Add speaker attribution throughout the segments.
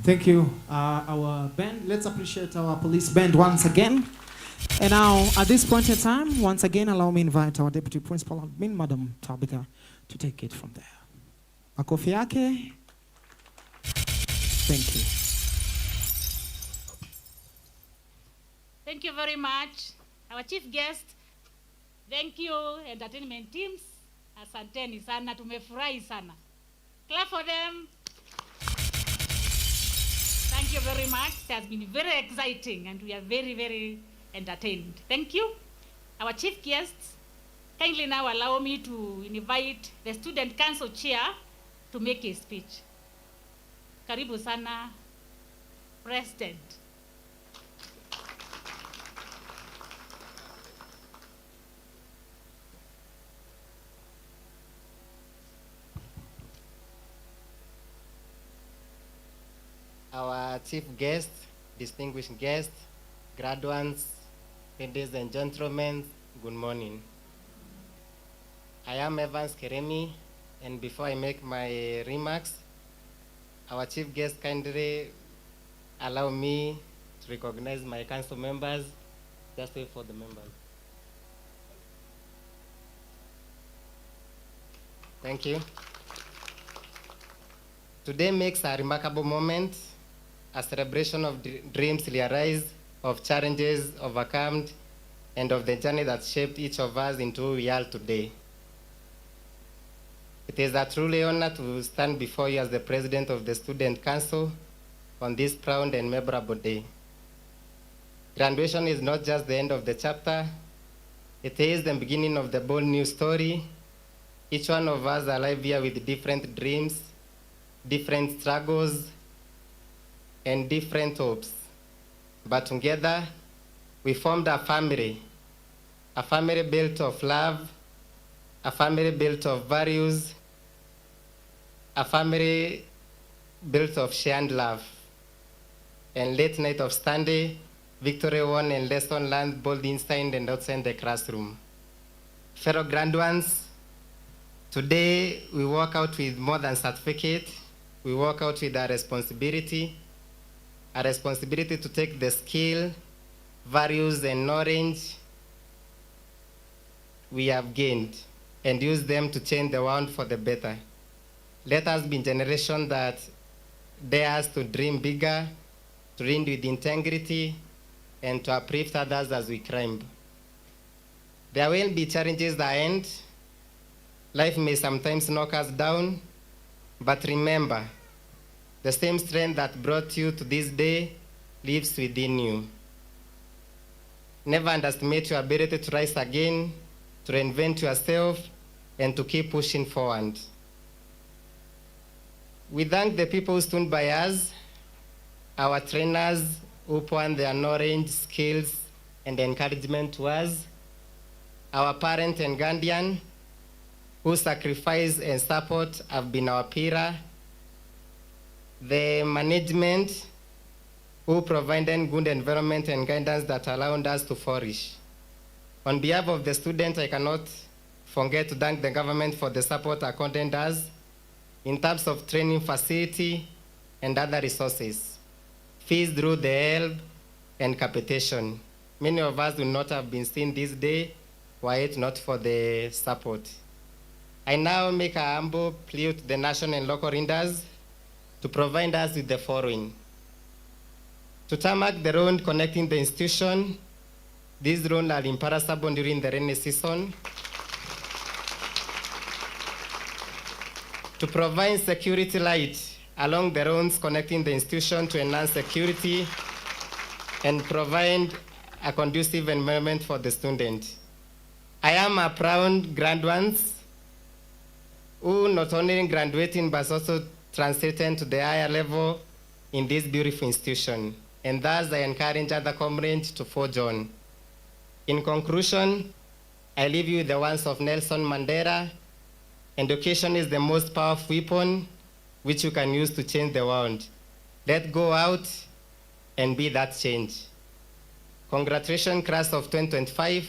Speaker 1: Thank you, our band. Let's appreciate our police band once again. And now, at this point in time, once again, allow me to invite our Deputy Principal Admin, Madam Tabitha, to take it from there. Makofi yake. Thank you.
Speaker 2: Thank you very much. Our chief guest, thank you, entertainment teams. Asanteni sana, tumefurahi sana. Clap for them. Thank you very much. It has been very exciting and we are very, very entertained. Thank you. Our chief guests, kindly now allow me to invite the Student Council Chair to make a speech. Karibu sana, President.
Speaker 3: Our chief guest, distinguished guests, graduates, ladies and gentlemen, good morning. I am Evans Keremi, and before I make my remarks, our chief guest kindly allow me to recognize my council members. Just wait for the members. Thank you. Today makes a remarkable moment, a celebration of dreams realized, of challenges overcome, and of the journey that shaped each of us into who we are today. It is a truly honor to stand before you as the President of the Student Council on this proud and memorable day. Graduation is not just the end of the chapter, it is the beginning of the bold new story. Each one of us alive here with different dreams, different struggles, and different hopes. But together, we formed a family built of love, a family built of values, a family built of shared love. And late night of study, victory won and lesson learned both inside and outside the classroom. Fellow graduates, today we walk out with more than certificate. We walk out with a responsibility to take the skill, values, and knowledge we have gained and use them to change the world for the better. Let us be a generation that dares to dream bigger, to lead with integrity, and to uplift others as we climb. There will be challenges that end. Life may sometimes knock us down, but remember, the same strength that brought you to this day lives within you. Never underestimate your ability to rise again, to reinvent yourself, and to keep pushing forward. We thank the people who stood by us, our trainers who poured their knowledge, skills, and encouragement to us, our parents and guardians whose sacrifice and support have been our pillar, the management who provided good environment and guidance that allowed us to flourish. On behalf of the students, I cannot forget to thank the government for the support accorded us in terms of training facility and other resources, fees through the help and capitation. Many of us would not have been seen this day were it not for the support. I now make a humble plea to the national and local leaders to provide us with the following. To tarmac the road connecting the institution, these roads are impassable during the rainy season. To provide security light along the roads connecting the institution to enhance security and provide a conducive environment for the student. I am a proud graduate who not only graduating but also transiting to the higher level in this beautiful institution. And thus I encourage other comrades to forge on. In conclusion, I leave you with the words of Nelson Mandela. Education is the most powerful weapon which you can use to change the world. Let's go out and be that change. Congratulations, class of 2025.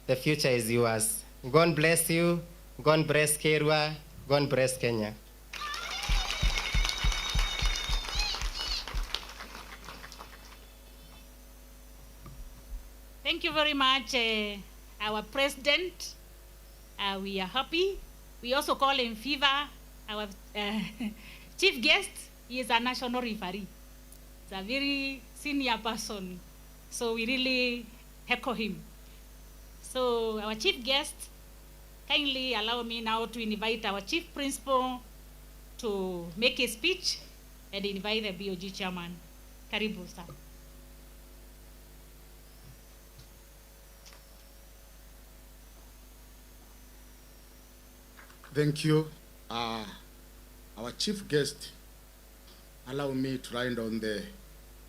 Speaker 3: The future is yours. God bless you. God bless Kiirua. God bless Kenya.
Speaker 2: you very much, our president. We are happy. We also call him Fever, our chief guest. He is a national referee. He's a very senior person. So we really echo him. So our chief guest, kindly allow me now to invite our chief principal to make a speech and invite the BOG chairman. Karibu, sir.
Speaker 4: Thank you. Our chief guest, allow me to ride on the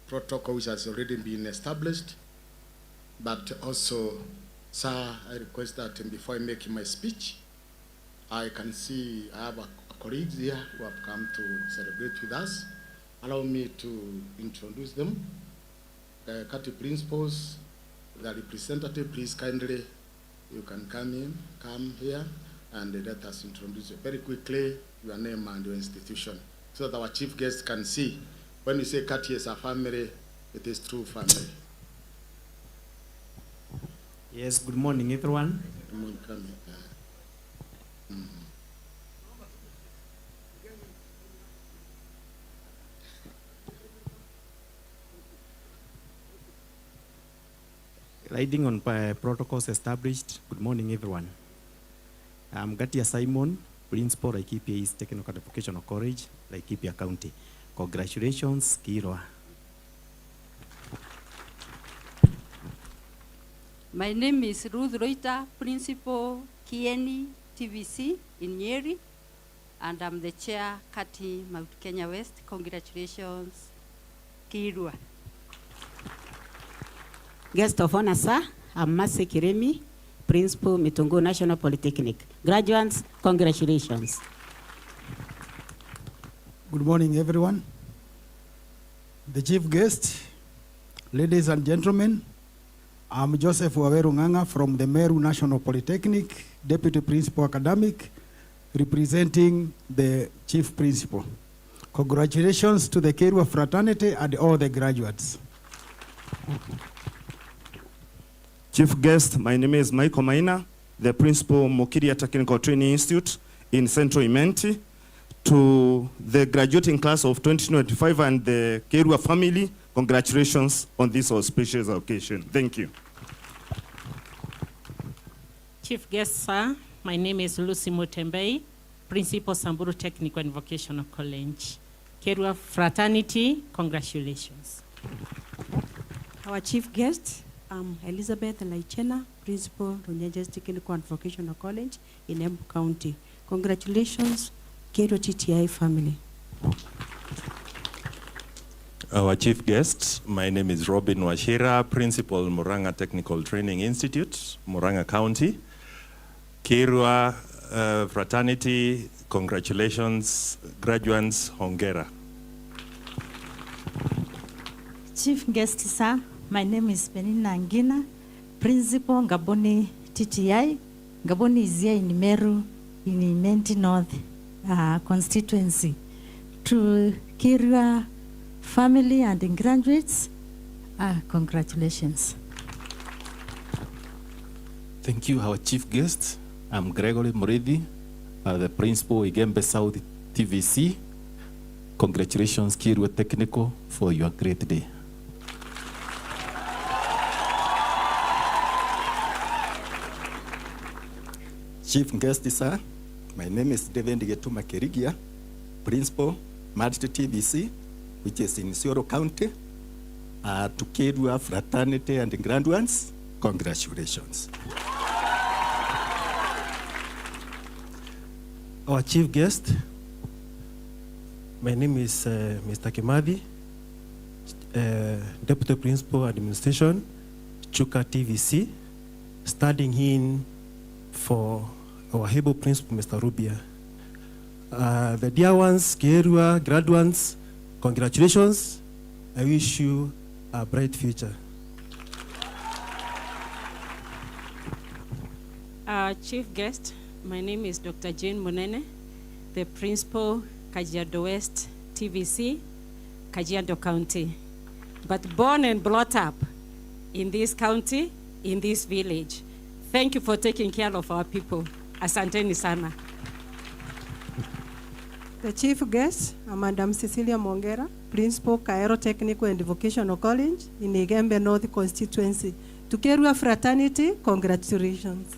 Speaker 4: protocol which has already been established. But also, sir, I request that before I make my speech, I can see I have colleagues here who have come to celebrate with us. Allow me to introduce them. Kati principals, the representative, please kindly, you can come here, and let us introduce you very quickly, your name and your institution, so that our chief guest can see. When we say Kati is a family, it is true family.
Speaker 5: Yes, good morning, everyone.
Speaker 4: Good morning,
Speaker 5: Riding on protocols established, good morning, everyone. I'm Gatia Simon, Principal, Laikipia East Technical Vocational College, Laikipia County. Congratulations, Kiirua.
Speaker 6: My name is Ruth Reuter, Principal, Kieni TVC in Nyeri, and I'm the Chair, Kati, Mount Kenya West. Congratulations, Kiirua.
Speaker 7: Guest of honor, sir, I'm Masi Kiremi, Principal, Mitungu National Polytechnic. Graduates, congratulations.
Speaker 8: Good morning, everyone. The chief guest, ladies and gentlemen, I'm Joseph Waweru Ng'ang'a from the Meru National Polytechnic, Deputy Principal Academic, representing the Chief Principal. Congratulations to the Kiirua fraternity and all the graduates.
Speaker 9: Chief guest, my name is Michael Maina, the Principal, Mokiria Technical Training Institute in Central Imenti. To the graduating class of 2025 and the Kiirua family, congratulations on this auspicious occasion. Thank you.
Speaker 10: Chief guest, sir, my name is Lucy Mutembei, Principal, Samburu Technical and Vocational College. Kiirua fraternity, congratulations.
Speaker 11: Our chief guest, Elizabeth Laichena, Principal, Runyenjes Technical and Vocational College in Embu County. Congratulations, Kiirua TTI family.
Speaker 12: Our chief guest, my name is Robin Washira, Principal, Murang'a Technical Training Institute, Murang'a County. Kiirua fraternity, congratulations, graduates, hongera.
Speaker 13: Chief guest, sir, my name is Benina Ngina, Principal, Ngaboni TTI. Ngaboni is here in Meru, in Imenti North constituency. To Kiirua family and graduates, congratulations.
Speaker 14: Thank you, our chief guest. I'm Gregory Murithi, the Principal, Igembe South TVC. Congratulations, Kiirua Technical, for your great day.
Speaker 15: Chief guest, sir, my name is David Getuma Kerigia, Principal, Madrid TVC, which is in Isiolo County. To Kiirua fraternity and graduates, congratulations.
Speaker 16: Our chief guest, my name is Mr. Kimathi, Deputy Principal Administration, Chuka TVC, standing in for our able principal, Mr. Rubia. The dear ones, Kiirua graduates, congratulations. I wish you a bright future.
Speaker 10: Our chief guest, my name is Dr. Jane Munene, the Principal, Kajiado West TVC, Kajiado County. But born and brought up in this county,
Speaker 17: in this village. Thank you for taking care of our people. Asanteni sana.
Speaker 11: The chief guest, Madam Cecilia Mongera, Principal, Cairo Technical and Vocational College in Igembe North Constituency. To Kiirua Fraternity, congratulations.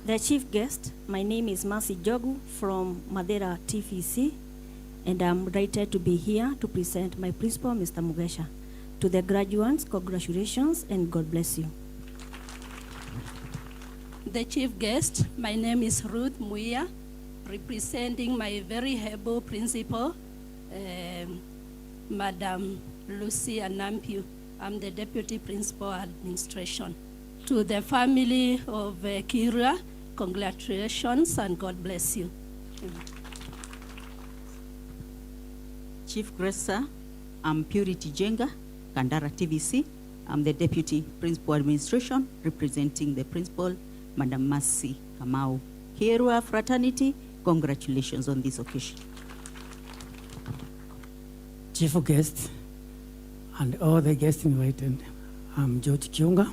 Speaker 18: The chief guest, my name is Mercy Jogu from Madeira TVC, and I'm delighted to be here to present my principal, Mr. Mugesha. To the graduates, congratulations and God bless you.
Speaker 19: The chief guest, my name is Ruth Muia, representing my very able principal, Madam Lucy Anampiu. I'm the Deputy Principal Administration. To the family of Kiirua, congratulations and God bless you.
Speaker 7: Chief Guest, I'm Purity Jenga, Kandara TVC. I'm the Deputy Principal Administration, representing the Principal, Madam Mercy Kamau. Kiirua Fraternity, congratulations on this occasion.
Speaker 20: Chief Guest and all the guests invited, I'm George Kiunga,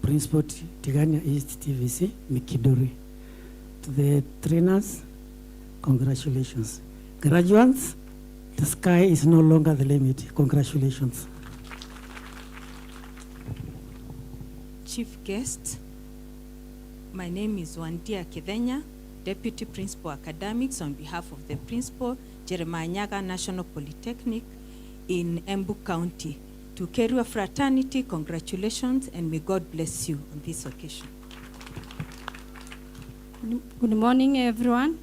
Speaker 20: Principal Tigania East TVC, Mikidori. To the trainers, congratulations. Graduates, the sky is no longer the limit. Congratulations.
Speaker 21: Chief Guest, my name is Wandia Kidenya, Deputy Principal Academics on behalf of the Principal, Jeremiah Nyaga National Polytechnic in Embu County. To Kiirua Fraternity, congratulations and may God bless you on this occasion.
Speaker 22: Good morning, everyone.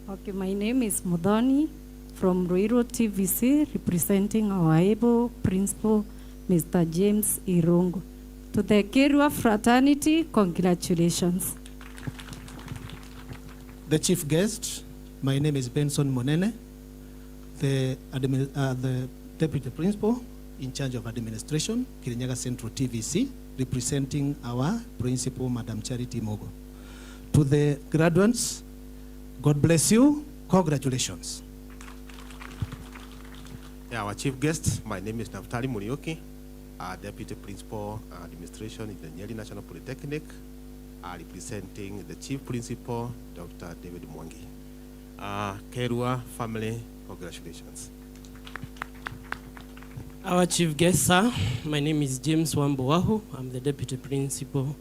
Speaker 22: Okay, my name is Mudhoni from Ruiru TVC, representing our able principal, Mr. James Irungu. To the Kiirua Fraternity, congratulations.
Speaker 23: The chief guest, my name is Benson Monene, the Deputy Principal in charge of administration, Kirinyaga Central TVC, representing our principal, Madam Charity Mogo. To the graduates, God bless you, congratulations.
Speaker 24: Yeah, our chief guest, my name is Naftali Murioki, Deputy Principal Administration in the Nyeri National Polytechnic, representing the Chief Principal, Dr. David Mwangi. Kiirua family, congratulations.
Speaker 10: Our chief guest, sir, my name is James Wambuahu. I'm the Deputy Principal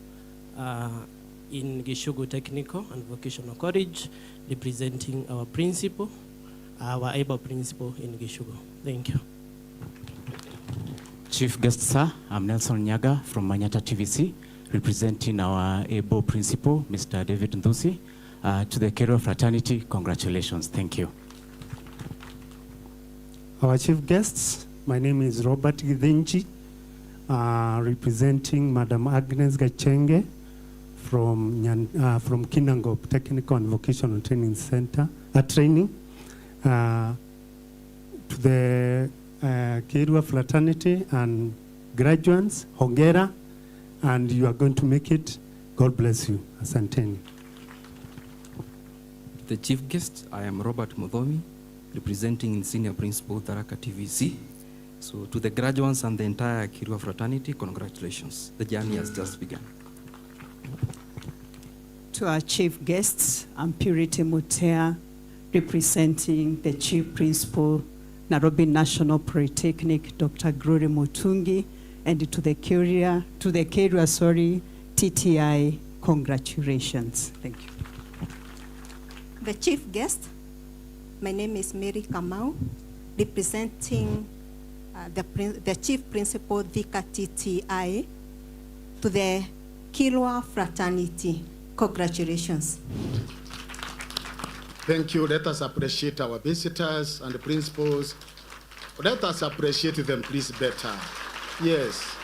Speaker 10: in Gishugu Technical and Vocational College, representing our principal, our able principal in Gishugu. Thank you.
Speaker 25: Chief guest, sir, I'm Nelson Nyaga from Manyata TVC, representing our able principal, Mr. David Ndusi. To the Kiirua Fraternity, congratulations. Thank you.
Speaker 26: Our chief guests, my name is Robert Githinji, representing Madam Agnes Gachenge from Kinangop Technical and Vocational Training Center, training. To the Kiirua Fraternity and graduates, Hongera, and you are going to make it. God bless you. Asanteni.
Speaker 27: The chief guest, I am Robert Mudhomi, representing Senior Principal Tharaka TVC. So to the graduates and the entire Kiirua Fraternity, congratulations. The journey has just begun.
Speaker 28: To our chief guests, I'm Purity Mutea, representing the Chief Principal, Nairobi National Polytechnic, Dr. Glory Mutungi, and to the Kiirua TTI, congratulations. Thank you.
Speaker 29: The chief guest, my name is Mary Kamau, representing the Chief Principal, Thika TTI, to the Kiirua Fraternity. Congratulations.
Speaker 4: Thank you. Let us appreciate our visitors and the principals. Let us appreciate them, please, better. Yes.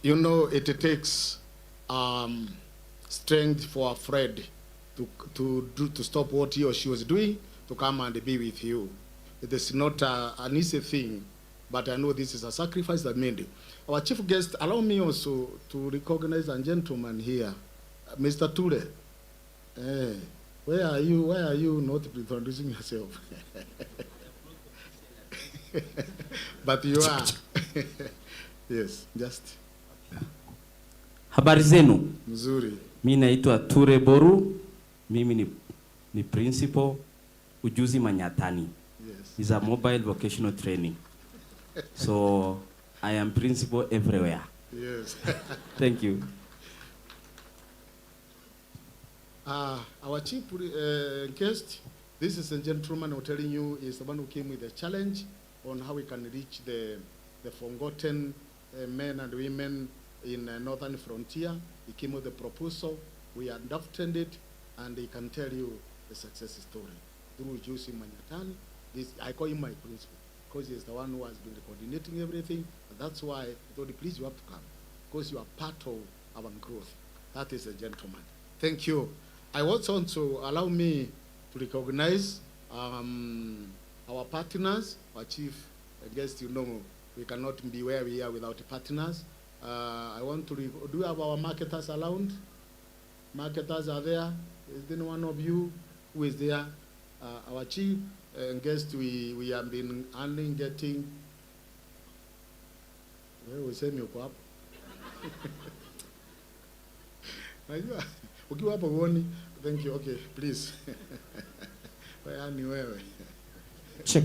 Speaker 4: You know, it takes strength for a friend to stop what he or she was doing to come and be with you. It is not an easy thing, but I know this is a sacrifice that made. Our chief guest, allow me also to recognize a gentleman here, Mr. Ture. Where are you? Why are you not introducing yourself? But you are. Yes, just.
Speaker 1: Habari zenu.
Speaker 4: Mzuri.
Speaker 1: Mimi naitwa Ture Boru. Mimi ni principal ujuzi Manyatani.
Speaker 4: Yes.
Speaker 1: It's a mobile vocational training. So I am principal everywhere.
Speaker 4: Yes.
Speaker 1: Thank you.
Speaker 4: Our chief guest, this is a gentleman who telling you is the one who came with a challenge on how we can reach the forgotten men and women in northern frontier. He came with a proposal, we adopted it, and he can tell you the success story. Through Juicy Manyatani, I call him my principal, because he's the one who has been coordinating everything, and that's why I thought, please, you have to come, because you are part of our growth. That is a gentleman. Thank you. I also want to allow me to recognize our partners, our chief guest. You know, we cannot be where we are without partners. I want to, do we have our marketers around? Marketers are there. Is there one of you who is there? Our chief guest, we have been getting, where we say milk up? Thank you. Okay, please.
Speaker 7: Check.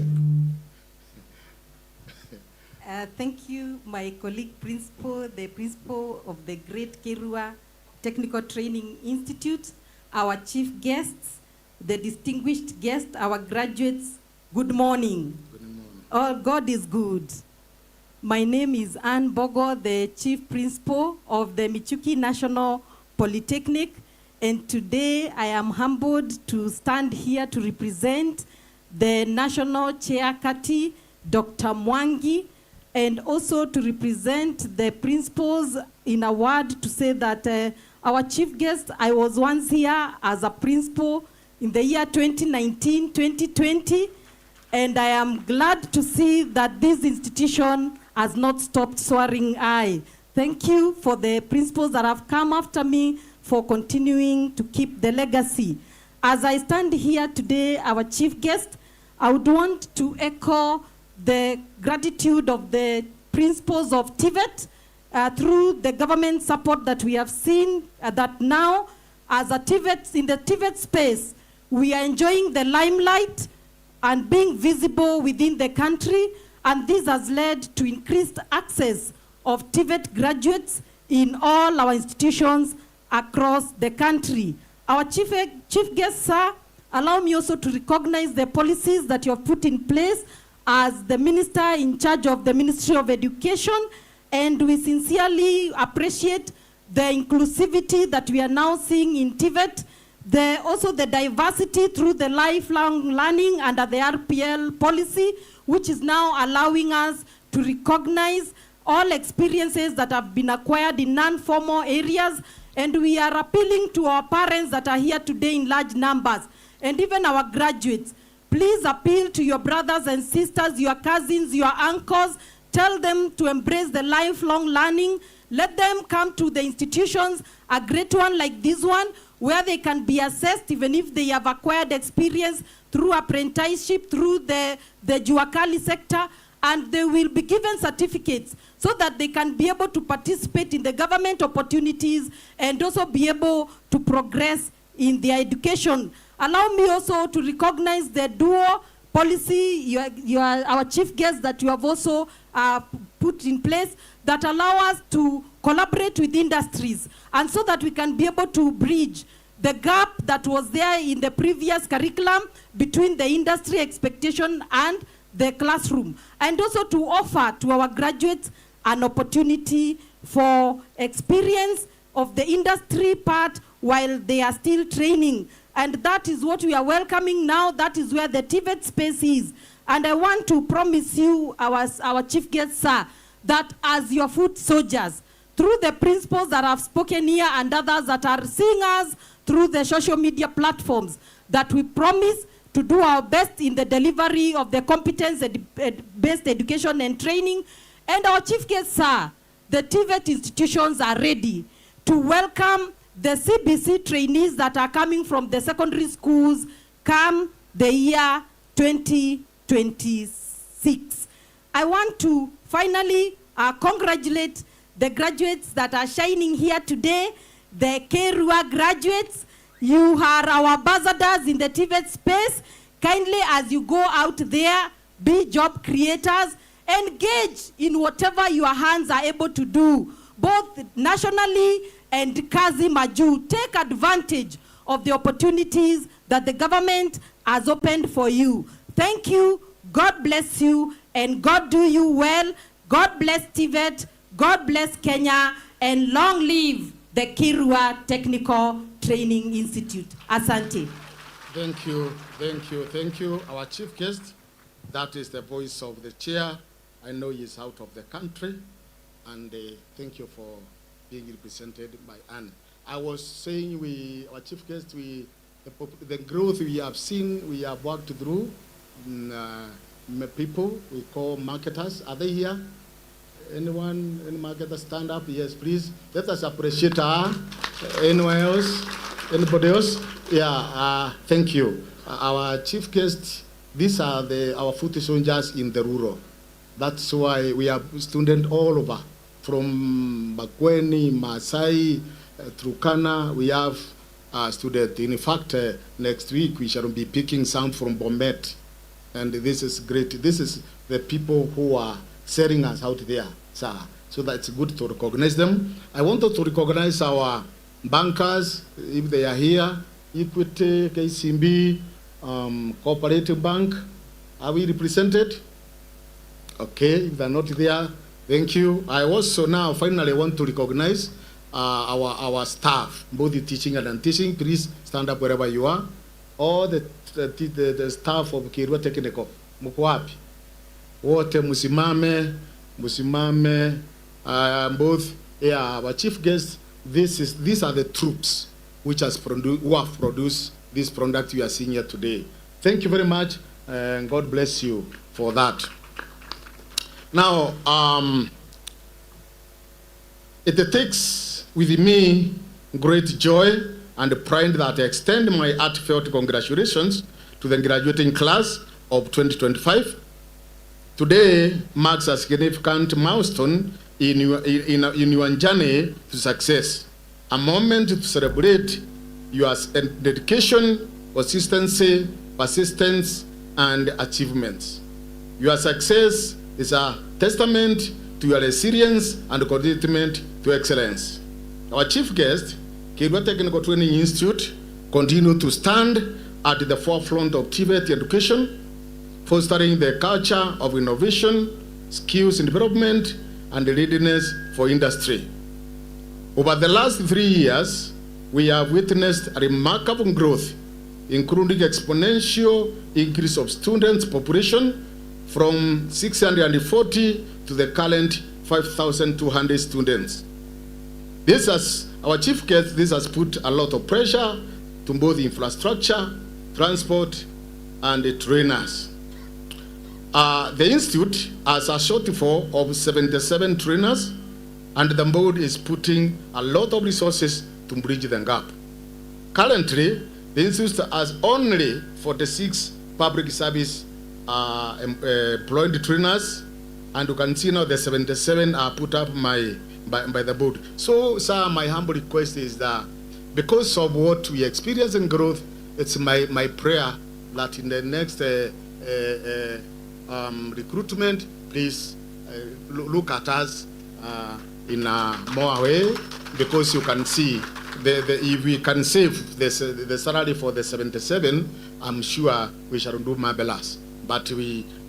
Speaker 7: Thank you, my colleague principal, the principal of the Great Kiirua Technical Training Institute, our chief guests, the distinguished guests, our graduates. Good morning.
Speaker 4: Good morning.
Speaker 7: Oh, God is good. My name is Anne Bogo, the chief principal of the Michuki National Polytechnic, and today I am humbled to stand here to represent the National Chair Kati, Dr. Mwangi, and also to represent the principals in a word to say that our chief guest, I was once here as a principal in the year 2019-2020, and I am glad to see that this institution has not stopped soaring high. Thank you for the principals that have come after me for continuing to keep the legacy. As I stand here today, our chief guest, I would want to echo the gratitude of the principals of TVET through the government support that we have seen, that now, as a TVET, in the TVET space, we are enjoying the limelight and being visible within the country, and this has led to increased access of TVET graduates in all our institutions across the country. Our chief guest, sir, allow me also to recognize the policies that you have put in place as the minister in charge of the Ministry of Education, and we sincerely appreciate the inclusivity that we are now seeing in TVET, also the diversity through the lifelong learning under the RPL policy, which is now allowing us to recognize all experiences that have been acquired in non-formal areas, and we are appealing to our parents that are here today in large numbers, and even our graduates. Please appeal to your brothers and sisters, your cousins, your uncles. Tell them to embrace the lifelong learning. Let them come to the institutions, a great one like this one, where they can be assessed even if they have acquired experience through apprenticeship, through the Juakali sector, and they will be given certificates so that they can be able to participate in the government opportunities and also be able to progress in their education. Allow me also to recognize the dual policy, our chief guest, that you have also put in place that allow us to collaborate with industries, and so that we can be able to bridge the gap that was there in the previous curriculum between the industry expectation and the classroom, and also to offer to our graduates an opportunity for experience of the industry part while they are still training. And that is what we are welcoming now. That is where the TVET space is. And I want to promise you, our chief guest, sir, that as your foot soldiers, through the principals that have spoken here and others that are seeing us through the social media platforms, that we promise to do our best in the delivery of the competence-based education and training. And our chief guest, sir, the TVET institutions are ready to welcome the CBC trainees that are coming from the secondary schools come the year 2026.
Speaker 2: I want to finally congratulate the graduates that are shining here today, the Kiirua graduates. You are our ambassadors in the TVET space. Kindly, as you go out there, be job creators, engage in whatever your hands are able to do, both nationally and kazi maju. Take advantage of the opportunities that the government has opened for you. Thank you, God bless you, and God do you well. God bless TVET, God bless Kenya, and long live the Kiirua Technical Training Institute. Asante.
Speaker 4: Thank you, thank you, thank you. Our chief guest, that is the voice of the chair. I know he's out of the country, and thank you for being represented by Anne. I was saying our chief guest, the growth we have seen, we have worked through, people we call marketers. Are they here? Anyone, any marketer, stand up? Yes, please. Let us appreciate her. Anyone else? Anybody else? Yeah, thank you. Our chief guest, these are our foot soldiers in the rural. That's why we have students all over, from Bakweni, Masai, Turkana. We have students. In fact, next week we shall be picking some from Bomet. And this is great. This is the people who are selling us out there, sir. So that's good to recognize them. I wanted to recognize our bankers, if they are here, Equity, KCB, Cooperative Bank. Are we represented? Okay, if they're not there, thank you. I also now finally want to recognize our staff, both the teaching and non-teaching. Please stand up wherever you are. All the staff of Kiirua Technical, muko wapi? Wote musimame, both, yeah, our chief guests. These are the troops who have produced this product you are seeing here today. Thank you very much, and God bless you for that. Now, it takes with me great joy and pride that I extend my heartfelt congratulations to the graduating class of 2025. Today marks a significant milestone in your journey to success, a moment to celebrate your dedication, consistency, persistence, and achievements. Your success is a testament to your resilience and commitment to excellence. Our chief guest, Kiirua Technical Training Institute, continue to stand at the forefront of TVET education, fostering the culture of innovation, skills development, and readiness for industry. Over the last 3 years, we have witnessed a remarkable growth, including exponential increase of students population from 640 to the current 5,200 students. This has, our chief guest, this has put a lot of pressure to both infrastructure, transport, and the trainers. The institute has a shortfall of 77 trainers, and the board is putting a lot of resources to bridge the gap. Currently, the institute has only 46 public service employed trainers, and you can see now the 77 are put up by the board. So, sir, my humble request is that because of what we experience in growth, it's my prayer that in the next recruitment, please look at us in a more way, because you can see if we can save the salary for the 77, I'm sure we shall do marvelous. But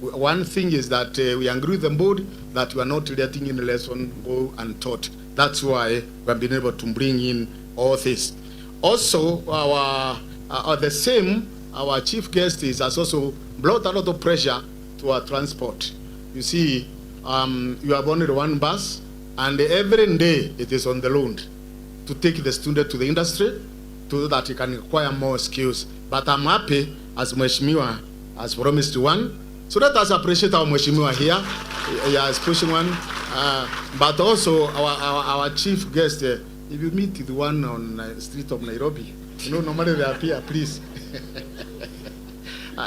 Speaker 4: one thing is that we agree with the board that we are not letting in the lesson go untaught. That's why we have been able to bring in all this. Also, our chief guest has also brought a lot of pressure to our transport. You see, you have only one bus, and every day it is on the loan to take the student to the industry so that he can acquire more skills. But I'm happy, as Mheshimiwa has promised one. So let us appreciate our Mheshimiwa here. He is pushing one. But also our chief guest, if you meet the one on the street of Nairobi, you know, normally they appear, please.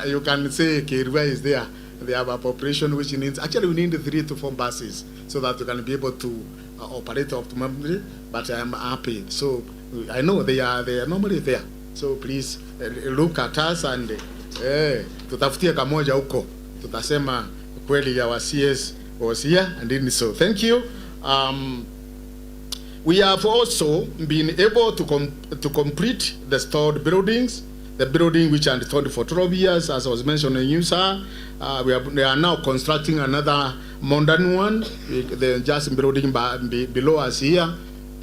Speaker 4: You can say Kiirua is there. they have a population which needs, actually we need 3 to 4 buses so that we can be able to operate optimally, but I am happy. So I know they are normally there. So please look at us and tutafutie kamoja huko. Tutasema kweli our CS was here and didn't so. Thank you. We have also been able to complete the stored buildings, the building which are stored for 12 years, as I was mentioning you, sir. They are now constructing another modern one, the just building below us here.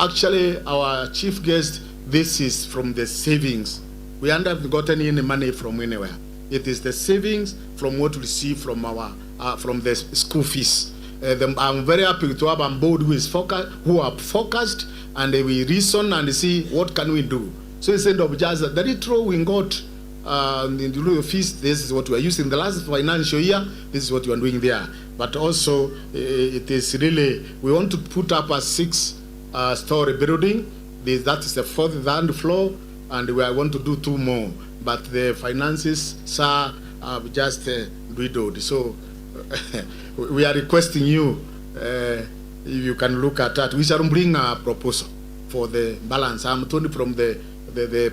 Speaker 4: Actually, our chief guest, this is from the savings. We haven't gotten any money from anywhere. It is the savings from what we receive from our from the school fees. I'm very happy to have on board who are focused, and we reason and see what can we do. So instead of just the retro we got in the fees, this is what we are using the last financial year. This is what we are doing there. But also it is really, we want to put up a 6-story building. That is the 4th floor, and we want to do 2 more. But the finances, sir, have just dwindled. So we are requesting you, if you can look at that. We shall bring a proposal for the balance. I'm told from the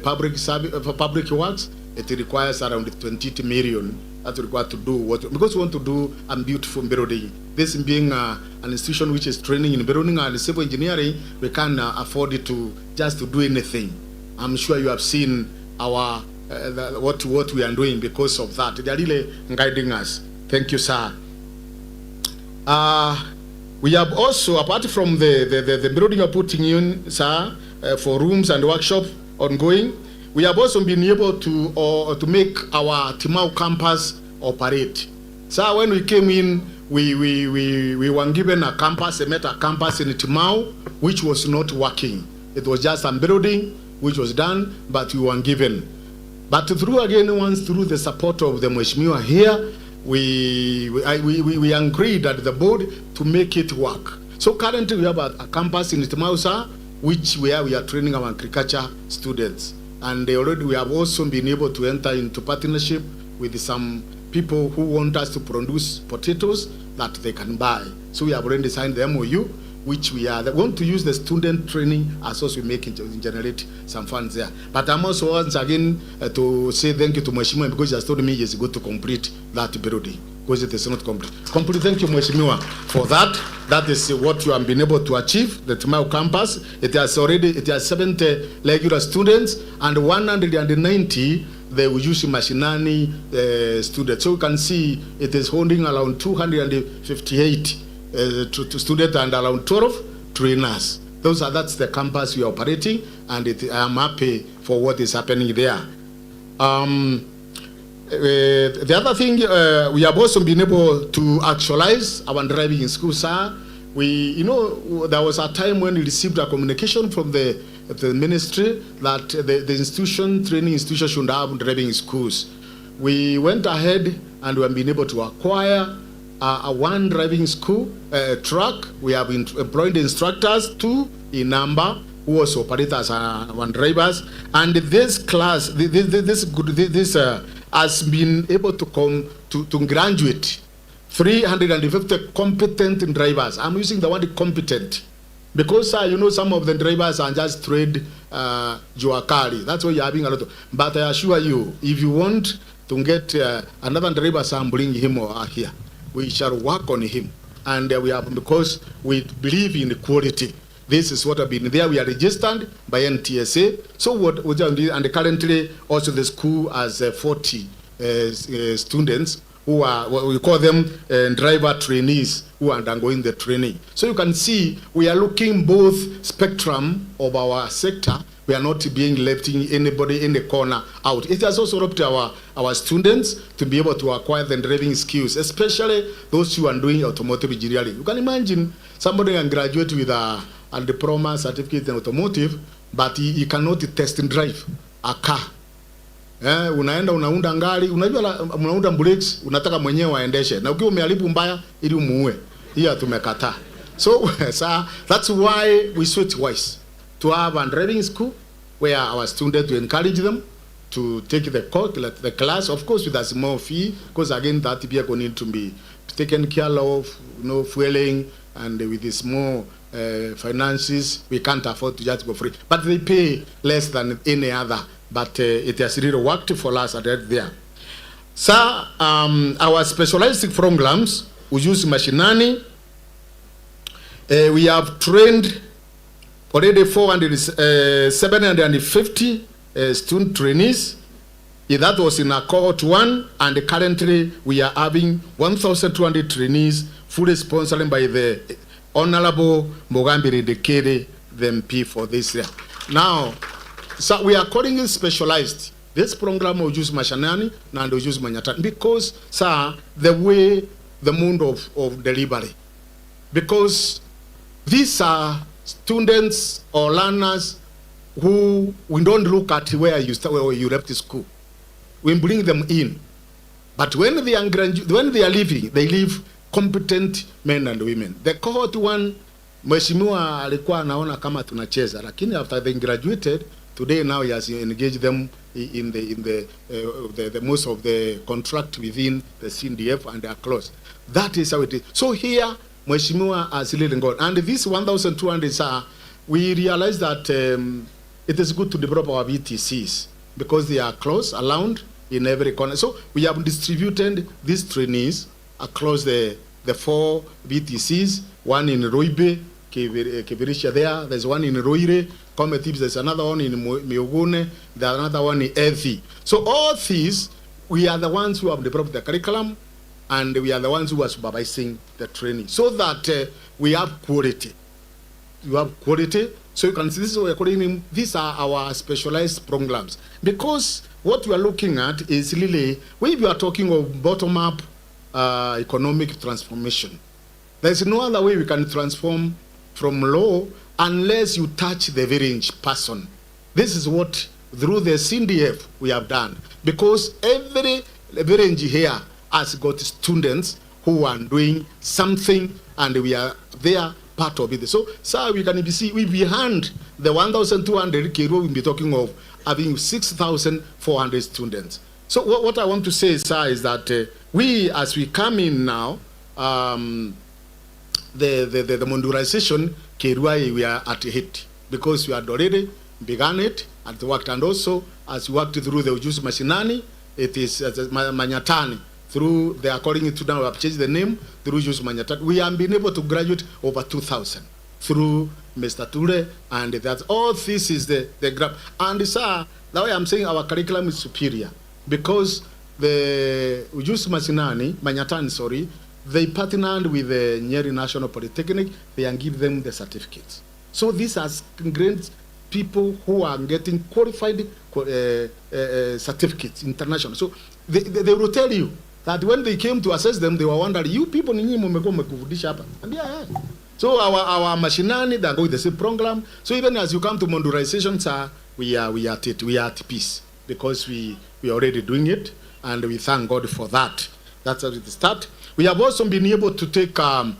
Speaker 4: public service, public works, it requires around 20 million that's required to do what, because we want to do a beautiful building. This being an institution which is training in building and civil engineering, we can't afford it to just to do anything. I'm sure you have seen our what we are doing because of that. They are really guiding us. Thank you, sir. We have also, apart from the building you're putting in, sir, for rooms and workshop ongoing, we have also been able to make our Timau campus operate. So when we came in, we were given a campus, a meta campus in Timau, which was not working. It was just a building which was done, but we were given. But through the support of the Mheshimiwa here, we agreed at the board to make it work. So currently we have a campus in Timausa, where we are training our agriculture students. And already we have also been able to enter into partnership with some people who want us to produce potatoes that they can buy. So we have already signed the MOU, which we want to use the student training as also we make it generate some funds there. But I'm also once again to say thank you to Mheshimiwa, because he has told me he is going to complete that building, because it is not complete. Thank you, Mheshimiwa, for that. That is what you have been able to achieve, the Timau campus. It has 70 regular students and 190 the Ujushi Mashinani students. So you can see it is holding around 258 to students and around 12 trainers. That's the campus we are operating, and I am happy for what is happening there. The other thing, we have also been able to actualize our driving in school, sir. There was a time when we received a communication from the ministry that the training institution should have driving schools. We went ahead and we have been able to acquire one driving school truck. We have employed instructors, 2 in number, who also operate as one drivers. And this class, this has been able to come to graduate 350 competent drivers. I'm using the word competent because some of the drivers are just trade juakari. That's why you're having a lot of. But I assure you, if you want to get another driver, I'm bring him or her here. We shall work on him, and we have, because we believe in quality. This is what have been there. We are registered by NTSA. So and currently also the school has 40 students who are, we call them driver trainees, who are undergoing the training. So you can see we are looking both spectrum of our sector. We are not being letting anybody in the corner out. It has also helped our students to be able to acquire the driving skills, especially those who are doing automotive engineering. You can imagine somebody can graduate with a diploma certificate in automotive, but he cannot test and drive a car. Unaenda unaunda ngari, unajua unaunda brakes, unataka mwenyewe aendeshe. Na ukiwa umeharibu mbaya ili umuue. Hiyo tumekataa. So that's why we switch wise to have a driving school where our students, to encourage them to take the class, of course with a small fee, because again that vehicle need to be taken care of, fueling, and with the small finances, we can't afford to just go free. But they pay less than any other, but it has really worked for us at there. So our specialized programs, we use mashinani. We have trained already 750 student trainees. That was in a cohort 1, and currently we are having 1,200 trainees fully sponsored by the Honorable Mogambiri Dekere, the MP for this year. Now, so we are calling it specialized. This program will use Mashanani and will use Manyatan because, sir, the way, the mode of delivery. Because these are students or learners who we don't look at where you start, where you left school. We bring them in. But when they are leaving, they leave competent men and women. The cohort 1, Mheshimiwa alikuwa anaona kama tunacheza, lakini after they graduated, today now he has engaged them in the most of the contract within the CNDF, and they are close. That is how it is. So here, Mheshimiwa has really gone. And this 1,200, we realize that it is good to develop our VTCs because they are close, around in every corner. So we have distributed these trainees across the 4 VTCs, one in Roibe, Kevirisha there, there's one in Roire, Cometips, there's another one in Miogune, there's another one in Ethi. So all these, we are the ones who have developed the curriculum, and we are the ones who are supervising the training, so that we have quality. You have quality, so you can see this is what we're calling. These are our specialized programs. Because what we are looking at is really, when we are talking of bottom-up economic transformation, there's no other way we can transform from low unless you touch the village person. This is what, through the CNDF, we have done. Because every village here has got students who are doing something, and we are there, part of it. So, sir, we can see, we behind the 1,200 Kiirua, we'll be talking of having 6,400 students. So what I want to say, sir, is that we, as we come in now, the modularization, Kiirua, we are at it because we had already begun it and worked, and also as we worked through the Ujus Mashinani, it is Manyatani. Through the, according to now, we have changed the name, through Ujus Manyatani. We have been able to graduate over 2,000 through Mr. Ture, and that's all. This is the graph. And sir, the way I'm saying our curriculum is superior because the Ujus Manyatani, sorry, they partnered with the Nyeri National Polytechnic. They and give them the certificates. So these are great people who are getting qualified certificates, international. So they will tell you that when they came to assess them, they were wondering, you people in Yimomeko, and yeah. So our machinani, they go with the same program. So even as you come to modularization, sir, we are at peace because we are already doing it, and we thank God for that. That's how it start. We have also been able to take 10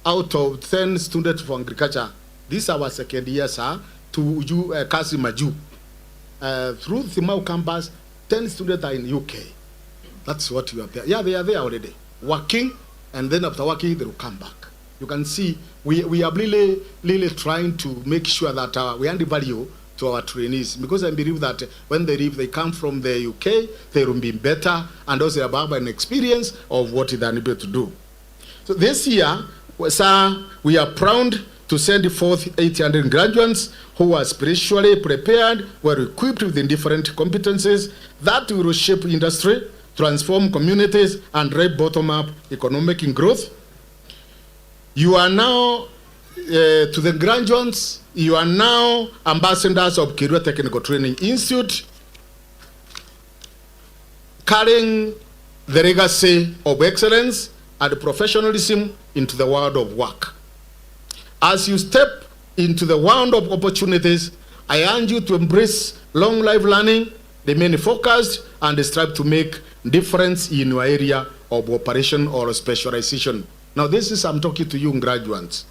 Speaker 4: out of 10 students from agriculture. This is our second year, sir, to Kasimaju. Through the Mau campus, 10 students are in UK. That's what we have there. Yeah, they are there already, working, and then after working, they will come back. You can see we are really trying to make sure that we add value to our trainees, because I believe that when they leave, they come from the UK, they will be better, and also have an experience of what they are able to do. So this year, sir, we are proud to send forth 800 graduates who are spiritually prepared, were equipped with different competencies that will shape industry, transform communities, and drive bottom-up economic growth. You are now, to the graduates, you are now ambassadors of Kiirua Technical Training Institute, carrying the legacy of excellence and professionalism into the world of work. As you step into the world of opportunities, I urge you to embrace long life learning, remain focused, and strive to make difference in your area of operation or specialization. Now this is, I'm talking to you graduates.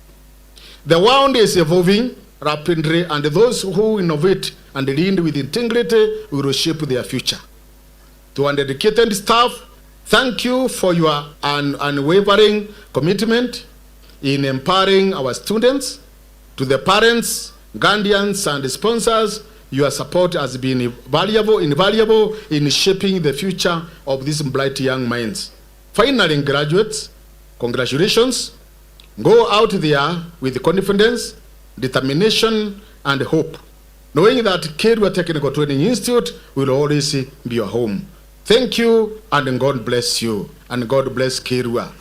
Speaker 4: The world is evolving, rapidly, and those who innovate and lead with integrity will shape their future. To our dedicated staff, thank you for your unwavering commitment in empowering our students. To the parents, guardians, and sponsors, your support has been invaluable in shaping the future of these bright young minds. Finally, graduates, congratulations. Go out there with confidence, determination, and hope, knowing that Kiirua Technical Training Institute will always be your home. Thank you, and God bless you, and God bless Kiirua.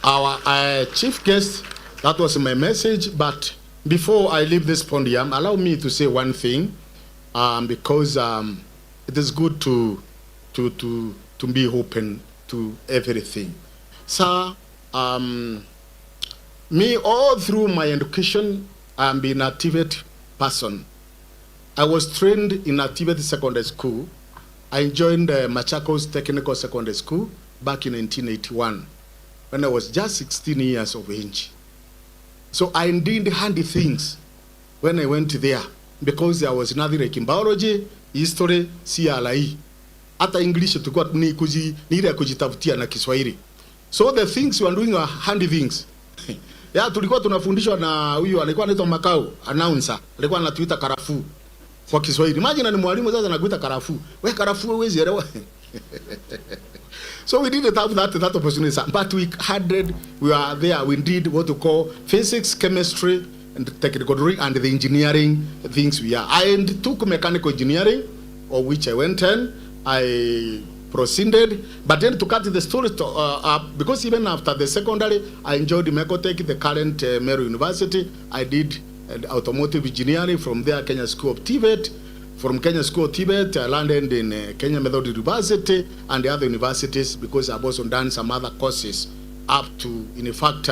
Speaker 4: Our chief guest, that was my message, but before I leave this podium, allow me to say one thing, because it is good to be open to everything. Sir, me, all through my education, I'm been a TVET person. I was trained in a TVET secondary school. I joined Machakos Technical Secondary School back in 1981 when I was just 16 years of age. So I did handy things when I went there because there was nothing like in biology, history, CRE. Hata English tulikuwa ni ile kujitafutia na Kiswahili. So the things we were doing were handy things. Ya tulikuwa tunafundishwa na huyu alikuwa anaitwa Makau, announcer. Alikuwa anatuita Karafu kwa Kiswahili. Imagine ni mwalimu sasa anakuita Karafu. Wewe Karafu huwezi elewa. So we didn't have that opportunity, but we were there. We did what we call physics, chemistry, and technical drawing, and the engineering things we are. I took mechanical engineering, of which I went in. I proceeded, but then to cut the story up, because even after the secondary, I enjoyed Mecotech, the current Meru University. I did automotive engineering from there, Kenya School of TVET. From Kenya School of TVET, I landed in Kenya Methodist University and the other universities, because I've also done some other courses up to, in fact,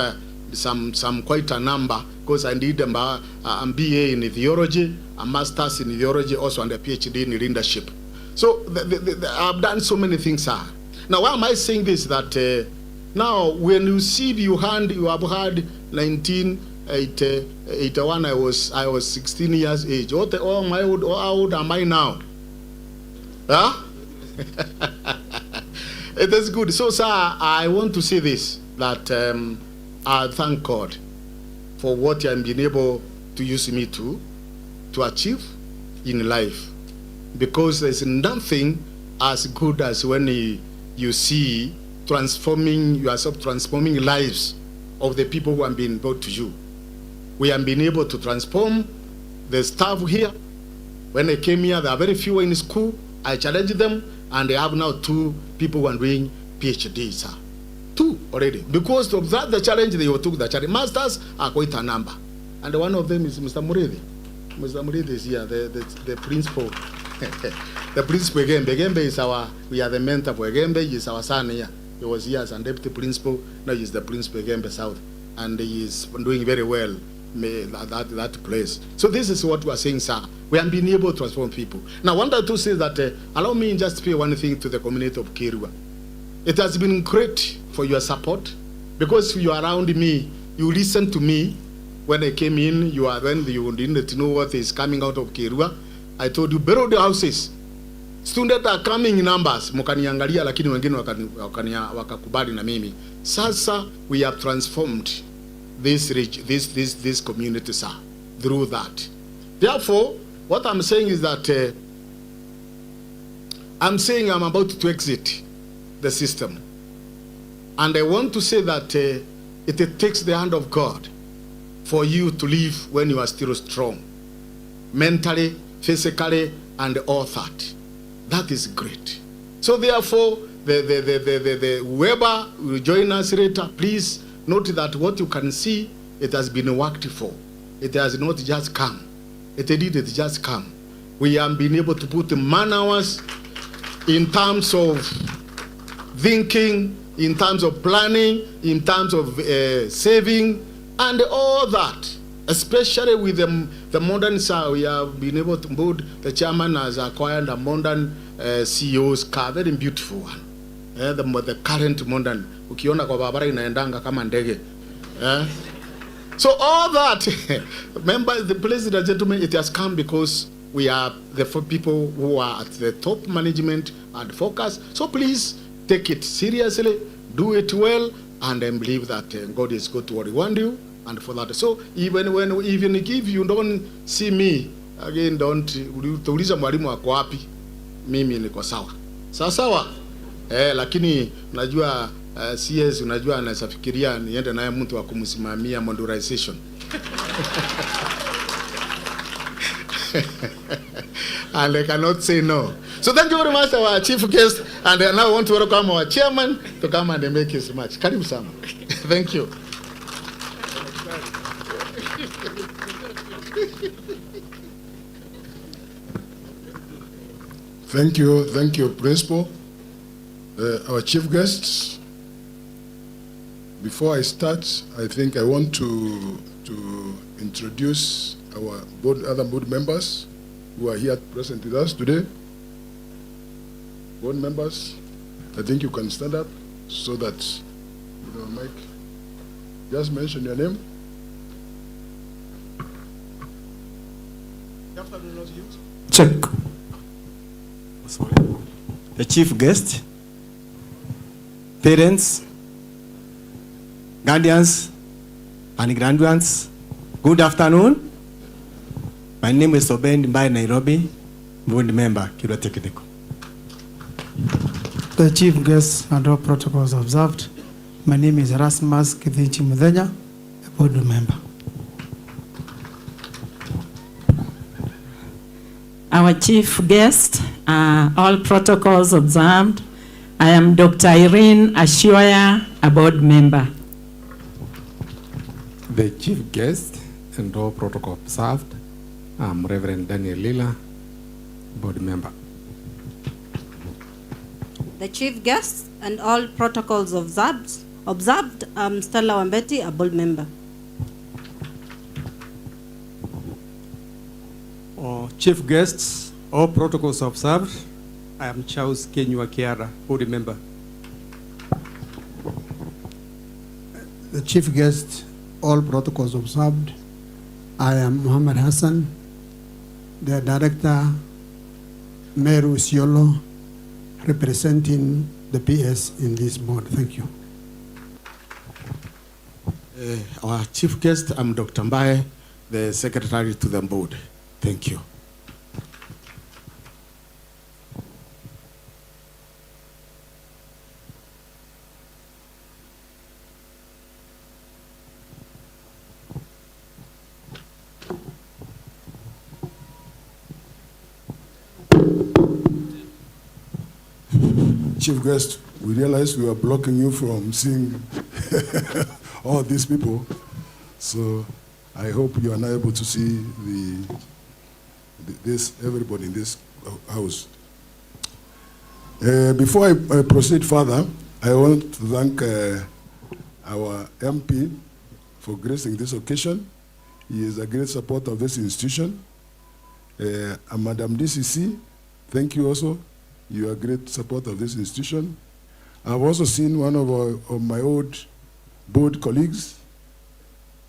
Speaker 4: some quite a number, because I did a BA in theology, a master's in theology, also and a PhD in leadership. So I've done so many things, sir. Now, why am I saying this? That now, when you see you have had 1981, I was 16 years age. How old am I now? Huh? It is good. So, sir, I want to say this, that I thank God for what I've been able to use me to achieve in life. Because there's nothing as good as when you see yourself transforming lives of the people who have been brought to you. We have been able to transform the staff here. When I came here, there are very few in school. I challenged them, and they have now 2 people who are doing PhDs, sir. 2 already. Because of that, the challenge, they took the challenge. Masters are quite a number. And one of them is Mr. Muridi. Mr. Muridi is here, the principal. The principal Gembe is we are the mentor for Gembe. He is our son here. He was here as a deputy principal. Now he is the principal Gembe South. And he is doing very well at that place. So this is what we are saying, sir. We have been able to transform people. Now, I wanted to say that, allow me just to say one thing to the community of Kiirua. It has been great for your support, because you are around me, you listen to me. When I came in, you didn't know what is coming out of Kiirua. I told you, build the houses. Students are coming in numbers. Mukaniangalia, lakini wengine wakakubali na mimi. Sasa, we have transformed this community, sir, through that. Therefore, what I'm saying is that I'm about to exit the system. And I want to say that it takes the hand of God for you to live when you are still strong, mentally, physically, and all that. That is great. So therefore, whoever will join us later, please note that what you can see, it has been worked for. It has not just come. It just come. We have been able to put man hours in terms of thinking, in terms of planning, in terms of saving, and all that. Especially with the modern, we have been able to build, the chairman has acquired a modern CEO's car, very beautiful one. The current modern, ukiona kwa barabara inaendanga kama ndege. So all that, remember, the president, gentlemen, it has come because we are the people who are at the top management and focus. So please take it seriously, do it well, and then believe that God is good to what He wants you. And for that, so even if you don't see me again, don't tuuliza mwalimu wako wapi, mimi niko sawa sawa. Lakini unajua CS, unajua anasafikiria niende naye mtu wa kumsimamia modularization. And I cannot say no. So thank you very much, our chief guest, and now I want to welcome our chairman to come and make his remarks. Karibu sana. Thank you.
Speaker 3: Thank you, Principal. Our chief guests, before I start, I think I want to introduce our other board members who are here present with us today. Board members, I think you can stand up so that, Mike, just mention your name.
Speaker 5: Check. The chief guest, parents, guardians, and grandparents, good afternoon. My name is Obend Mbai Nairobi, board member, Kiirua Technical.
Speaker 6: The chief guest and all protocols observed. My name is Erasmus Kithichi Muthenya, a board member.
Speaker 8: Our chief guest, all protocols observed. I am Dr. Irene Ashioya, a board member.
Speaker 9: The chief guest and all protocol observed. I'm Reverend Daniel Lila, board member.
Speaker 12: The chief guest and all protocols observed. I'm Stella Wambeti, a board member.
Speaker 5: Chief guests, all protocols observed. I am Charles Kiirua Tti, board member.
Speaker 6: The chief guest, all protocols observed. I am Muhammad Hassan, the director, Meru Siolo, representing the PS in this board. Thank you.
Speaker 4: Our chief guest, I'm Dr. Mbaye, the secretary to the board. Thank you.
Speaker 3: Chief guest, we realized we were blocking you from seeing all these people. So I hope you are now able to see everybody in this house. Before I proceed further, I want to thank our MP for gracing this occasion. He is a great supporter of this institution. And Madam DCC, thank you also. You are a great supporter of this institution. I've also seen one of my old board colleagues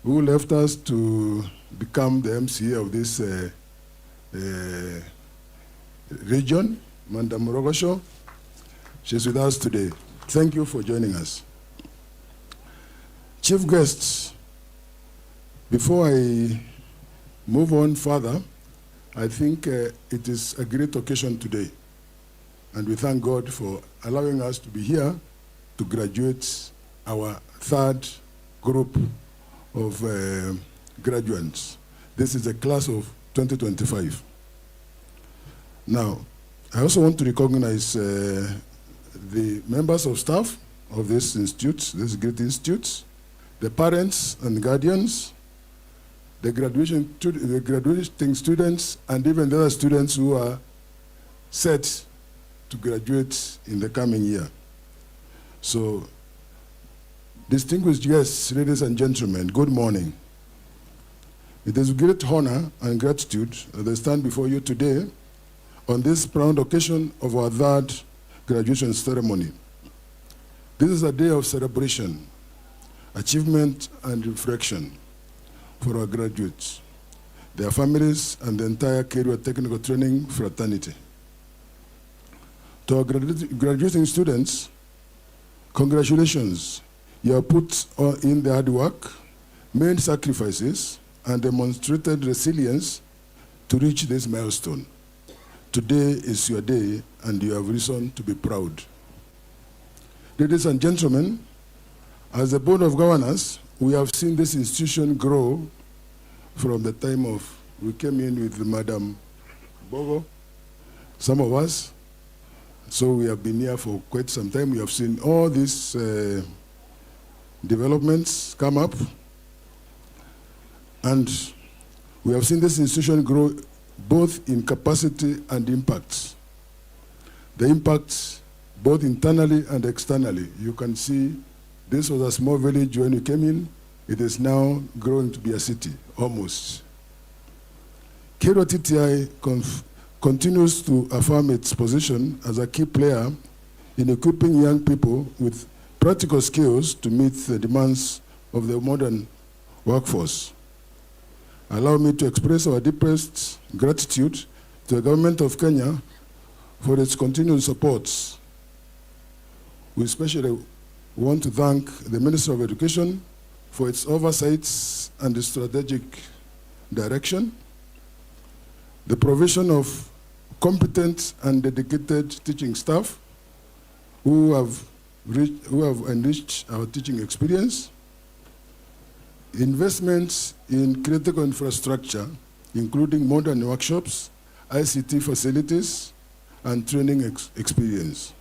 Speaker 3: who left us to become the MCA of this region, Madam Rogosho. She's with us today. Thank you for joining us. Chief guests, before I move on further, I think it is a great occasion today. And we thank God for allowing us to be here to graduate our third group of graduates. This is the class of 2025. Now, I also want to recognize the members of staff of this institute, this great institute, the parents and guardians, the graduating students, and even the other students who are set to graduate in the coming year. So, distinguished guests, ladies and gentlemen, good morning. It is a great honor and gratitude that I stand before you today on this proud occasion of our third graduation ceremony. This is a day of celebration, achievement, and reflection. for our graduates, their families, and the entire Kiirua Technical Training fraternity. To our graduating students, congratulations. You have put in the hard work, made sacrifices, and demonstrated resilience to reach this milestone. Today is your day, and you have reason to be proud. Ladies and gentlemen, as a board of governors, we have seen this institution grow from the time of, we came in with Madam Bogo, some of us, so we have been here for quite some time. We have seen all these developments come up, and we have seen this institution grow both in capacity and impact. The impact both internally and externally. You can see this was a small village when you came in. It is now growing to be a city, almost. Kiirua Tti continues to affirm its position as a key player in equipping young people with practical skills to meet the demands of the modern workforce. Allow me to express our deepest gratitude to the government of Kenya for its continued support. We especially want to thank the Minister of Education for its oversight and the strategic direction, the provision of competent and dedicated teaching staff who have enriched our teaching experience, investments in critical infrastructure, including modern workshops, ICT facilities, and training experience.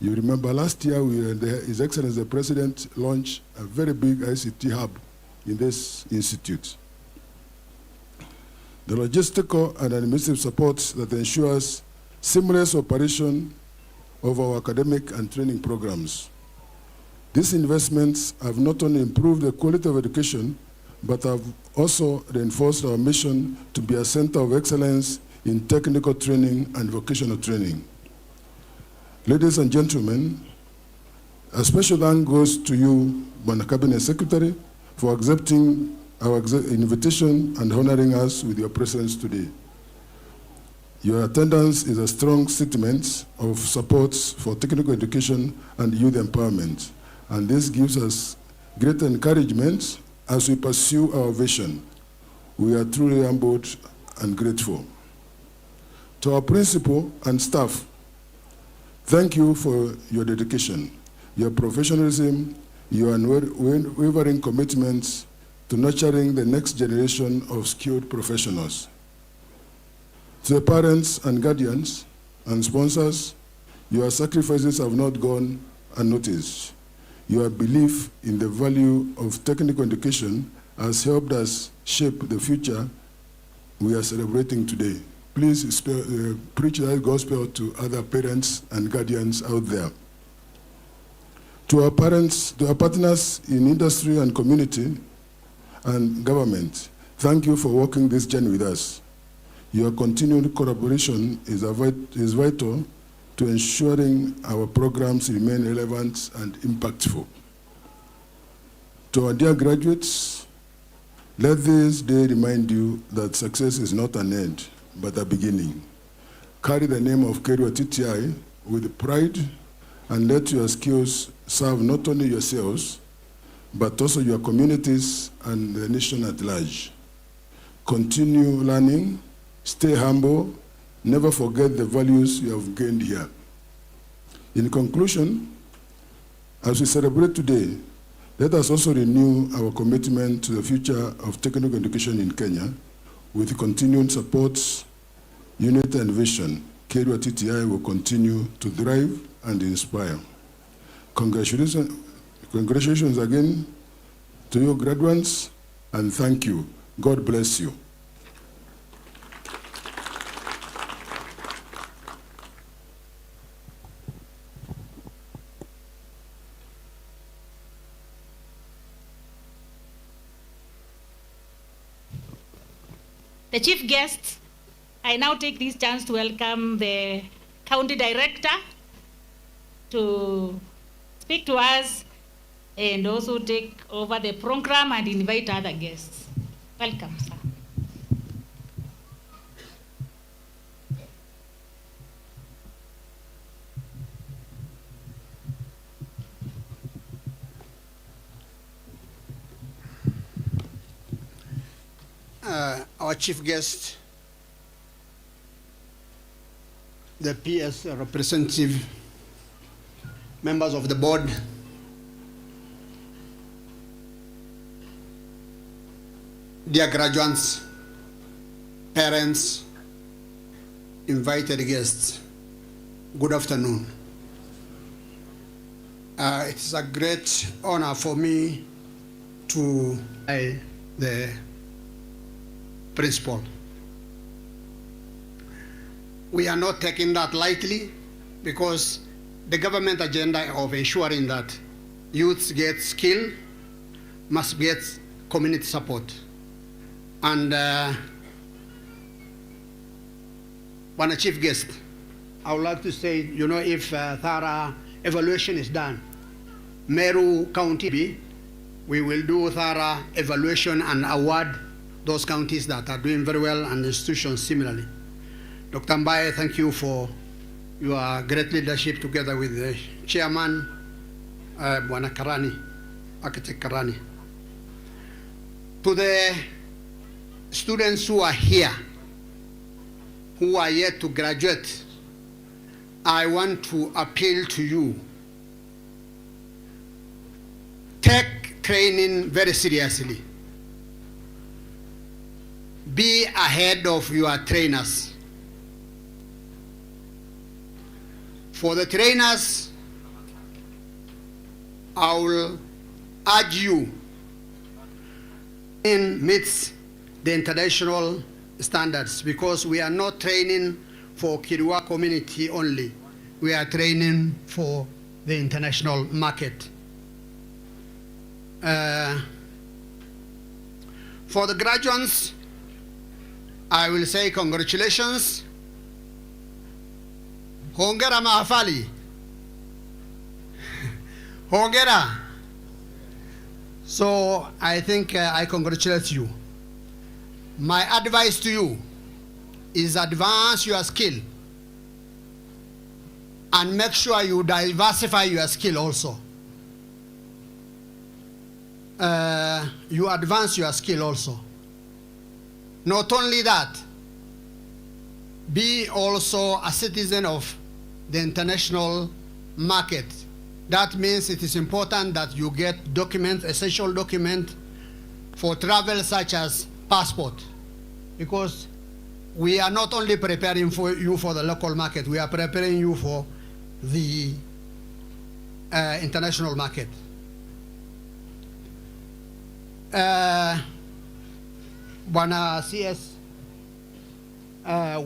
Speaker 3: You remember last year, His Excellency the President launched a very big ICT hub in this institute. The logistical and administrative support that ensures seamless operation of our academic and training programs. These investments have not only improved the quality of education, but have also reinforced our mission to be a center of excellence in technical training and vocational training. Ladies and gentlemen, a special thank goes to you, Bwana Cabinet Secretary, for accepting our invitation and honoring us with your presence today. Your attendance is a strong statement of support for technical education and youth empowerment, and this gives us great encouragement as we pursue our vision. We are truly humbled and grateful. To our principal and staff, thank you for your dedication, your professionalism, your unwavering commitment to nurturing the next generation of skilled professionals. To the parents and guardians and sponsors, your sacrifices have not gone unnoticed. Your belief in the value of technical education has helped us shape the future we are celebrating today. Please preach that gospel to other parents and guardians out there. To our parents, to our partners in industry and community and government, thank you for walking this journey with us. Your continued collaboration is vital to ensuring our programs remain relevant and impactful. To our dear graduates, let this day remind you that success is not an end, but a beginning. Carry the name of Kiirua Tti with pride and let your skills serve not only yourselves, but also your communities and the nation at large. Continue learning, stay humble, never forget the values you have gained here. In conclusion, as we celebrate today, let us also renew our commitment to the future of technical education in Kenya with continued support, unity and vision. Kiirua Tti will continue to thrive and inspire. Congratulations again to your graduates, and thank you. God bless you.
Speaker 11: The chief guest, I now take this chance to welcome the county director to speak to us and also take over the program and invite other guests. Welcome, sir.
Speaker 13: Our chief guest, the PS representative, members of the board, dear graduates, parents, invited guests, good afternoon. It is a great honor for me to be the principal. We are not taking that lightly because the government agenda of ensuring that youths get skill must get community support. And when a chief guest, I would like to say, you know, if thorough evaluation is done, Meru County, we will do thorough evaluation and award those counties that are doing very well and institutions similarly. Dr. Mbaye, thank you for your great leadership together with the chairman, Bwana Karani, Architect Karani. To the students who are here, who are yet to graduate, I want to appeal to you. Take training very seriously. Be ahead of your trainers. For the trainers, I will urge you in meets the international standards, because we are not training for Kiirua community only. We are training for the international market. For the graduates, I will say congratulations. Hongera maafali. Hongera. So I think I congratulate you. My advice to you is advance your skill and make sure you diversify your skill also. You advance your skill also. Not only that, be also a citizen of the international market. That means it is important that you get documents, essential documents for travel such as passport, because we are not only preparing for you for the local market, we are preparing you for the international market. Bwana CS,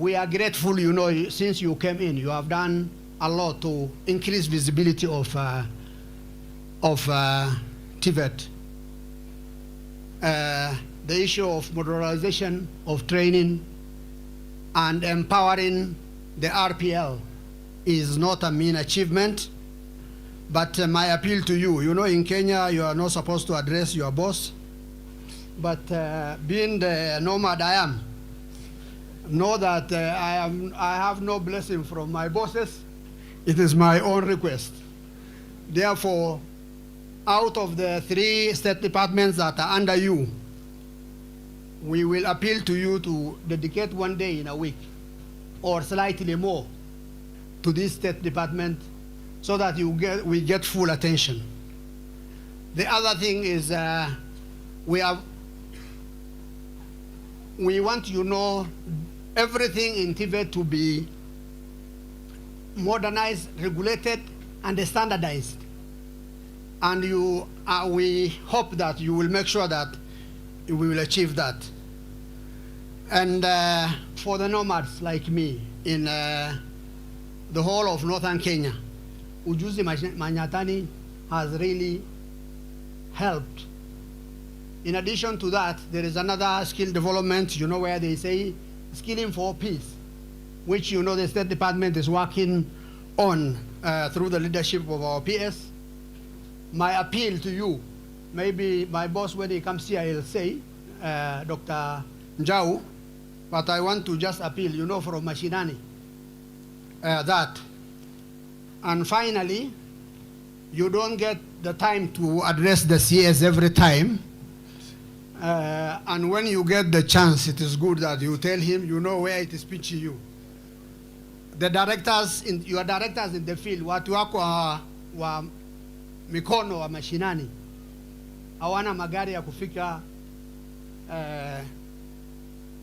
Speaker 13: we are grateful, you know, since you came in, you have done a lot to increase visibility of TVET. The issue of modernization of training and empowering the RPL is not a mean achievement, but my appeal to you, you know, in Kenya, you are not supposed to address your boss, but being the nomad I am, know that I have no blessing from my bosses. It is my own request. Therefore, out of the 3 state departments that are under you, we will appeal to you to dedicate 1 day in a week or slightly more to this state department so that we get full attention. The other thing is we want, you know, everything in TVET to be modernized, regulated, and standardized. And we hope that you will make sure that we will achieve that. And for the nomads like me in the whole of northern Kenya, Ujuzi Manyatani has really helped. In addition to that, there is another skill development, you know, where they say skilling for peace, which, you know, the State Department is working on through the leadership of our PS. My appeal to you, maybe my boss, when he comes here, he'll say, Dr. Njau, but I want to just appeal, you know, from Mashinani, that. And finally, you don't get the time to address the CS every time. And when you get the chance, it is good that you tell him, you know where it is pitching you. The directors, your directors in the field, watu wako wa mikono wa mashinani, hawana magari ya kufika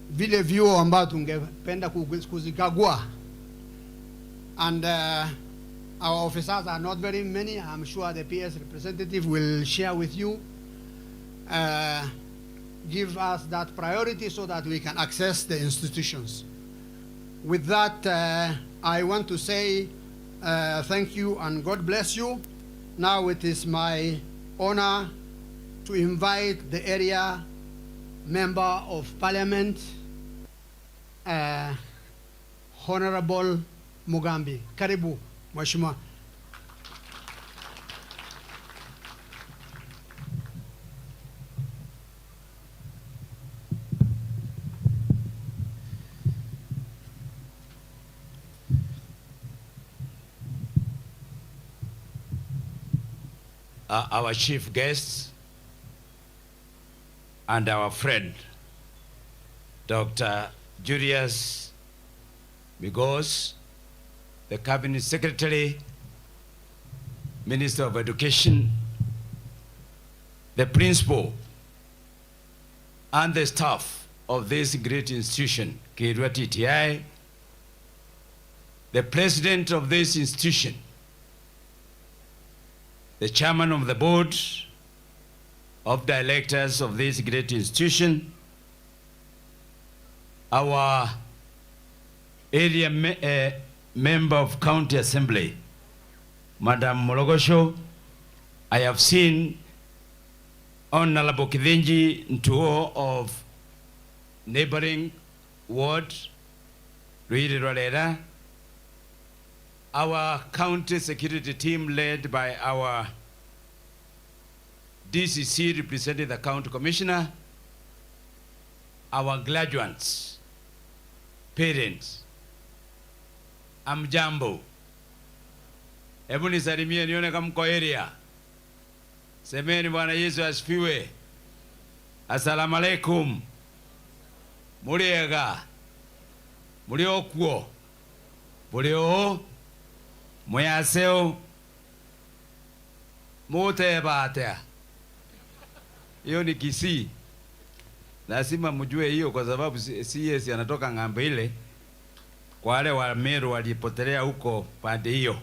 Speaker 13: vile vyuo ambao tungependa kuzikagua. And our officers are not very many. I'm sure the PS representative will share with you, give us that priority so that we can access the institutions. With that, I want to say thank you and God bless you. Now it is my honor to invite the area member of parliament, Honorable Mugambi. Karibu, Mheshimiwa.
Speaker 14: Our chief guests and our friend, Dr. Julius Migos, the Cabinet Secretary, Minister of Education, the principal, and the staff of this great institution, Kiirua Tti, the president of this institution, the chairman of the board of directors of this great institution, our area member of County Assembly, Madam Mologosho. I have seen Honorable Kithinji Ntuo of neighboring ward, Ruiri Rolera, our county security team led by our DCC representing the county commissioner, our graduates, parents, amjambo. Hebu nisalimie nione kama mko area. Semeni Bwana Yesu asifiwe. Asalamu alaikum. Muliega. Muliokuo. Mulio. Mwaseo. Mote batea. Hiyo ni Kisii. Lazima mjue hiyo kwa sababu CS anatoka ng'ambo ile. Kwa wale wa Meru walipotelea huko pande hiyo.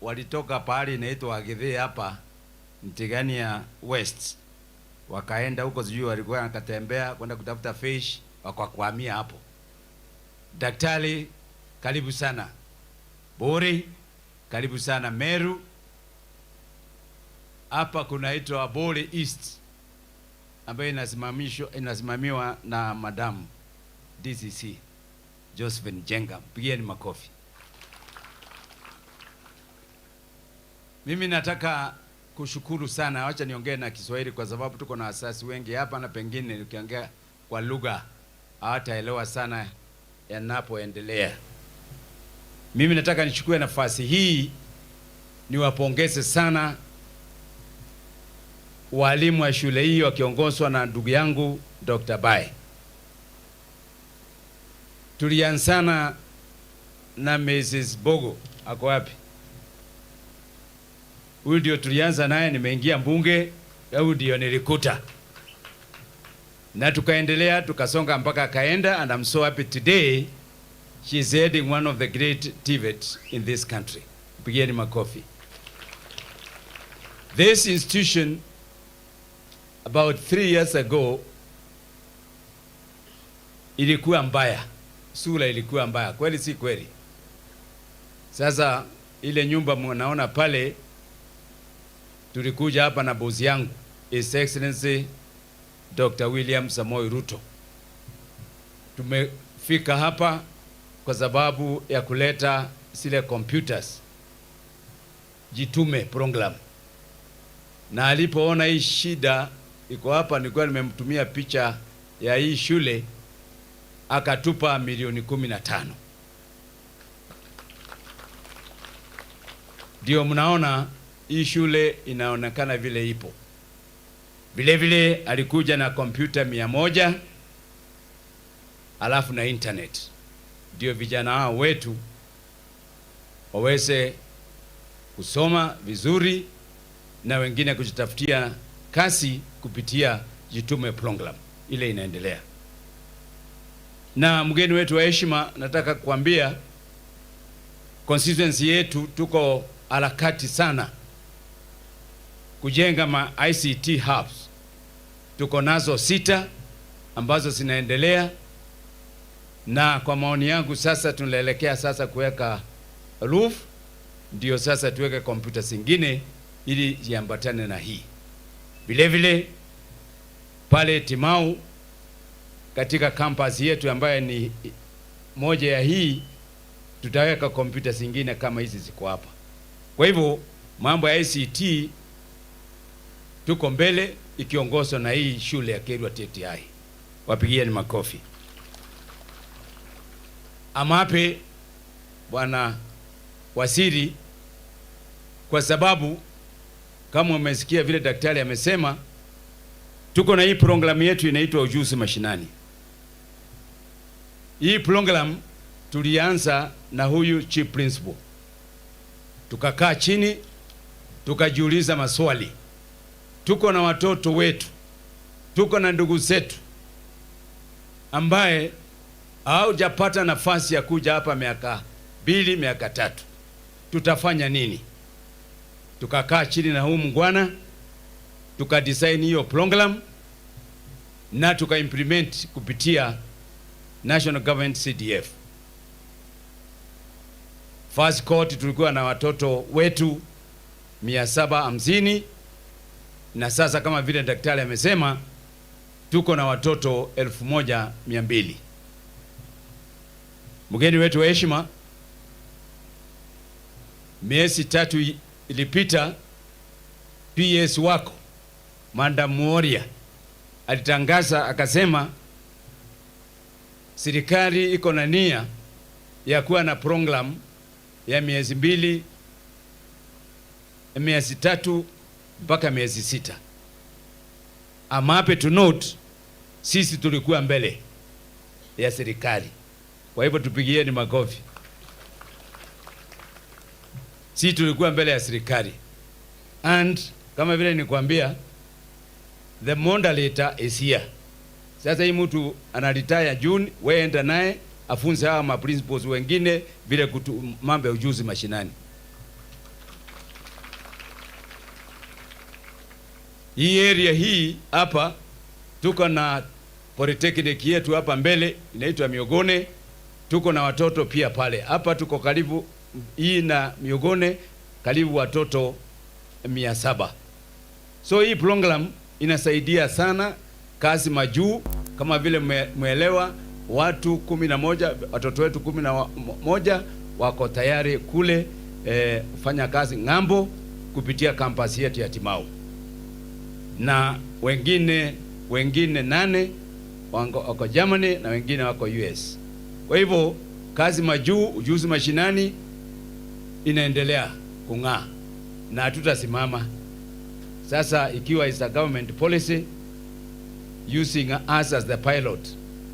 Speaker 14: Walitoka pahali inaitwa Githii hapa Ntigania West. Wakaenda huko sijui walikuwa nakatembea kwenda kutafuta fish wakakwamia hapo. Daktari karibu sana. Bori karibu sana Meru. Hapa kunaitwa Bori East ambayo inasimamiwa na Madam DCC Josephine Jenga. Pigieni makofi. Mimi nataka kushukuru sana. Wacha niongee na Kiswahili kwa sababu tuko na asasi wengi hapa na pengine nikiongea kwa lugha hawataelewa sana yanapoendelea. Mimi nataka nichukue nafasi hii niwapongeze sana walimu wa shule hii wakiongozwa na ndugu yangu Dr. Bai. Tulianzana na Mrs. Bogo. Ako wapi? Huyu ndio tulianza naye, nimeingia mbunge, huyu ndio nilikuta. Na tukaendelea, tukasonga mpaka akaenda, and I'm so happy today she's heading one of the great TVET in this country. Pigieni makofi. This institution about 3 years ago ilikuwa mbaya. Sura ilikuwa mbaya. Kweli si kweli? Sasa ile nyumba mnaona pale tulikuja hapa na bosi yangu His Excellency Dr. William Samoei Ruto. Tumefika hapa kwa sababu ya kuleta zile computers Jitume program. Na alipoona hii shida iko hapa, nilikuwa nimemtumia picha ya hii shule, akatupa milioni 15. Ndio mnaona hii shule inaonekana vile ipo. Vile vile alikuja na kompyuta 100 alafu na internet. Ndio vijana hao wetu waweze kusoma vizuri na wengine kujitafutia kazi kupitia Jitume program ile inaendelea. Na mgeni wetu wa heshima, nataka kuambia constituency yetu tuko harakati sana kujenga ma ICT hubs. Tuko nazo 6 ambazo zinaendelea, na kwa maoni yangu sasa tunaelekea sasa kuweka roof, ndio sasa tuweke kompyuta zingine ili ziambatane na hii. Vile vile pale Timau katika campus yetu ambayo ni moja ya hii, tutaweka kompyuta zingine kama hizi ziko hapa. Kwa hivyo mambo ya ICT tuko mbele, ikiongozwa na hii shule ya Kiirua Tti. Wapigieni makofi. Amape Bwana Waziri, kwa sababu kama umesikia vile daktari amesema, tuko na hii programu yetu inaitwa ujuzi mashinani. Hii program tulianza na huyu chief principal. Tukakaa chini, tukajiuliza maswali. Tuko na watoto wetu, tuko na ndugu zetu ambaye haujapata nafasi ya kuja hapa miaka 2, miaka 3. Tutafanya nini? Tukakaa chini na huu mngwana, tukadesign hiyo program na tukaimplement kupitia National Government CDF. First court tulikuwa na watoto wetu 750, na sasa kama vile daktari amesema tuko na watoto 1200. Mgeni wetu wa heshima, miezi 3 ilipita, PS wako Madam MWANYA alitangaza akasema serikali iko na nia ya kuwa na program ya miezi 2, miezi 3 mpaka miezi 6. Amape to note, sisi tulikuwa mbele ya serikali. Kwa hivyo tupigieni makofi. Sisi tulikuwa mbele ya serikali. And kama vile nikwambia, the moderator is here. Sasa hii mtu analitaya June, wewe enda naye afunze hawa ma principals wengine vile mambo ya ujuzi mashinani. Hii area hii hapa tuko na polytechnic yetu hapa mbele inaitwa Miogone. Tuko na watoto pia pale. Hapa tuko karibu hii na Miogone karibu watoto 700. So hii program inasaidia sana kazi majuu, kama vile mwelewa watu 11, watoto wetu 11 wako tayari kule kufanya kazi ng'ambo kupitia campus yetu ya Timau. Na wengine 8 wako Germany na wengine wako US. Kwa hivyo kazi majuu, ujuzi mashinani inaendelea kung'aa na hatutasimama. Sasa ikiwa is a government policy using us as the pilot,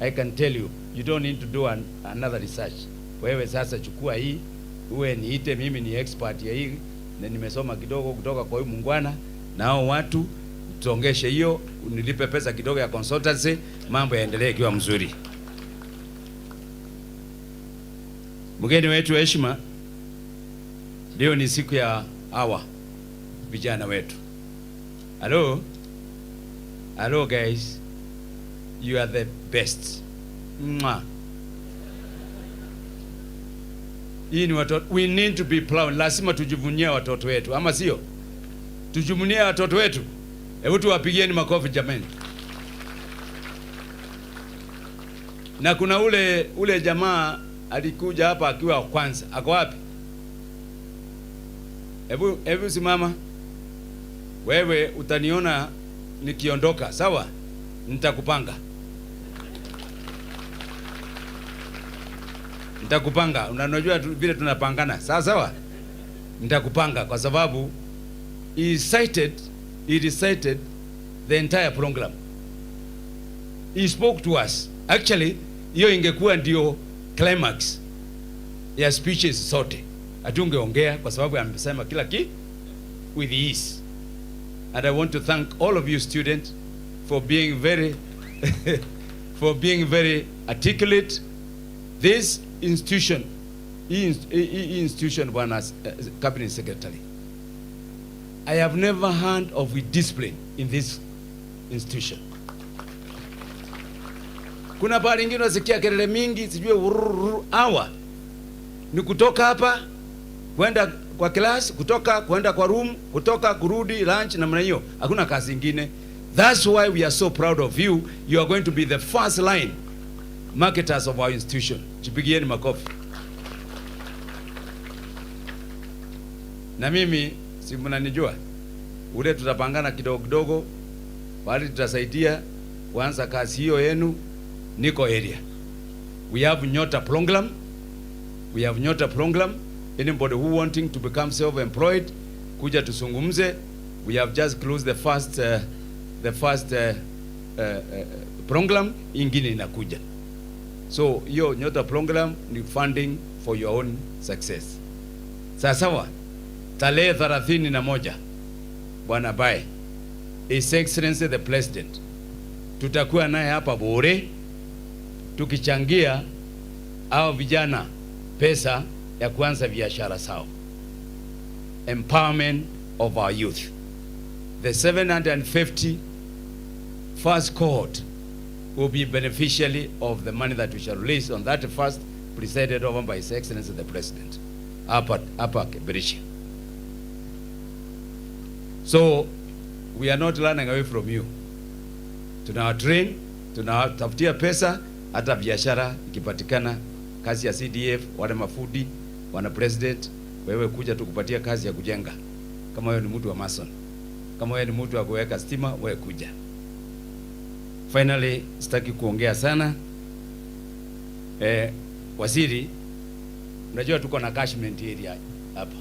Speaker 14: I can tell you, you don't need to do another research. Wewe sasa chukua hii, uwe niite mimi ni expert ya hii, na nimesoma kidogo kutoka kwa huyu mungwana, na hao watu tuongeshe hiyo, unilipe pesa kidogo ya consultancy, mambo yaendelee ikiwa mzuri. Mgeni wetu heshima, leo ni siku ya hawa vijana wetu. Hello guys, you are the best. Mwah. Hii ni watoto, we need to be proud. Lazima tujivunie watoto wetu, ama sio? Tujivunie watoto wetu. Hebu tuwapigieni makofi jamani. Na kuna ule jamaa alikuja hapa akiwa kwanza. Ako wapi? Hebu simama. Wewe utaniona nikiondoka, sawa? Nitakupanga. Unajua vile tunapangana. Sawa? Nitakupanga kwa sababu he recited the entire program. He spoke to us. Actually, hiyo ingekuwa ndio climax ya speeches zote. Hatungeongea kwa sababu amesema kila kitu with ease. And I want to thank all of you students for being very articulate. This institution, Bwana Cabinet Secretary, I have never heard of with discipline in this institution. Kuna pale ingine unasikia kelele mingi, sijui hawa ni kutoka hapa kwenda kwa class, kutoka kwenda kwa room, kutoka kurudi lunch na mna hiyo. Hakuna kazi nyingine. That's why we are so proud of you. You are going to be the first line marketers of our institution. Jipigieni makofi. Na mimi si mnanijua. Ule tutapangana kidogo kidogo, bali tutasaidia kuanza kazi hiyo yenu. Niko area. We have Nyota program. Anybody who wanting to become self-employed, kuja tusungumze. We have just closed the first program, ingine inakuja. So hiyo Nyota program ni funding for your own success. Sawa? Tarehe 31 Bwana Bae, His Excellency the President, tutakuwa naye hapa bure tukichangia au vijana pesa ya kuanza biashara sawa. Empowerment of our youth. The 750 first cohort will be beneficiary of the money that we shall release on that first, presided over by His Excellency the President. Hapa Berisha. So we are not running away from you. Tunawatrain, tunawatafutia pesa, hata biashara ikipatikana, kazi ya CDF, wale mafudi, wana president, wewe kuja tukupatia kazi ya kujenga. Kama wewe ni mtu wa mason, kama wewe ni mtu wa kuweka stima, wewe kuja. Finally, sitaki kuongea sana. Waziri, unajua tuko na catchment area hapa.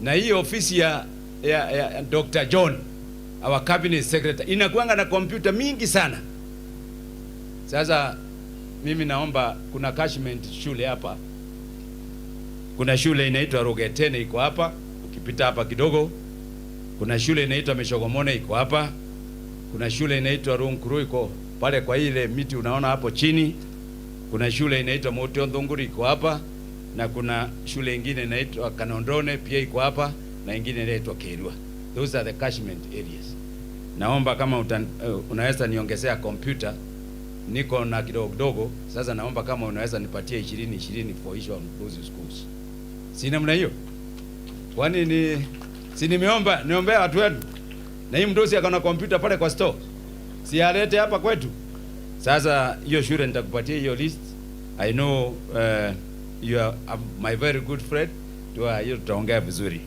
Speaker 14: Na hii ofisi ya Dr. John, our cabinet secretary, inakuanga na kompyuta mingi sana. Sasa mimi naomba, kuna catchment shule hapa. Kuna shule inaitwa Rogetene iko hapa, ukipita hapa kidogo. Kuna shule inaitwa Meshogomone iko hapa. Kuna shule inaitwa Runkuru iko pale kwa ile miti unaona hapo chini. Kuna shule inaitwa Motiondonguri iko hapa, na kuna shule nyingine inaitwa Kanondone pia iko hapa, na nyingine inaitwa Kiirua. Those are the catchment areas. Naomba kama unaweza niongezea computer, niko na kidogo. Sasa naomba kama unaweza nipatie 20 for each of those schools. Si namna hiyo? Kwani si niombea watu wetu. Na hii mdosi akana computer pale kwa store. Si alete hapa kwetu. Sasa hiyo shule nitakupatia hiyo list. I know you are my very good friend. Hiyo tutaongea vizuri.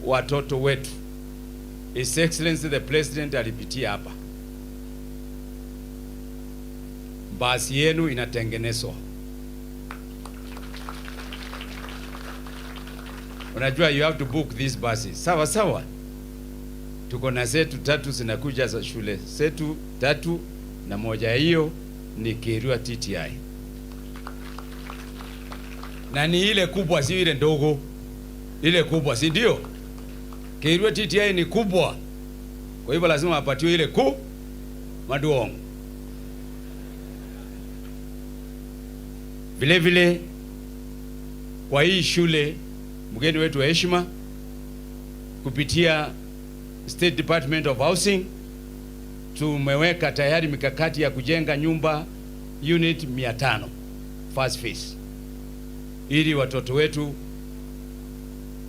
Speaker 14: Watoto wetu. His Excellency the President alipitia hapa. Basi yenu inatengenezwa. Unajua you have to book these buses. Sawa. Tuko na zetu 3 zinakuja za shule. Zetu 3 na moja hiyo ni Kiirua TTI. Na ni ile kubwa, si ile ndogo. Ile kubwa, si ndio? Kiirua TTI ni kubwa. Kwa hivyo lazima apatiwe ile maduong. Vile kwa hii shule, mgeni wetu wa heshima, kupitia State Department of Housing, tumeweka tayari mikakati ya kujenga nyumba unit 500 first phase, ili watoto wetu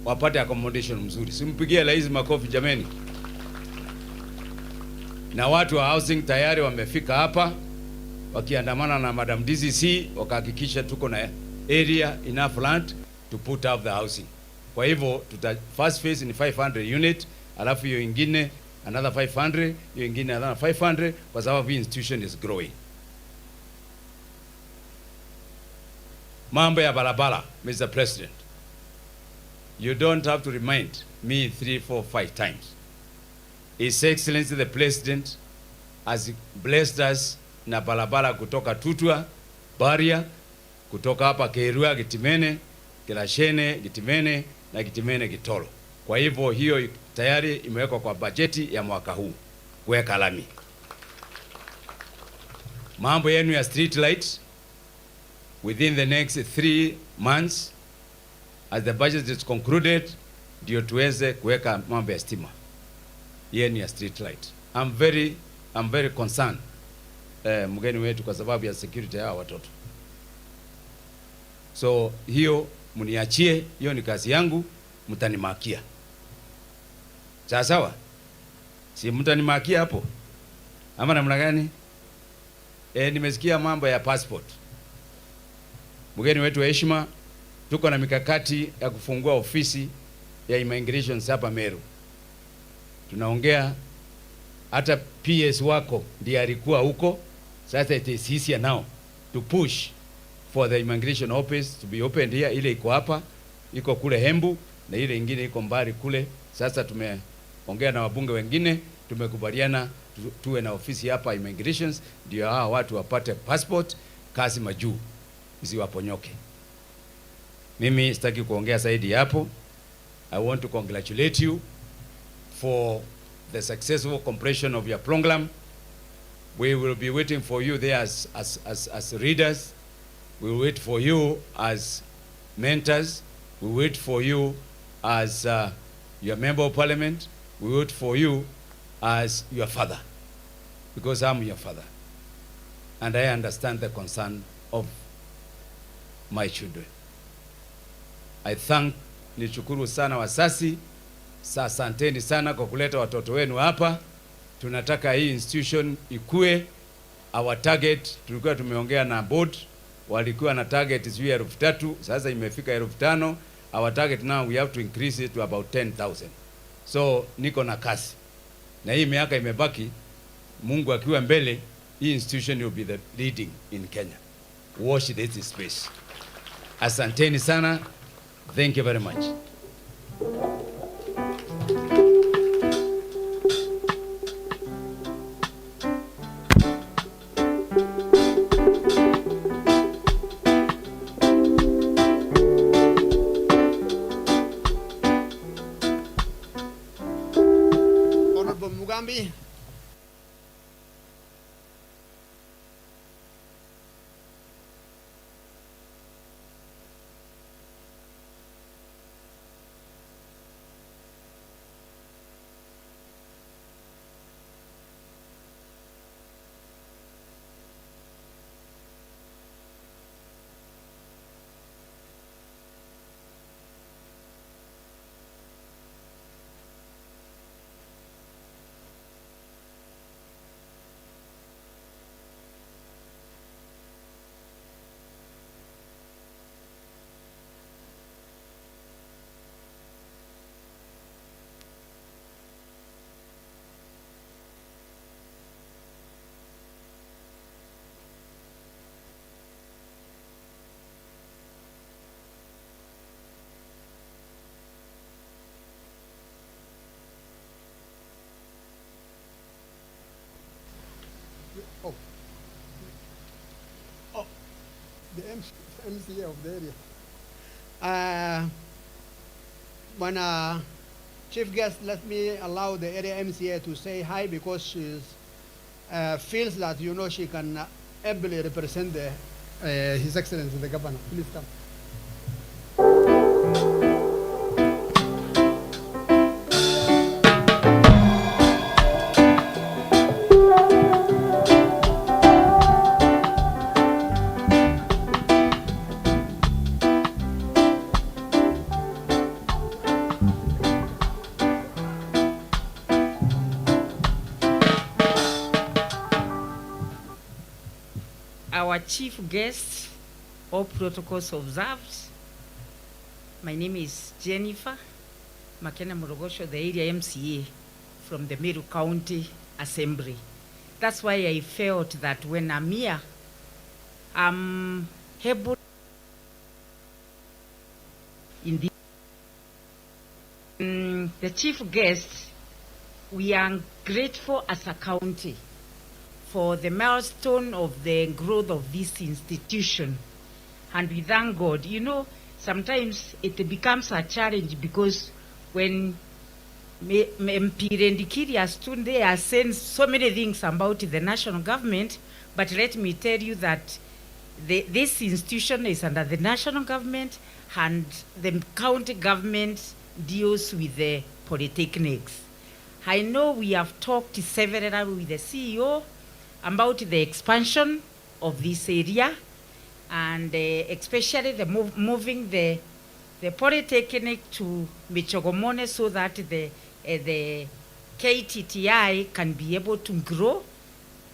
Speaker 14: wapate accommodation mzuri. Simpigie rais makofi jameni. Na watu wa housing tayari wamefika hapa wakiandamana na Madam DCC, wakahakikisha tuko na area enough land to put up the housing. Kwa hivyo first phase ni 500 unit, alafu hiyo ingine another 500, hiyo ingine another 500, kwa sababu hii institution is growing. Mambo ya barabara, Mr. President, you don't have to remind me 3, 4, 5 times. His Excellency the President has blessed us na barabara kutoka Tutwa, Baria, kutoka hapa Kiirua, Gitimene, Kilashene, Gitimene na Gitimene Gitolo. Kwa hivyo hiyo tayari imewekwa kwa bajeti ya mwaka huu kuweka lami. Mambo yenu ya street lights, within the next 3 months as the budget is concluded, ndio tuweze kuweka mambo ya stima yenu ya street light. I'm very concerned mgeni wetu kwa sababu ya security ya watoto. So hiyo mniachie, hiyo ni kazi yangu, mtanimakia. Sawa? Si mtanimakia hapo? Ama namna gani? Nimesikia mambo ya passport. Mgeni wetu wa heshima, tuko na mikakati ya kufungua ofisi ya immigration hapa Meru. Tunaongea hata PS wako ndiye alikuwa huko. Sasa it is easier now to push for the immigration office to be opened here. Ile iko hapa, iko kule Hembu na ile ingine iko mbali kule. Sasa tumeongea na wabunge wengine, tumekubaliana tuwe na ofisi hapa immigrations, ndio hawa watu wapate passport, kazi majuu isiwaponyoke. Mimi sitaki kuongea zaidi hapo. I want to congratulate you for the successful completion of your program. We will be waiting for you there as readers. We will wait for you as mentors. We wait for you as your member of parliament. We wait for you as your father, because I'm your father. And I understand the concern of my children. I thank, nishukuru sana wasasi. Asanteni sana kwa kuleta watoto wenu hapa. Tunataka hii institution ikue. Our target, tulikuwa tumeongea na board, walikuwa na target is 3,000, sasa imefika 5,000. Our target now we have to increase it to about 10,000. So niko na kasi. Na hii miaka imebaki, Mungu akiwa mbele, hii institution will be the leading in Kenya. Watch this space. Asanteni sana. Thank you very much.
Speaker 13: Honorable Mugambi. The MCA of the area. When chief guest, let me allow the area MCA to say hi, because she feels that she can ably represent His Excellency the Governor. Please come.
Speaker 15: Our chief guest, all protocols observed. My name is Jennifer Makena Murogosho, the area MCA from the Meru County Assembly. That's why I felt that when I'm here, I'm able in the chief guest, we are grateful as a county for the milestone of the growth of this institution. And we thank God. You know, sometimes it becomes a challenge because when MP Kiirua Tti they are saying so many things about the national government, but let me tell you that this institution is under the national government and the county government deals with the polytechnics. I know we have talked several with the CEO about the expansion of this area and especially the moving the polytechnic to Michogomone so that the KTTI can be able to grow.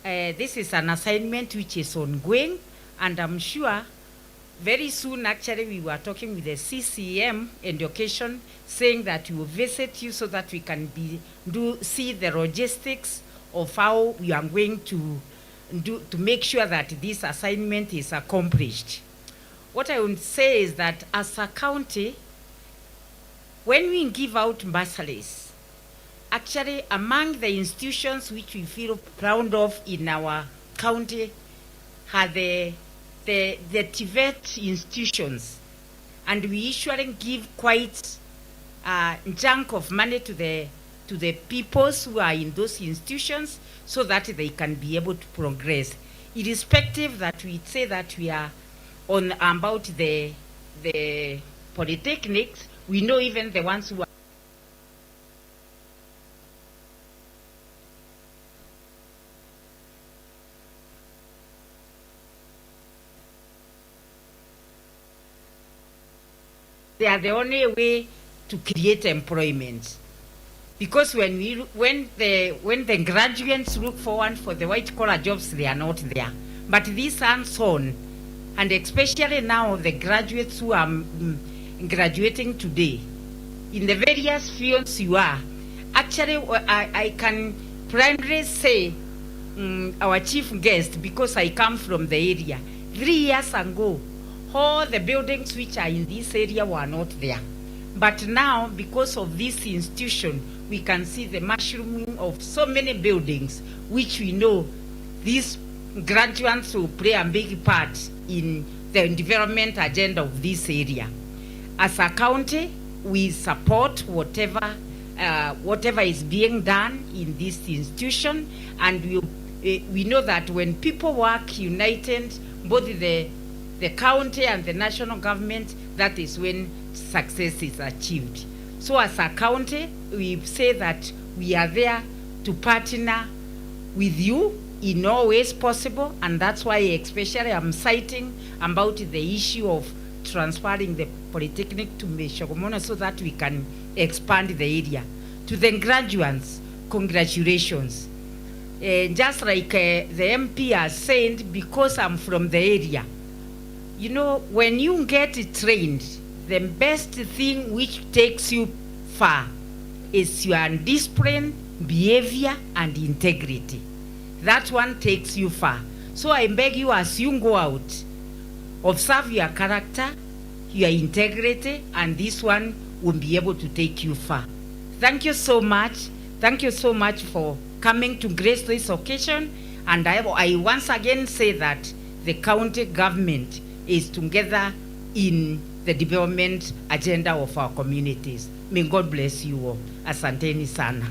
Speaker 15: This is an assignment which is ongoing, and I'm sure very soon, actually, we were talking with the CCM Education, saying that we will visit you so that we can see the logistics of how we are going to make sure that this assignment is accomplished. What I would say is that as a county, when we give out bursaries, actually among the institutions which we feel proud of in our county are the TVET institutions, and we usually give quite a chunk of money to the peoples who are in those institutions so that they can be able to progress. Irrespective that we say that we are on about the polytechnics, we know even the ones who are they are the only way to create employment. Because when the graduates look forward for the white collar jobs, they are not there. But these hands-on, and especially now the graduates who are graduating today, in the various fields you are, actually I can primarily say our chief guest, because I come from the area, 3 years ago, all the buildings which are in this area were not there. But now, because of this institution, we can see the mushrooming of so many buildings, which we know these graduates will play a big part in the development agenda of this area. As a county, we support whatever is being done in this institution, and we know that when people work united, both the county and the national government, that is when success is achieved. So as a county, we say that we are there to partner with you in all ways possible, and that's why especially I'm citing about the issue of transferring the polytechnic to Meshogomona so that we can expand the area. To the graduates, congratulations. Just like the MP has said, because I'm from the area, you know, when you get trained, the best thing which takes you far is your discipline, behavior, and integrity. That one takes you far. So I beg you, as you go out, observe your character, your integrity, and this one will be able to take you far. Thank you so much. Thank you so much for coming to grace this occasion. And I once again say that the county government is together in the development agenda of our communities. May God bless you all. Asanteni sana.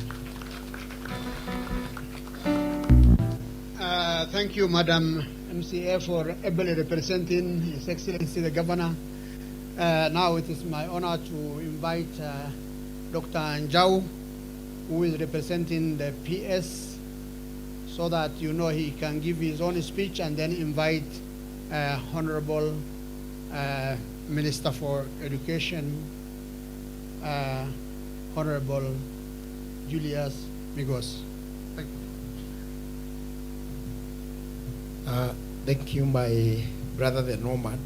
Speaker 13: Thank you, Madam MCA, for ably representing His Excellency the Governor. Now it is my honor to invite Dr. Njau, who is representing the PS, so that you know he can give his own speech and then invite Honorable Minister for Education, Honorable Julius Migos. Thank you.
Speaker 16: Thank you, my brother the Nomad.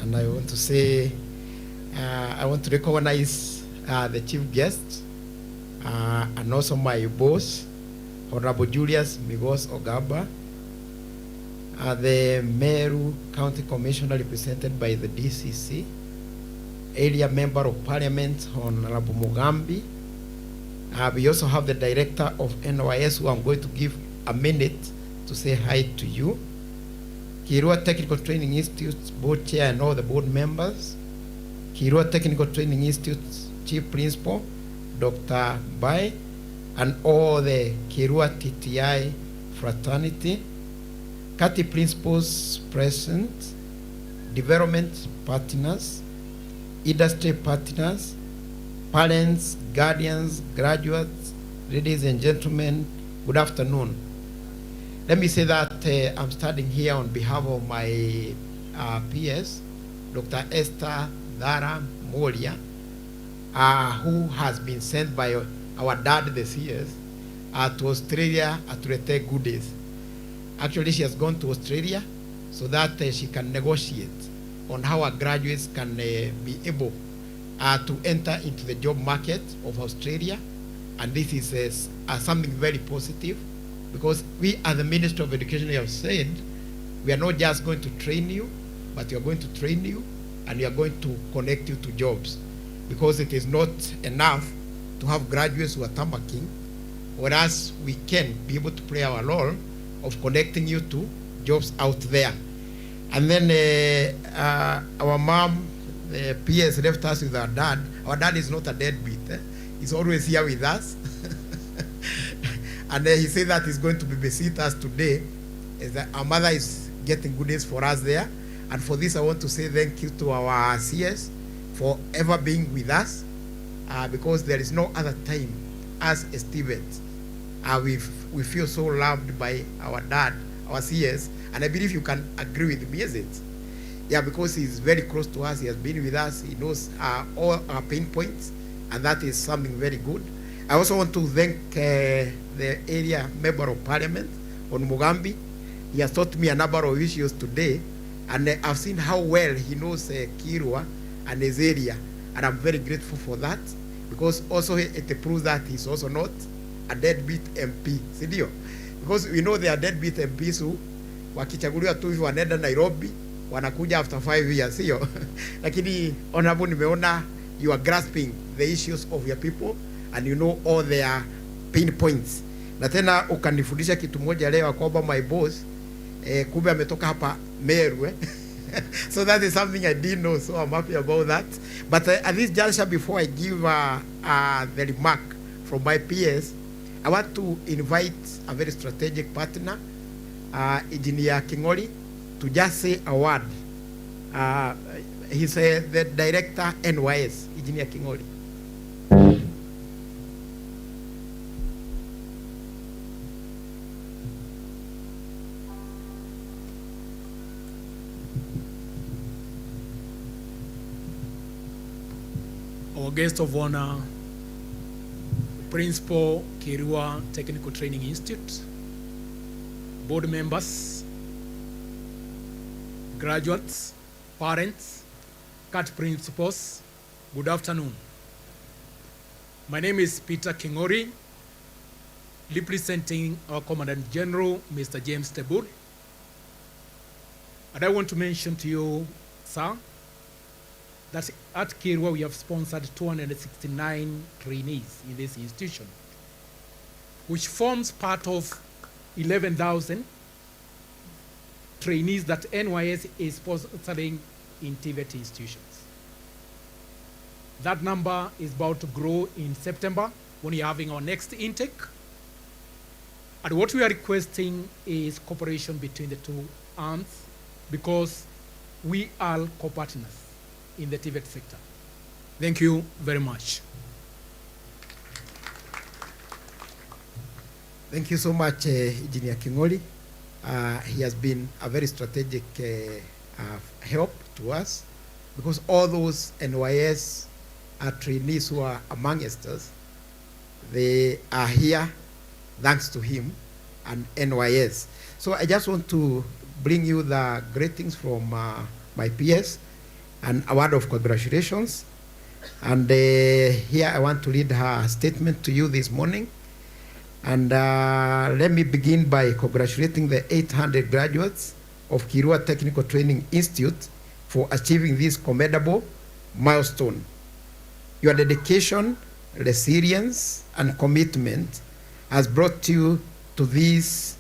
Speaker 16: And I want to say, I want to recognize the chief guest, and also my boss, Honorable Julius Migos Ogaba, the Meru County Commissioner represented by the DCC, area member of parliament, Honorable Mugambi. We also have the director of NYS, who I'm going to give a minute to say hi to you. Kiirua Technical Training Institute board chair and all the board members. Kiirua Technical Training Institute chief principal, Dr. Bai, and all the Kiirua TTI fraternity, Kati principals present, development partners, industry partners, parents, guardians, graduates, ladies and gentlemen, good afternoon. Let me say that I'm standing here on behalf of my PS, Dr. Esther Dara Moria, who has been sent by our dad this year to Australia to retake goodies. Actually, she has gone to Australia so that she can negotiate on how our graduates can be able to enter into the job market of Australia. And this is something very positive, because we as the Minister of Education have said, we are not just going to train you, but we are going to train you and we are going to connect you to jobs. Because it is not enough to have graduates who are tamacking, whereas we can be able to play our role of connecting you to jobs out there. And then our mom, the PS, left us with our dad. Our dad is not a deadbeat. He's always here with us. And he said that he's going to babysit us today. Is that our mother is getting goodies for us there. And for this, I want to say thank you to our CS for ever being with us, because there is no other time as students. We feel so loved by our dad, our CS, and I believe you can agree with me, is it? Yeah, because he's very close to us, he has been with us, he knows all our pain points, and that is something very good. I also want to thank the area member of parliament, on Mugambi. He has taught me a number of issues today, and I've seen how well he knows Kiirua and his area, and I'm very grateful for that, because also it proves that he's also not a deadbeat MP, sindio? Because we know there are deadbeat MPs who wakichaguliwa tu hivi wanaenda Nairobi, wanakuja after 5 years, sio? Lakini honorable, nimeona you are grasping the issues of your people and you know all their pain points. Na tena ukanifundisha kitu moja leo kwamba my boss kumbe ametoka hapa Meru. So that is something I didn't know, so I'm happy about that. But at this juncture, before I give the remark from my peers, I want to invite a very strategic partner, Engineer King'ori, to just say a word. He's the director NYS, Engineer King'ori.
Speaker 10: Our guest of honor, Principal Kiirua Technical Training Institute, board members, graduates, parents, CAT principals, good afternoon. My name is Peter King'ori, representing our Commandant General, Mr. James Tebul. And I want to mention to you, sir, that at Kiirua we have sponsored 269 trainees in this institution, which forms part of 11,000 trainees that NYS is sponsoring in TVET institutions. That number is about to grow in September when we are having our next intake. And what we are requesting is cooperation between the two arms, because we are co-partners in the TVET sector. Thank you very much.
Speaker 16: Thank you so much, Engineer King'ori. He has been a very strategic help to us, because all those NYS trainees who are amongst us, they are here thanks to him and NYS. So I just want to bring you the greetings from my peers and a word of congratulations. And here I want to read her statement to you this morning. And let me begin by congratulating the 800 graduates of Kiirua Technical Training Institute for achieving this commendable milestone. Your dedication, resilience, and commitment has brought you to this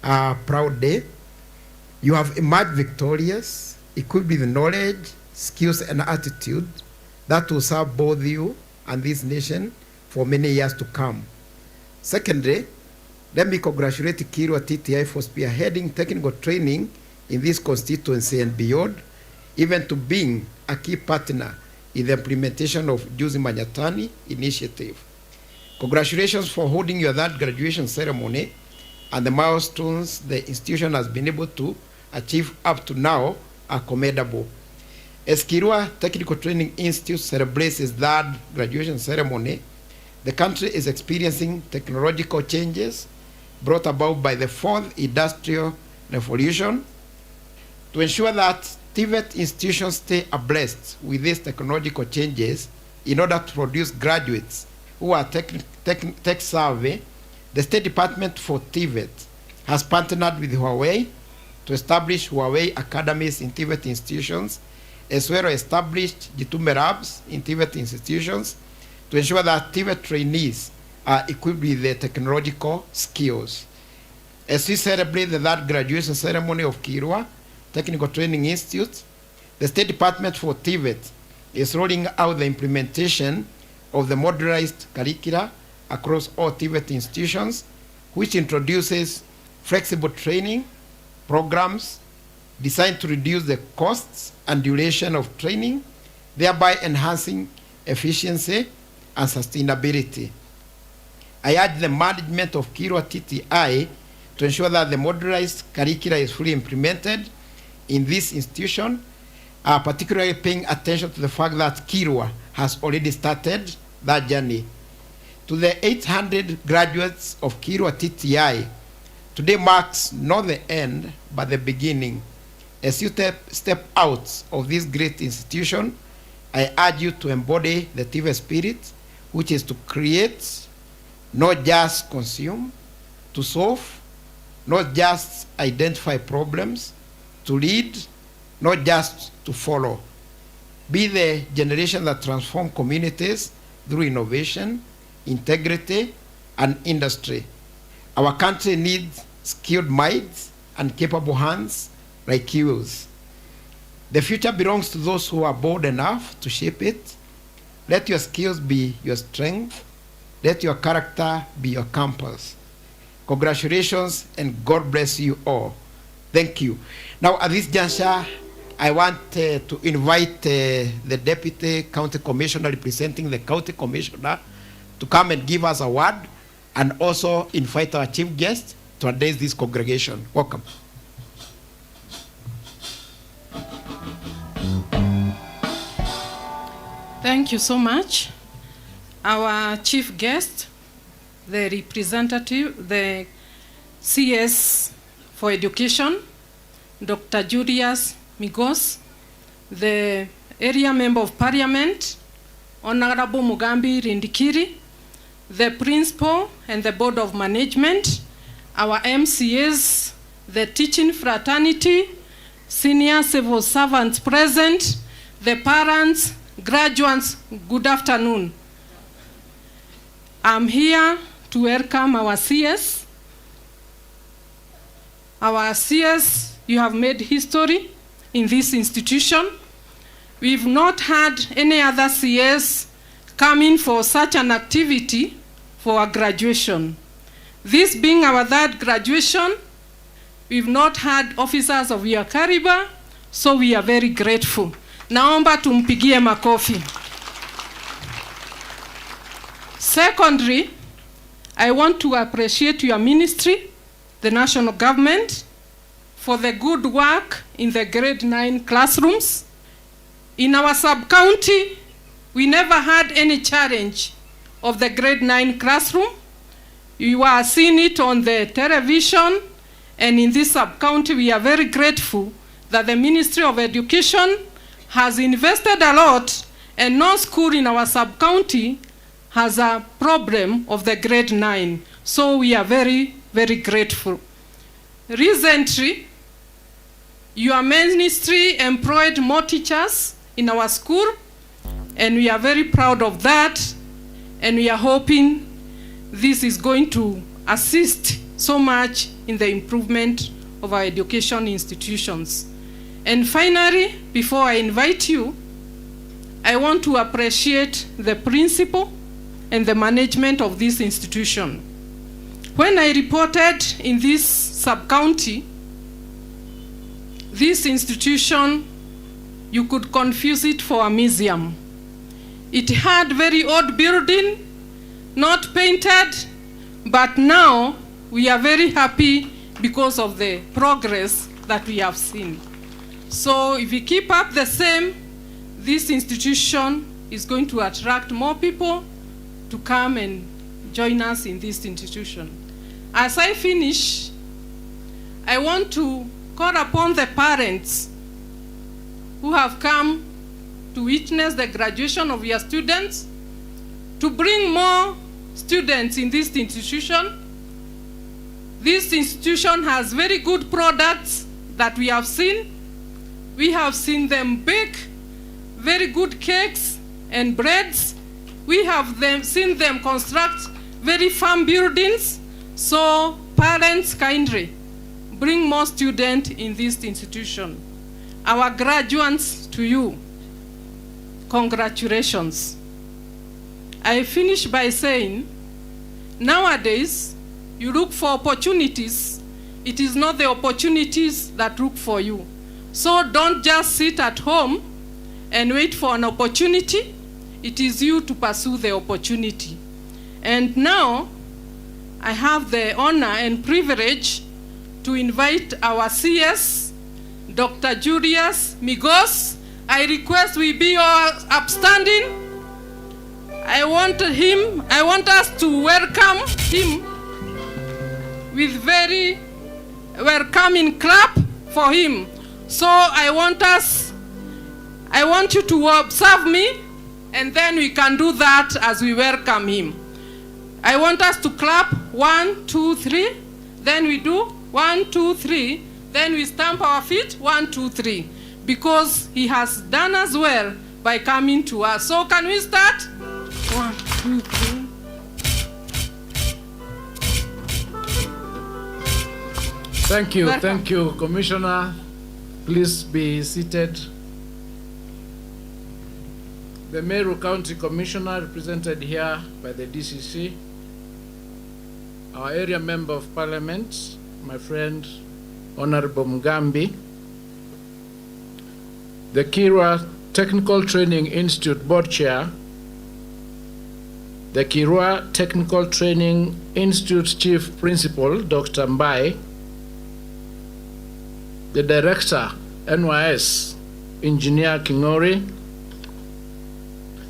Speaker 16: proud day. You have emerged victorious, equipped with knowledge, skills, and attitude that will serve both you and this nation for many years to come. Secondly, let me congratulate Kiirua Tti for spearheading technical training in this constituency and beyond, even to being a key partner in the implementation of Juzi Manyatani initiative. Congratulations for holding your third graduation ceremony and the milestones the institution has been able to achieve up to now are commendable. As Kiirua Technical Training Institute celebrates its third graduation ceremony, the country is experiencing technological changes brought about by the fourth industrial revolution. To ensure that TVET institutions stay abreast with these technological changes in order to produce graduates who are tech savvy, the State Department for TVET has partnered with Huawei to establish Huawei academies in TVET institutions, as well as established Jitume labs in TVET institutions to ensure that TVET trainees are equipped with the technological skills. As we celebrate the third graduation ceremony of Kiirua Technical Training Institute, the State Department for TVET is rolling out the implementation of the modularized curricula across all TVET institutions, which introduces flexible training programs designed to reduce the costs and duration of training, thereby enhancing efficiency and sustainability. I urge the management of Kiirua Tti to ensure that the modularized curricula is fully implemented in this institution, particularly paying attention to the fact that Kiirua has already started that journey. To the 800 graduates of Kiirua Tti, today marks not the end, but the beginning. As you step out of this great institution, I urge you to embody the TVET spirit, which is to create, not just consume, to solve, not just identify problems, to lead, not just to follow. Be the generation that transforms communities through innovation, integrity, and industry. Our country needs skilled minds and capable hands like yours. The future belongs to those who are bold enough to shape it. Let your skills be your strength. Let your character be your compass. Congratulations and God bless you all. Thank you. Now at this juncture, I want to invite the Deputy County Commissioner representing the County Commissioner to come and give us a word, and also invite our chief guest to address this congregation. Welcome.
Speaker 17: Thank you so much. Our chief guest, the representative, the CS for Education, Dr. Julius Migos, the area member of parliament, Honorable Mugambi Rindikiri, the principal and the board of management, our MCAs, the teaching fraternity, senior civil servants present, the parents, graduates, good afternoon. I'm here to welcome our CS. Our CS, you have made history in this institution. We've not had any other CS coming for such an activity for our graduation. This being our third graduation, we've not had officers of your caliber, so we are very grateful. Naomba tumpigie makofi. Secondly, I want to appreciate your ministry, the national government, for the good work in the grade 9 classrooms. In our sub-county, we never had any challenge of the grade 9 classroom. You are seeing it on the television, and in this sub-county, we are very grateful that the Ministry of Education has invested a lot and no school in our sub-county has a problem of the grade 9. So we are very, very grateful. Recently, your ministry employed more teachers in our school, and we are very proud of that, and we are hoping this is going to assist so much in the improvement of our education institutions. And finally, before I invite you, I want to appreciate the principal and the management of this institution. When I reported in this sub-county, this institution, you could confuse it for a museum. It had very old building, not painted, but now we are very happy because of the progress that we have seen. So if we keep up the same, this institution is going to attract more people to come and join us in this institution. As I finish, I want to call upon the parents who have come to witness the graduation of your students to bring more students in this institution. This institution has very good products that we have seen. We have seen them bake very good cakes and breads. We have seen them construct very firm buildings. So parents, kindly bring more students in this institution. Our graduates, to you, congratulations. I finish by saying, nowadays, you look for opportunities. It is not the opportunities that look for you. So don't just sit at home and wait for an opportunity. It is you to pursue the opportunity. And now, I have the honor and privilege to invite our CS, Dr. Julius Migos. I request we be all upstanding. I want us to welcome him with very welcoming clap for him. So I want you to observe me, and then we can do that as we welcome him. I want us to clap 1, 2, 3. Then we do 1, 2, 3. Then we stamp our feet 1, 2, 3. Because he has done us well by coming to us. So can we start? 1, 2, 3.
Speaker 10: Thank you, Commissioner. Please be seated. The Meru County Commissioner, represented here by the DCC, our area member of parliament, my friend Honorable Mugambi, the Kiirua Technical Training Institute Board Chair, the Kiirua Technical Training Institute Chief Principal, Dr. Mbai, the Director, NYS, Engineer Kingori,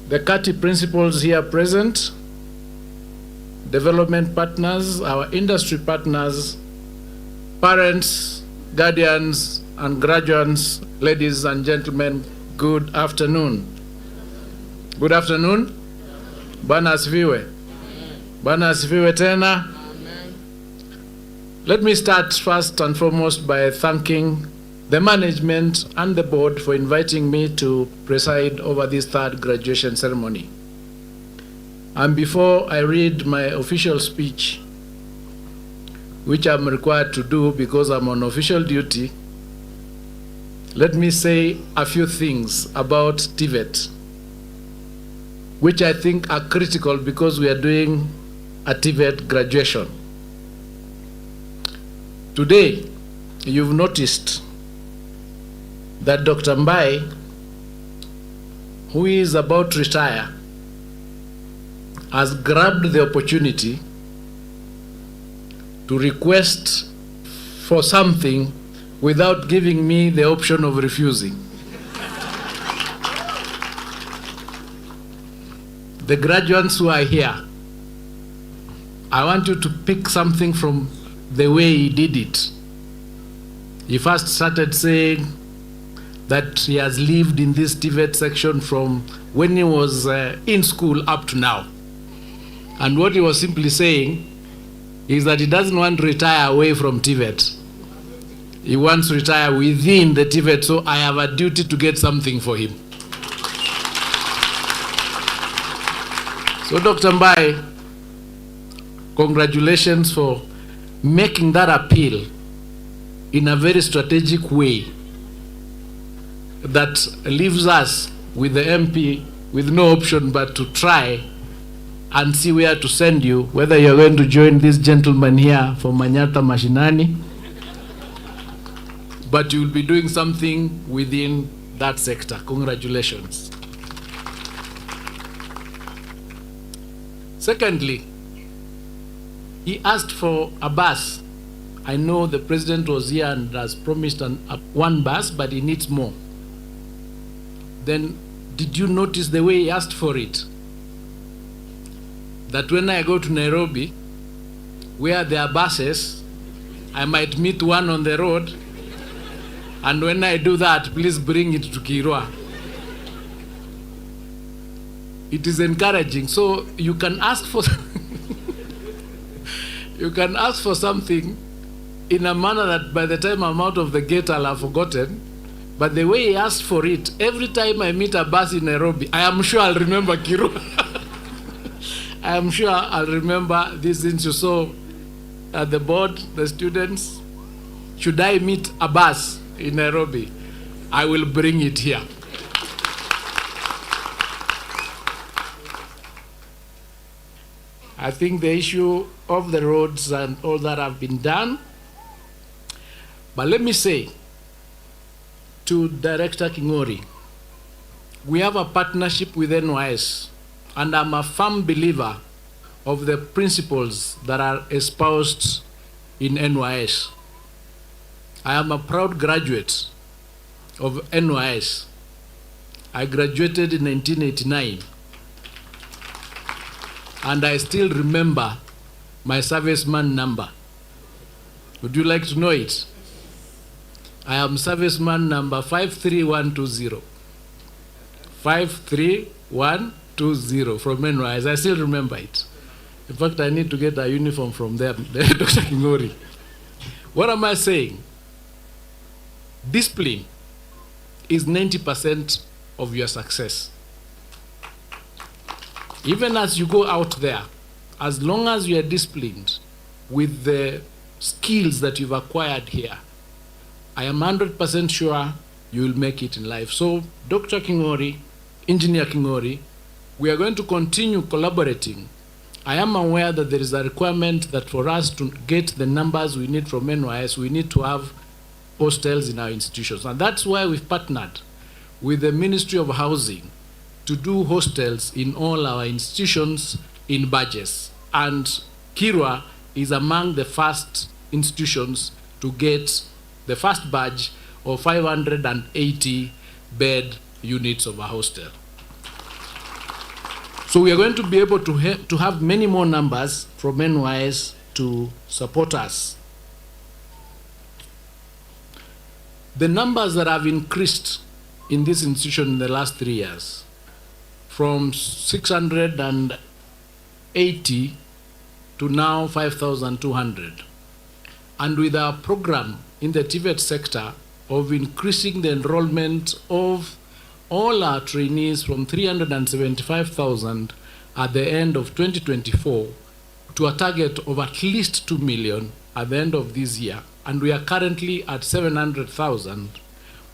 Speaker 10: the Tti principals here present, development partners, our industry partners, parents, guardians, and graduates, ladies and gentlemen, good afternoon. Good afternoon. Bwana asifiwe. Bwana asifiwe tena. Let me start first and foremost by thanking the management and the board for inviting me to preside over this third graduation ceremony. And before I read my official speech, which I'm required to do because I'm on official duty, let me say a few things about TVET, which I think are critical because we are doing a TVET graduation. Today, you've noticed that Dr. Mbai, who is about to retire, has grabbed the opportunity to request for something without giving me the option of refusing. The graduates who are here, I want you to pick something from the way he did it. He first started saying,
Speaker 18: that he has lived in this TVET section from when he was in school up to now. And what he was simply saying is that he doesn't want to retire away from TVET. He wants to retire within the TVET, so I have a duty to get something for him. So Dr. Mbai, congratulations for making that appeal in a very strategic way that leaves us with the MP with no option but to try and see where to send you, whether you're going to join this gentleman here for Manyata Mashinani, but you'll be doing something within that sector. Congratulations. Secondly, he asked for a bus. I know the president was here and has promised one bus, but he needs more. Then did you notice the way he asked for it? That when I go to Nairobi, where there are buses, I might meet one on the road, and when I do that, please bring it to Kiirua. It is encouraging. So you can ask for you can ask for something in a manner that by the time I'm out of the gate I'll have forgotten. But the way he asked for it, every time I meet a bus in Nairobi, I am sure I'll remember Kiirua. I am sure I'll remember this issue. So the board, the students, should I meet a bus in Nairobi, I will bring it here. I think the issue of the roads and all that have been done. But let me say to Director King'ori, we have a partnership with NYS, and I'm a firm believer of the principles that are espoused in NYS. I am a proud graduate of NYS. I graduated in 1989. And I still remember my serviceman number. Would you like to know it? I am serviceman number 53120. 53120 from NYS. I still remember it. In fact, I need to get a uniform from them, Dr. King'ori. What am I saying? Discipline is 90% of your success. Even as you go out there, as long as you are disciplined with the skills that you've acquired here, I am 100% sure you will make it in life. So, Dr. King'ori, Engineer King'ori, we are going to continue collaborating. I am aware that there is a requirement that for us to get the numbers we need from NYS, we need to have hostels in our institutions. And that's why we've partnered with the Ministry of Housing to do hostels in all our institutions in badges. And Kiirua is among the first institutions to get the first badge of 580 bed units of a hostel. So we are going to be able to have many more numbers from NYS to support us. The numbers that have increased in this institution in the last 3 years, from 680 to now 5,200. And with our program in the TVET sector of increasing the enrollment of all our trainees from 375,000 at the end of 2024 to a target of at least 2 million at the end of this year, and we are currently at 700,000,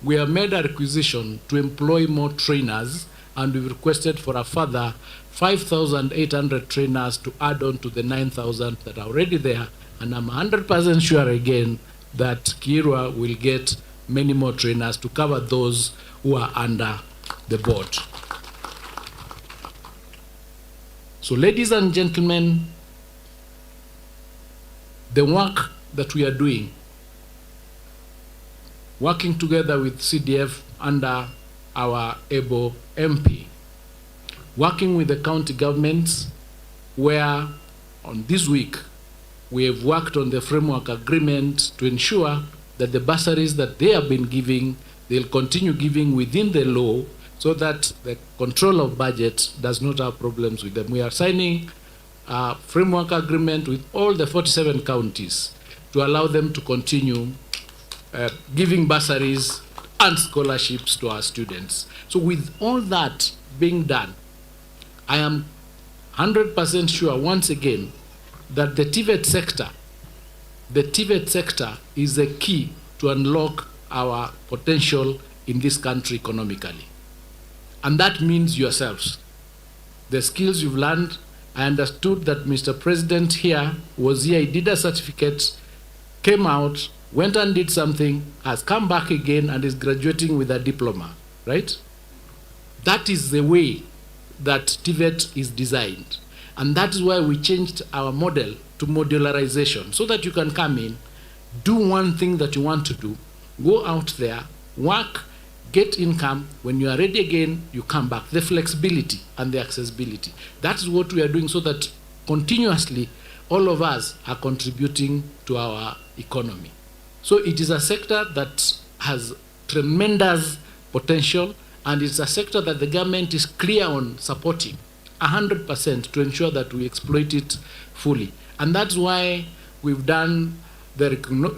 Speaker 18: we have made a requisition to employ more trainers, and we've requested for a further 5,800 trainers to add on to the 9,000 that are already there. And I'm 100% sure again that Kiirua will get many more trainers to cover those who are under the board. So ladies and gentlemen, the work that we are doing, working together with CDF under our able MP, working with the county governments, where on this week we have worked on the framework agreement to ensure that the bursaries that they have been giving they'll continue giving within the law so that the control of budget does not have problems with them. We are signing a framework agreement with all the 47 counties to allow them to continue giving bursaries and scholarships to our students. So with all that being done, I am 100% sure once again that the TVET sector is the key to unlock our potential in this country economically. And that means yourselves. The skills you've learned, I understood that Mr. President here was here, he did a certificate, came out, went and did something, has come back again and is graduating with a diploma, right? That is the way that TVET is designed. And that is why we changed our model to modularization, so that you can come in, do one thing that you want to do, go out there, work, get income. When you are ready again, you come back. The flexibility and the accessibility. That's what we are doing, so that continuously all of us are contributing to our economy. So it is a sector that has tremendous potential, and it's a sector that the government is clear on supporting 100% to ensure that we exploit it fully. And that's why we've done the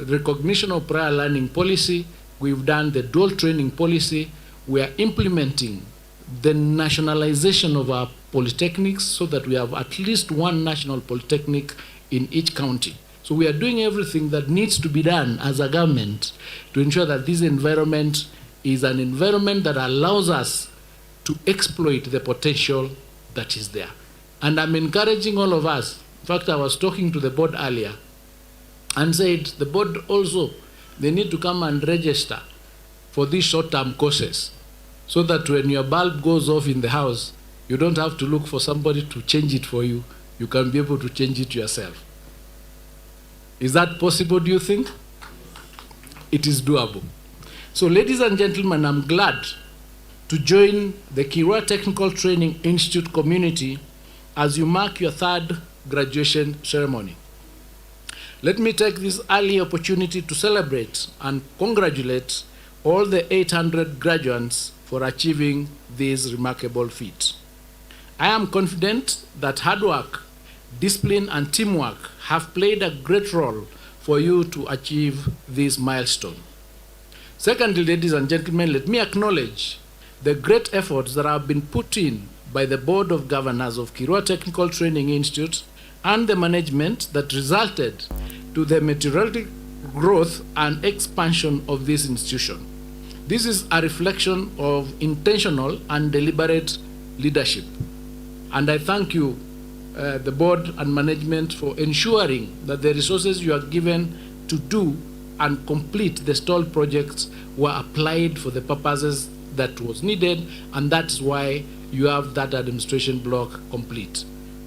Speaker 18: recognition of prior learning policy, we've done the dual training policy, we are implementing the nationalization of our polytechnics so that we have at least one national polytechnic in each county. So we are doing everything that needs to be done as a government to ensure that this environment is an environment that allows us to exploit the potential that is there. And I'm encouraging all of us. In fact, I was talking to the board earlier and said the board also, they need to come and register for these short-term courses so that when your bulb goes off in the house, you don't have to look for somebody to change it for you. You can be able to change it yourself. Is that possible, do you think? It is doable. So ladies and gentlemen, I'm glad to join the Kiirua Technical Training Institute community as you mark your third graduation ceremony. Let me take this early opportunity to celebrate and congratulate all the 800 graduates for achieving this remarkable feat. I am confident that hard work, discipline, and teamwork have played a great role for you to achieve this milestone. Secondly, ladies and gentlemen, let me acknowledge the great efforts that have been put in by the Board of Governors of Kiirua Technical Training Institute and the management that resulted to the meteoric growth and expansion of this institution. This is a reflection of intentional and deliberate leadership. And I thank you, the board and management, for ensuring that the resources you are given to do and complete the stalled projects were applied for the purposes that was needed, and that's why you have that administration block complete.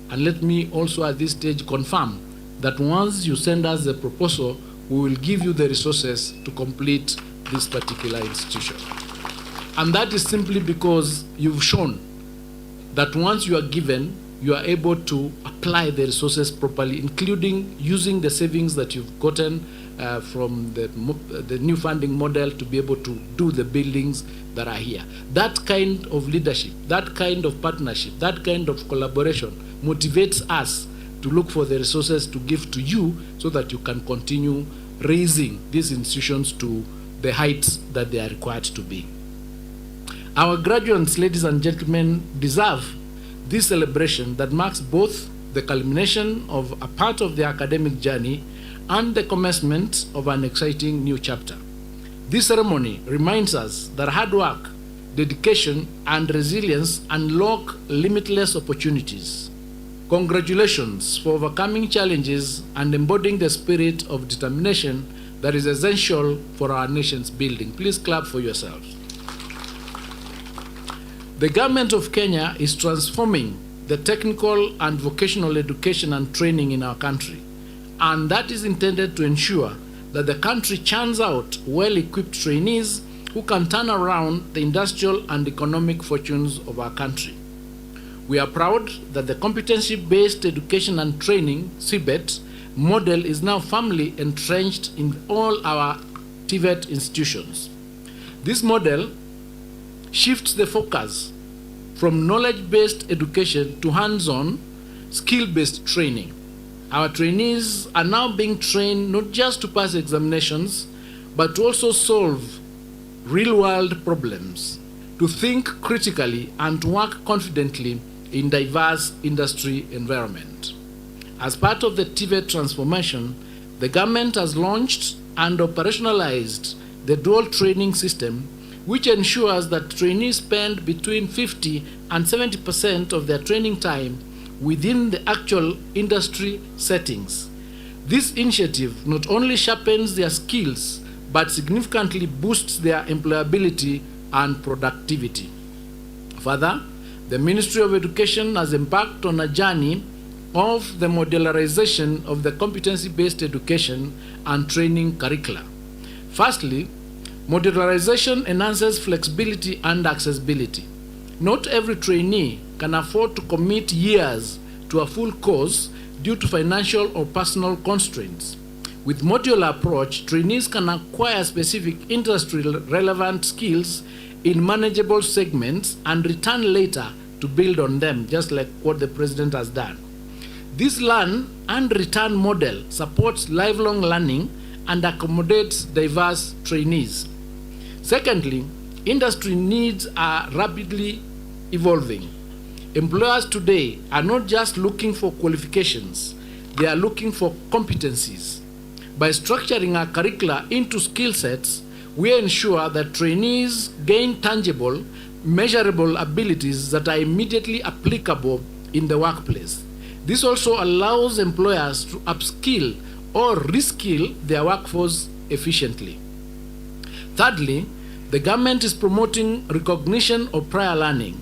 Speaker 18: And let me also at this stage confirm that once you send us the proposal, we will give you the resources to complete this particular institution. And that is simply because you've shown that once you are given, you are able to apply the resources properly, including using the savings that you've gotten from the new funding model to be able to do the buildings that are here. That kind of leadership, that kind of partnership, that kind of collaboration motivates us to look for the resources to give to you so that you can continue raising these institutions to the heights that they are required to be. Our graduates, ladies and gentlemen, deserve this celebration that marks both the culmination of a part of their academic journey and the commencement of an exciting new chapter. This ceremony reminds us that hard work, dedication, and resilience unlock limitless opportunities. Congratulations for overcoming challenges and embodying the spirit of determination that is essential for our nation's building. Please clap for yourselves. The government of Kenya is transforming the technical and vocational education and training in our country, and that is intended to ensure that the country churns out well-equipped trainees who can turn around the industrial and economic fortunes of our country. We are proud that the competency-based education and training, CBET, model is now firmly entrenched in all our TVET institutions. This model shifts the focus from knowledge-based education to hands-on, skill-based training. Our trainees are now being trained not just to pass examinations, but to also solve real-world problems, to think critically and to work confidently in diverse industry environment. As part of the TVET transformation, the government has launched and operationalized the dual training system, which ensures that trainees spend between 50 and 70% of their training time within the actual industry settings. This initiative not only sharpens their skills, but significantly boosts their employability and productivity. Further, the Ministry of Education has embarked on a journey of the modularization of the competency-based education and training curricula. Firstly, modularization enhances flexibility and accessibility. Not every trainee can afford to commit years to a full course due to financial or personal constraints. With modular approach, trainees can acquire specific industry-relevant skills in manageable segments and return later to build on them, just like what the President has done. This learn and return model supports lifelong learning and accommodates diverse trainees. Secondly, industry needs are rapidly evolving. Employers today are not just looking for qualifications, they are looking for competencies. By structuring our curricula into skill sets, we ensure that trainees gain tangible, measurable abilities that are immediately applicable in the workplace. This also allows employers to upskill or reskill their workforce efficiently. Thirdly, the government is promoting recognition of prior learning.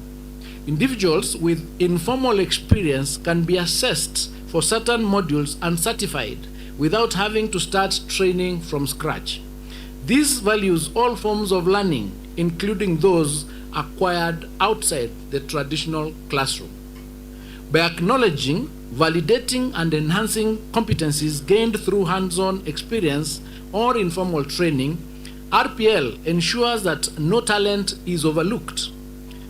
Speaker 18: Individuals with informal experience can be assessed for certain modules and certified without having to start training from scratch. This values all forms of learning, including those acquired outside the traditional classroom. By acknowledging, validating, and enhancing competencies gained through hands-on experience or informal training, RPL ensures that no talent is overlooked.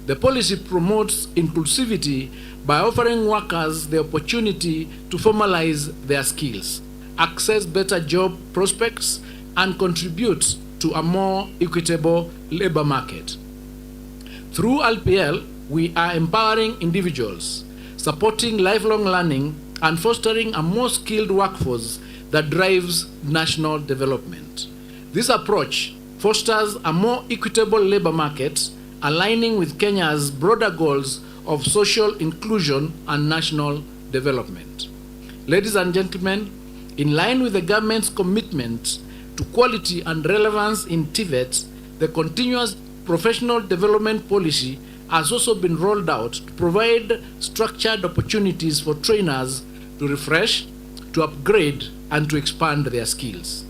Speaker 18: The policy promotes inclusivity by offering workers the opportunity to formalize their skills, access better job prospects, and contribute to a more equitable labor market. Through RPL, we are empowering individuals, supporting lifelong learning, and fostering a more skilled workforce that drives national development. This approach fosters a more equitable labor market, aligning with Kenya's broader goals of social inclusion and national development. Ladies and gentlemen, in line with the government's commitment to quality and relevance in TVET, the continuous professional development policy has also been rolled out to provide structured opportunities for trainers to refresh, to upgrade, and to expand their skills.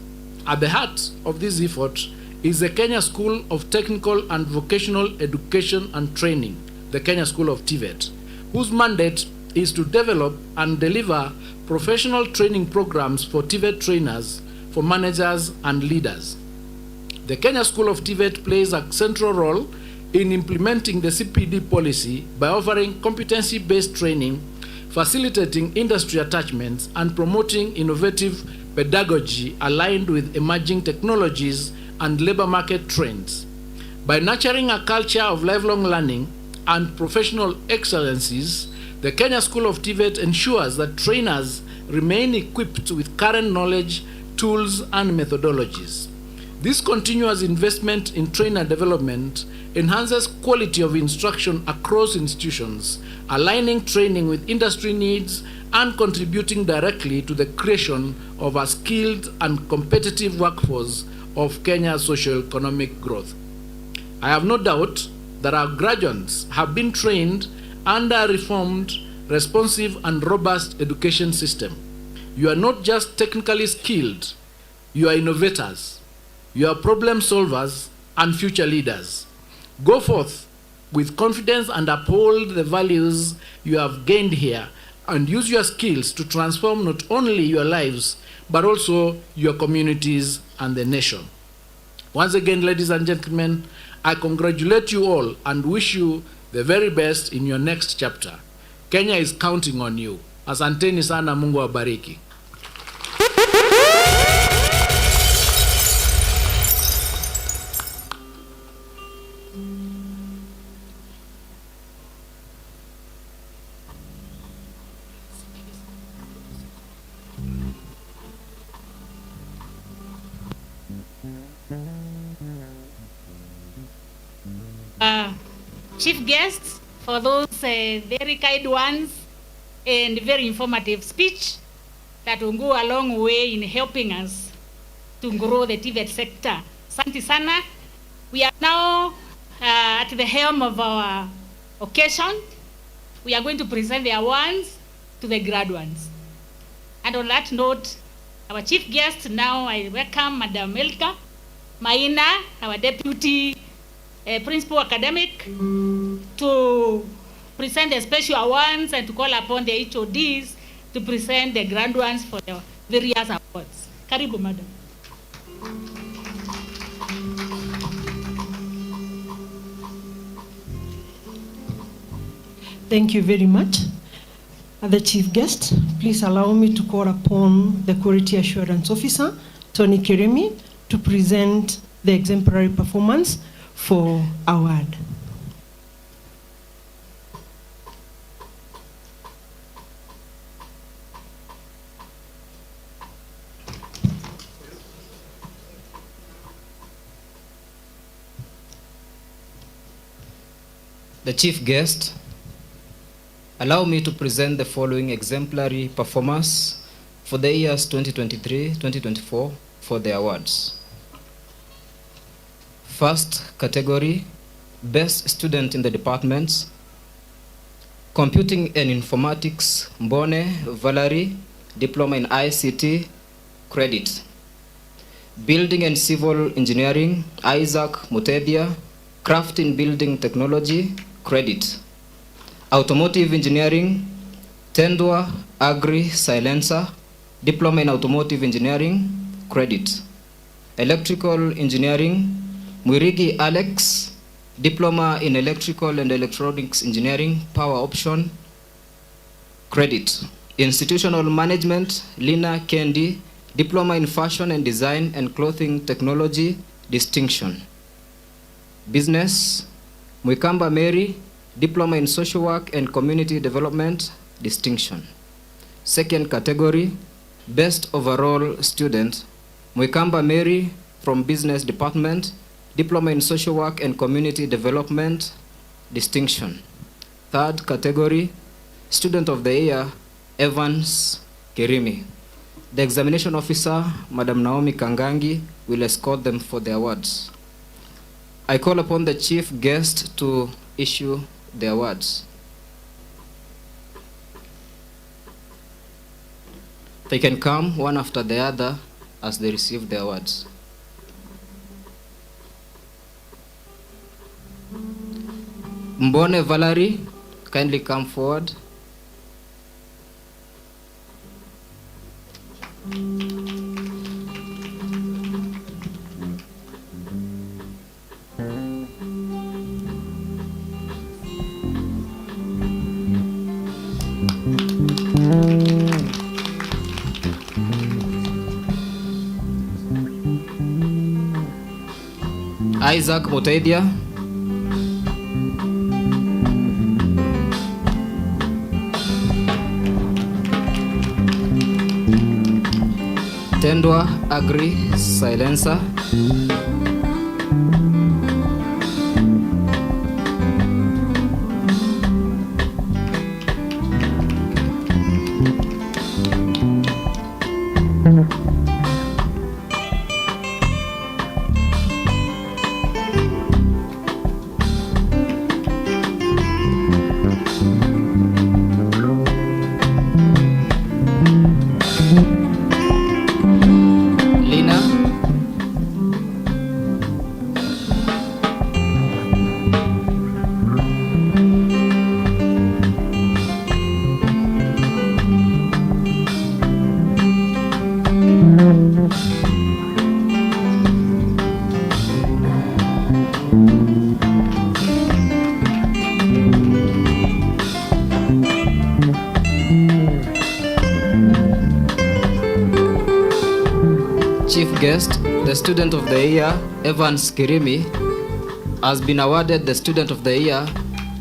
Speaker 18: At the heart of this effort is the Kenya School of Technical and Vocational Education and Training, the Kenya School of TVET, whose mandate is to develop and deliver professional training programs for TVET trainers, for managers and leaders. The Kenya School of TVET plays a central role in implementing the CPD policy by offering competency-based training, facilitating industry attachments, and promoting innovative pedagogy aligned with emerging technologies and labor market trends. By nurturing a culture of lifelong learning and professional excellencies, the Kenya School of TVET ensures that trainers remain equipped with current knowledge, tools, and methodologies. This continuous investment in trainer development enhances quality of instruction across institutions, aligning training with industry needs and contributing directly to the creation of a skilled and competitive workforce of Kenya's socio-economic growth. I have no doubt that our graduates have been trained under a reformed, responsive, and robust education system. You are not just technically skilled, you are innovators, you are problem solvers, and future leaders. Go forth with confidence and uphold the values you have gained here, and use your skills to transform not only your lives, but also your communities and the nation. Once again, ladies and gentlemen, I congratulate you all and wish you the very best in your next chapter. Kenya is counting on you. Asanteni sana, Mungu awabariki.
Speaker 11: Chief guests, for those very kind ones and very informative speech that will go a long way in helping us to grow the TVET sector. Asante sana. We are now at the helm of our occasion. We are going to present the awards to the graduates. And on that note, our chief guest now, I welcome Madam Elka Maina, our deputy principal academic, to present the special awards and to call upon the HODs to present the graduates for the various awards. Karibu, madam.
Speaker 19: Thank you very much. The chief guest, please allow me to call upon the Quality Assurance Officer, Tony Kirimi, to present the exemplary performance for award.
Speaker 20: The chief guest, allow me to present the following exemplary performance for the years 2023-2024 for the awards. First category, Best Student in the Departments, Computing and Informatics, Mbone Valerie, Diploma in ICT, credit. Building and Civil Engineering, Isaac Mutedia, Craft in Building Technology, credit. Automotive Engineering, Tendwa Agri Silencer, Diploma in Automotive Engineering, credit. Electrical Engineering, Mwirigi Alex, Diploma in Electrical and Electronics Engineering, Power Option, credit. Institutional Management, Lina Kendi, Diploma in Fashion and Design and Clothing Technology, distinction. Business, Mwikamba Mary, Diploma in Social Work and Community Development, distinction. Second category, Best Overall Student, Mwikamba Mary from Business Department, Diploma in Social Work and Community Development, distinction. Third category, Student of the Year, Evans Kirimi. The examination officer, Madam Naomi Kangangi, will escort them for the awards. I call upon the chief guest to issue the awards. They can come one after the other as they receive the awards. Mbone Valerie, kindly come forward. Isaac Mutaidia. Tendwa Agri Silencer. guest, the Student of the Year, Evans Kirimi, has been awarded the Student of the Year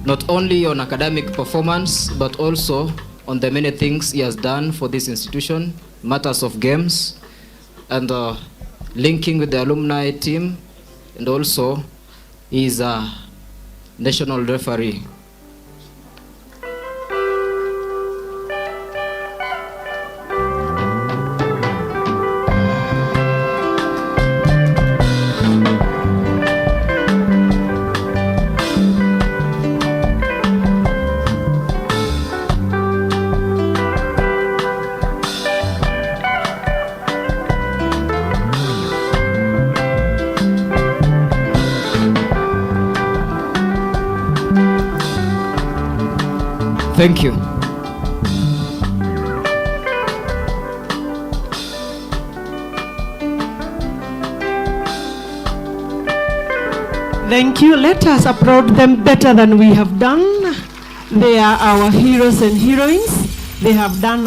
Speaker 20: not only on academic performance, but also on the many things he has done for this institution, matters of games, and linking with the alumni team, and also he is a national referee. Thank you.
Speaker 19: Thank you. Let us applaud them better than we have done. They are our heroes and heroines. They have done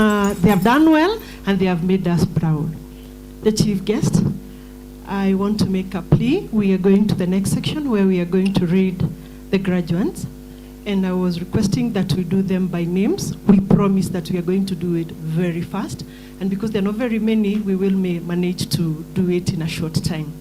Speaker 19: well, and they have made us proud. The chief guest, I want to make a plea. We are going to the next section where we are going to read the graduates. And I was requesting that we do them by names. We promise that we are going to do it very fast. And because there are not very many, we will manage to do it in a short time.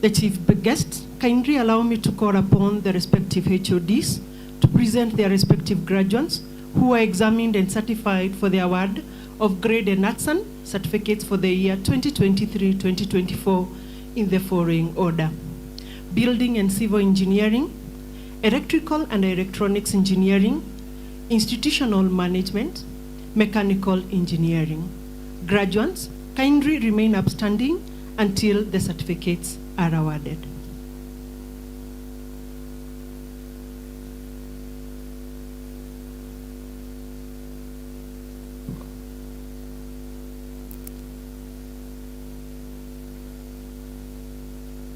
Speaker 19: The chief guest, kindly allow me to call upon the respective HODs to present their respective graduates who are examined and certified for the award of grade and artisan certificates for the year 2023-2024 in the following order: Building and Civil Engineering, Electrical and Electronics Engineering, Institutional Management, Mechanical Engineering. Graduates, kindly remain upstanding until the certificates are awarded.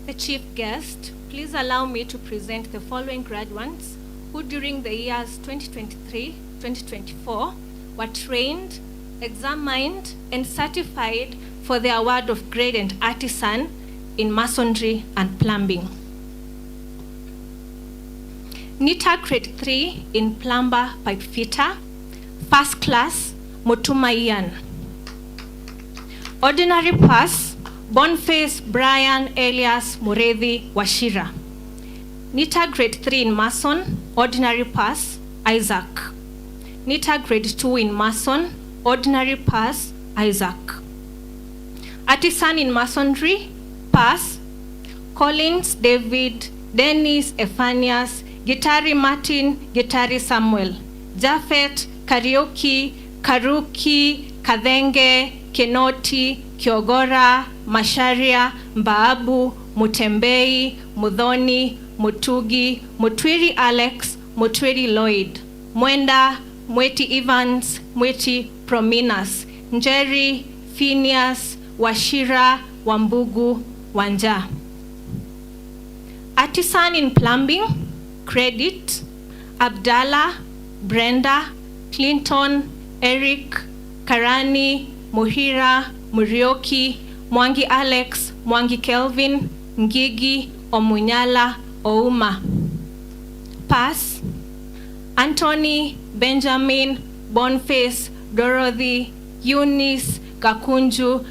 Speaker 21: The chief guest, please allow me to present the following graduates who during the years 2023-2024 were trained, examined, and certified for the award of grade and artisan in masonry and plumbing. NITA grade 3 in plumber pipe fitter, first class, Mutuma Ian. Ordinary pass, Boniface Brian Elias Murethi Washira. NITA grade 3 in mason, ordinary pass, Isaac. NITA grade 2 in mason, ordinary pass, Isaac. Artisan in masonry, pass, Collins David, Dennis Ephanias, Gitari Martin, Gitari Samuel, Jafet, Karaoke, Karuki, Kadenge, Kenoti, Kiogora, Masharia, Mbaabu, Mutembei, Mudhoni, Mutugi, Mutwiri Alex, Mutwiri Lloyd, Mwenda, Mweti Evans, Mweti Prominas, Njeri, Phineas, Washira, Wambugu, Wanja. Artisan in plumbing, credit, Abdallah, Brenda, Clinton, Eric, Karani, Muhira, Murioki, Mwangi Alex, Mwangi Kelvin, Ngigi, Omunyala, Ouma. Pass, Anthony, Benjamin, Boniface, Dorothy, Eunice, Gakunju,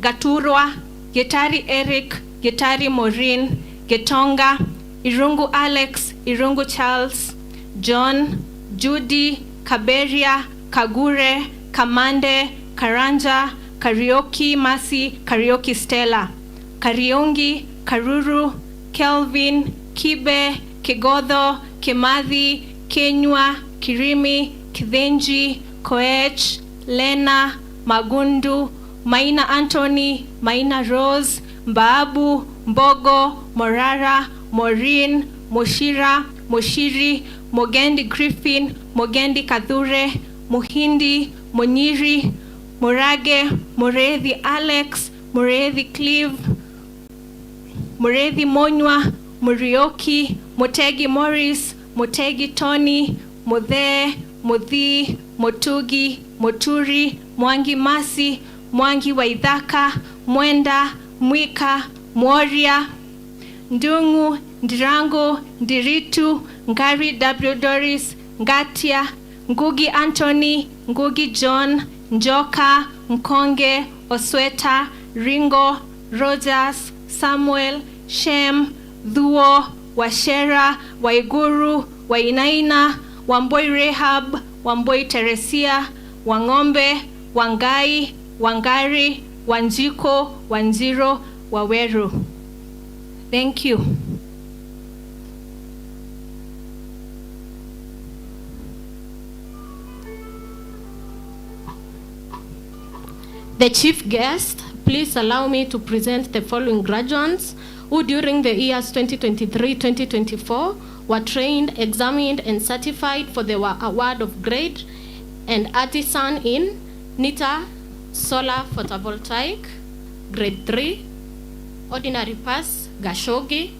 Speaker 21: Gaturwa, Getari Eric, Getari Maureen, Getonga, Irungu Alex, Irungu Charles, John, Judy, Kaberia, Kagure, Kamande, Karanja, Karaoke Masi, Karaoke Stella, Kariongi, Karuru, Kelvin, Kibe, Kigodho, Kimathi, Kenywa, Kirimi, Kithenji, Koech, Lena, Magundu, Maina Anthony, Maina Rose, Mbaabu, Mbogo, Morara, Maureen, Moshira, Moshiri, Mogendi Griffin, Mogendi Kadhure, Muhindi, Monyiri, Murage, Murethi Alex, Murethi Cleve, Murethi Monywa, Murioki, Motegi Morris, Motegi Tony, Muthe, Muthi, Motugi, Moturi, Mwangi Masi, Mwangi wa Ithaka, Mwenda, Mwika, Mworia, Ndungu, Ndirango, Ndiritu, Ngari W. Doris, Ngatia, Ngugi Anthony, Ngugi John, Njoka, Mkonge, Osweta, Ringo, Rogers, Samuel, Shem, Dhuo, Washera, Waiguru, Wainaina, Wamboi Rehab, Wamboi Teresia, Wang'ombe, Wangai, Wangari, Wanjiko, Wanjiro, Waweru. Thank you. The chief guest, please allow me to present the following graduates who during the years 2023-2024 were trained, examined, and certified for the award of grade and artisan in NITA Solar Photovoltaic, grade 3, ordinary pass, Gashogi,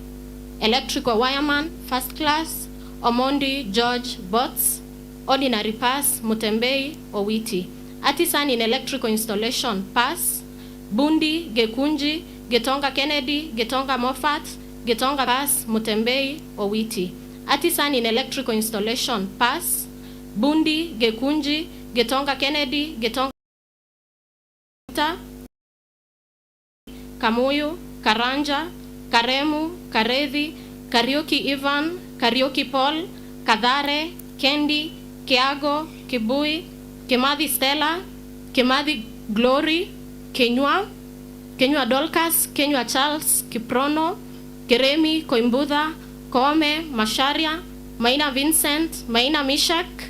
Speaker 21: electrical wireman, first class, Omondi George Botts, ordinary pass, Mutembei Owiti, artisan in electrical installation, pass, Bundi Gekunji, Getonga Kennedy, Getonga Moffat, Getonga pass, Mutembei Owiti, artisan in electrical installation, pass, Bundi Gekunji, Getonga Kennedy, Getonga Kamuyu, Karanja, Karemu, Karevi, Kariuki Ivan, Kariuki Paul, Kadare, Kendi, Kiago, Kibui, Kimathi Stella, Kimathi Glory, Kenyua, Kenyua Dolcas, Kenyua Charles, Kiprono, Keremi, Koimbudha, Koome, Masharia, Maina Vincent, Maina Mishak,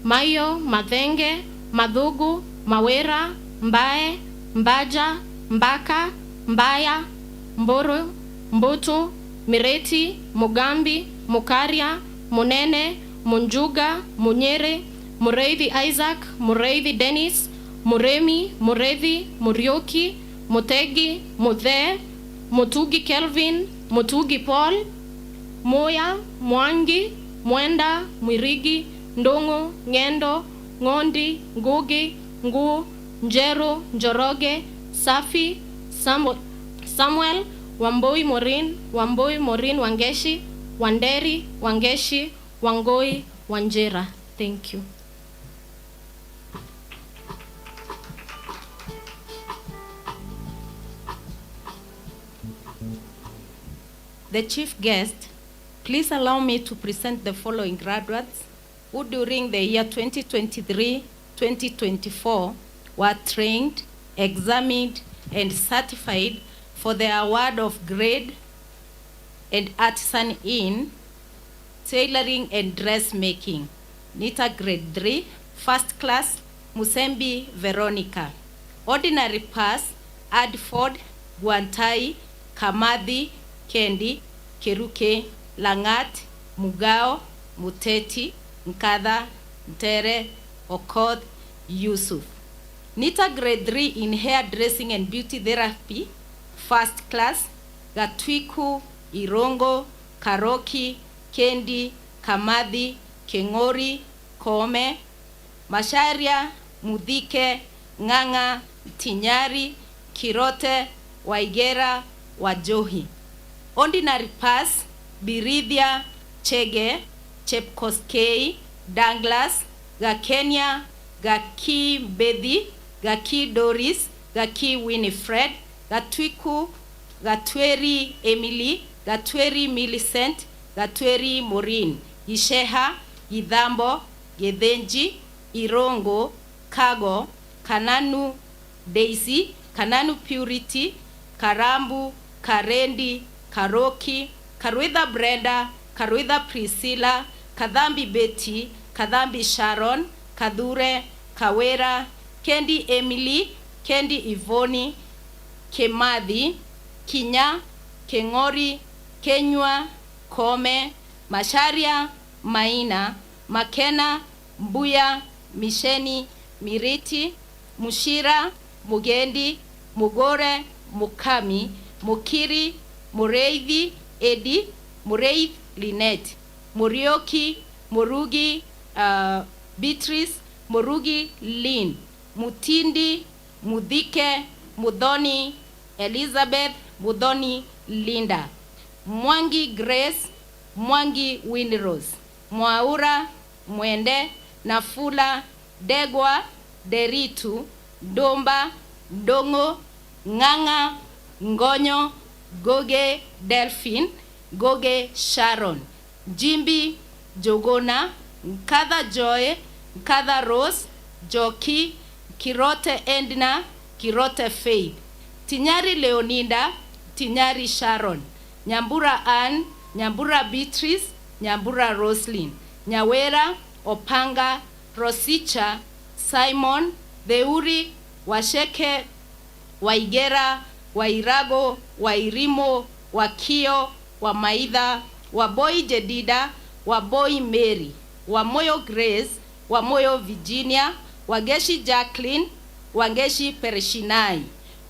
Speaker 21: Mayo, Madhenge, Madhugu, Mawera, Mbae, Mbaja, Mbaka, Mbaya, Mboro, Mbutu, Mireti, Mugambi, Mukaria, Munene, Munjuga, Munyere, Mureithi Isaac, Mureithi Dennis, Muremi, Mureithi, Murioki, Mutegi, Muthe, Mutugi Kelvin, Mutugi Paul, Moya, Mwangi, Mwenda, Mwirigi, Ndongo, Ngendo, Ngondi, Ngugi, Ngu, Njero, Njoroge, Safi, Samuel, Wamboi Morin, Wamboi Morin Wangeshi, Wanderi, Wangeshi, Wangoi, Wanjera. Thank you.
Speaker 7: The chief guest, please allow me to present the following graduates who during the year 2023-2024 were trained, examined, and certified for the award of grade and artisan in tailoring and dressmaking. NITA grade 3, first class, Musembi Veronica. Ordinary pass, Adford, Guantai, Kamathi, Kendi, Keruke, Langat, Mugao, Muteti, Nkadha, Ntere, Okoth, Yusuf. NITA grade 3 in hairdressing and beauty therapy, first class, Gatwiku, Irongo, Karoki, Kendi, Kamathi, Kengori, Koome, Masharia, Mudhike, Ng'ang'a, Tinyari, Kirote, Waigera, Wajohi. Ordinary pass, Birithia, Chege, Chepkoskei, Douglas, Gakenya, Gaki Bethi, Gaki Doris, Gaki Winifred, Gatwiku, Gatweri Emily, Gatweri Millicent, Gatweri Maureen, Isheha, Idhambo, Gethenji, Irongo, Kago, Kananu Daisy, Kananu Purity, Karambu, Karendi, Karoki, Karwitha Brenda, Karwitha Priscilla, Kadhambi Betty, Kadhambi Sharon, Kadhure, Kawera, Kendi Emily, Kendi Ivoni, Kemathi, Kinya, Kengori, Kenyua, Koome, Masharia, Maina, Makena, Mbuya, Misheni, Miriti, Mushira, Mugendi, Mugore, Mukami, Mukiri, Mureithi, Edi, Mureithi, Lynette, Murioki, Murugi, Beatrice, Murugi, Lynn, Mutindi,
Speaker 21: Mudhike Mudhoni Elizabeth, Mudhoni Linda, Mwangi Grace, Mwangi Winrose, Mwaura Mwende, Nafula Degwa, Deritu, Domba, Dongo, Nganga, Ngonyo, Goge Delphine, Goge Sharon, Jimbi Jogona, Nkadha Joy, Nkadha Rose, Joki, Kirote Endna, Kirote Faith, Tinyari Leoninda, Tinyari Sharon, Nyambura Ann, Nyambura Beatrice, Nyambura Roslyn, Nyawera Opanga, Rosicha, Simon, Theuri, Washeke, Waigera, Wairago, Wairimo, Wakio, Wamaitha, Waboi Jedida, Waboi Mary, Wamoyo Grace, Wamoyo Virginia, Wageshi Jacqueline, Wageshi Pereshinai,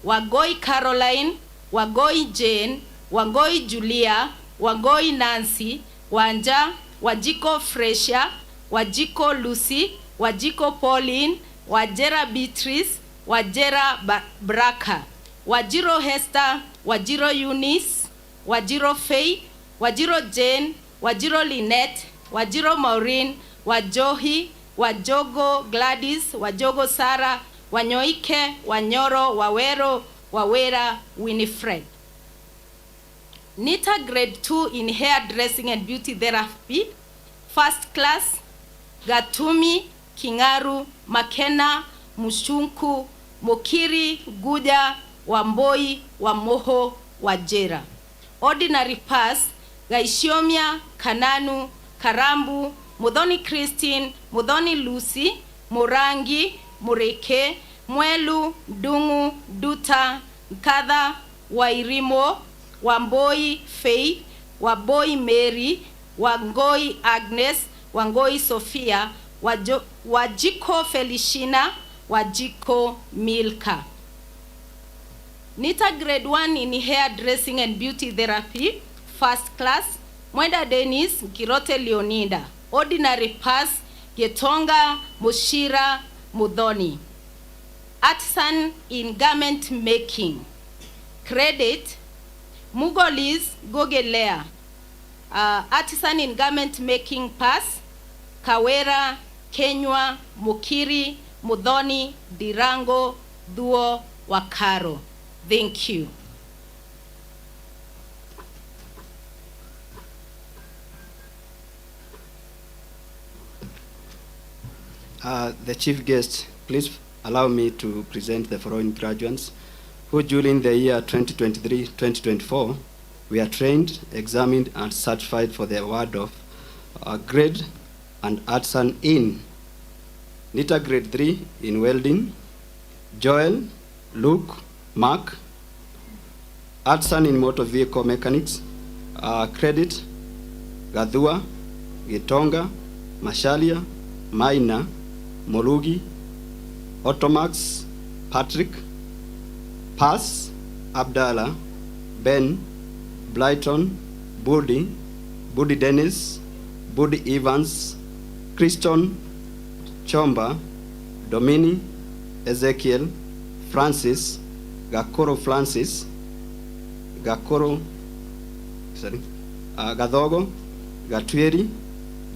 Speaker 21: Wagoi Caroline, Wagoi Jane, Wagoi Julia, Wagoi Nancy, Wanja, Wajiko Fresia, Wajiko Lucy, Wajiko Pauline, Wajera Beatrice, Wajera Braka, Wajiro Hester, Wajiro Eunice, Wajiro Faith, Wajiro Jane, Wajiro Lynette, Wajiro Maureen, Wajohi, Wajogo Gladys, Wajogo Sarah, Wanyoike, Wanyoro, Wawero, Wawera, Winifred. Nita grade 2 in hairdressing and beauty therapy, first class, Gatumi, Kingaru, Makena, Mushunku, Mokiri, Guja, Wamboi, Wamoho, Wajera. Ordinary pass, Gaishomia, Kananu, Karambu, Mudhoni Christine, Mudhoni Lucy, Murangi, Mureke, Mwelu, Dungu, Duta, Nkadha, Wairimo, Wamboi Faith, Waboi Mary, Wangoi Agnes, Wangoi Sophia, Wajiko Feliciana, Wajiko Milka. Nita grade 1 in hairdressing and beauty therapy, first class, Mwenda Dennis, Kirote Leonida. Ordinary pass, Getonga, Mushira, Mudhoni. Artisan in garment making. Credit, Mugolis, Gogelea. Artisan in garment making pass, Kawera, Kenywa, Mukiri, Mudhoni, Dirango, Duo, Wakaro. Thank you.
Speaker 1: The chief guest, please allow me to present the following graduates who during the year 2023-2024 were trained, examined, and certified for the award of grade and artisan in Nita grade 3 in welding, Joel, Luke, Mark, artisan in motor vehicle mechanics, credit, Gadhua, Gitonga, Mashalia, Maina, Molugi, Automax, Patrick, Pass, Abdallah, Ben, Blyton, Budi Dennis, Budi Evans, Christon, Chomba, Domini, Ezekiel, Francis, Gakoro Francis, Gakoro, Gadhogo, Gatweri,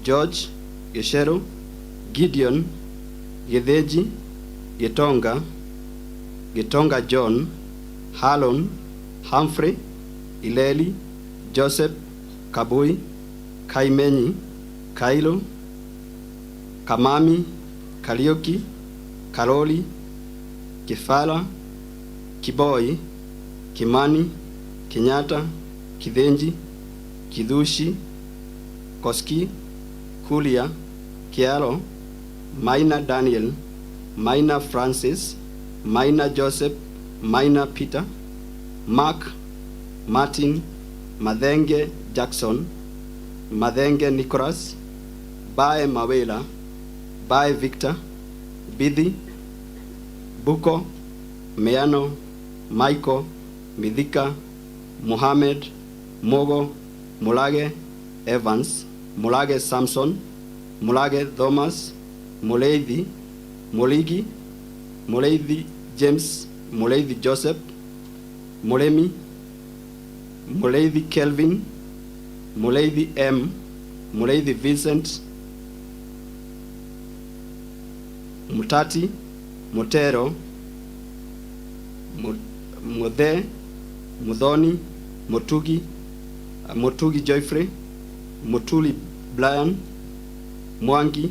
Speaker 1: George, Geshero, Gideon, Gedeji, Getonga, Getonga John, Halon, Humphrey, Ileli, Joseph, Kabui, Kaimenyi, Kailo, Kamami, Karioki, Karoli, Kifala, Kiboi, Kimani, Kenyatta, Kidenji, Kidushi, Koski, Kulia, Kiaro, Maina Daniel, Maina Francis, Maina Joseph, Maina Peter, Mark, Martin, Madenge Jackson, Madenge Nicholas, Bae Mawela, Bae Victor, Bidhi, Buko, Meano, Michael, Midika, Mohammed, Mogo, Mulage, Evans, Mulage Samson, Mulage Thomas, Muleithi, Moligi, Muleithi James Muleithi Joseph, Mulemi, Muleithi Kelvin, Muleithi M, Muleithi Vincent, Mutati, Motero, Muthe, Mudhoni, Motugi, Motugi Joyfrey, Mutuli Brian, Mwangi,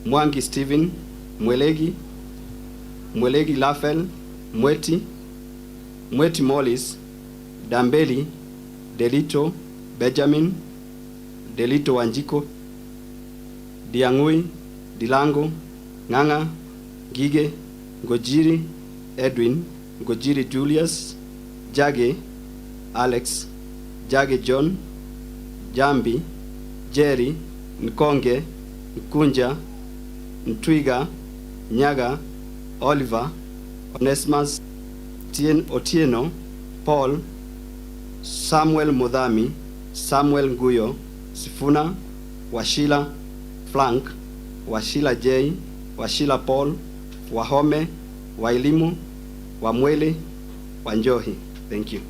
Speaker 1: Mwangi Stephen, Mwelegi, Mwelegi Lafel, Mweti, Mweti Mollis, Dambeli, Delito, Benjamin, Delito Wanjiko, Diangui, Dilango, Nganga, Gige, Ngojiri, Edwin, Ngojiri Julius, Jage, Alex, Jage John, Jambi, Jerry, Nkonge, Nkunja, Ntwiga, Nyaga, Oliver, Onesimus, Otieno, Paul, Samuel Mudhami, Samuel Nguyo, Sifuna, Washila, Frank, Washila J, Washila Paul, Wahome, Wailimu, Wamwele, Wanjohi. Thank you.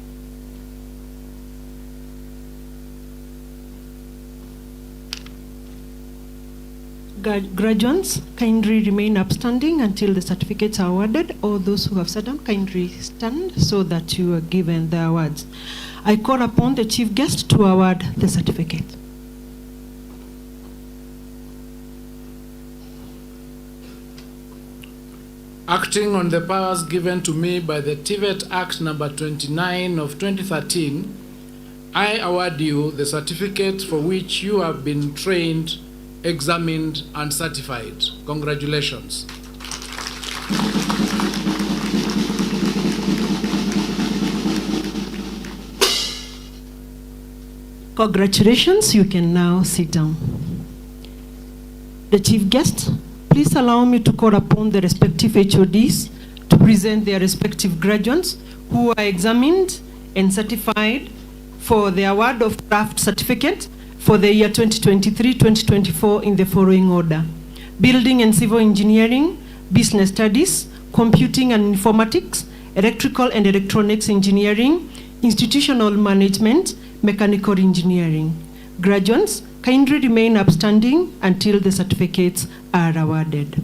Speaker 19: Graduates, kindly remain upstanding until the certificates are awarded, or those who have sat down, kindly stand so that you are given the awards. I call upon the chief guest to award the certificate.
Speaker 18: Acting on the powers given to me by the TVET Act number 29 of 2013, I award you the certificate for which you have been trained, examined, and certified. Congratulations.
Speaker 19: Congratulations, you can now sit down. The chief guest, please allow me to call upon the respective HODs to present their respective graduates who are examined and certified for the award of craft certificate for the year 2023-2024 in the following order: Building and Civil Engineering, Business Studies, Computing and Informatics, Electrical and Electronics Engineering, Institutional Management, Mechanical Engineering. Graduates, kindly remain upstanding until the certificates are awarded.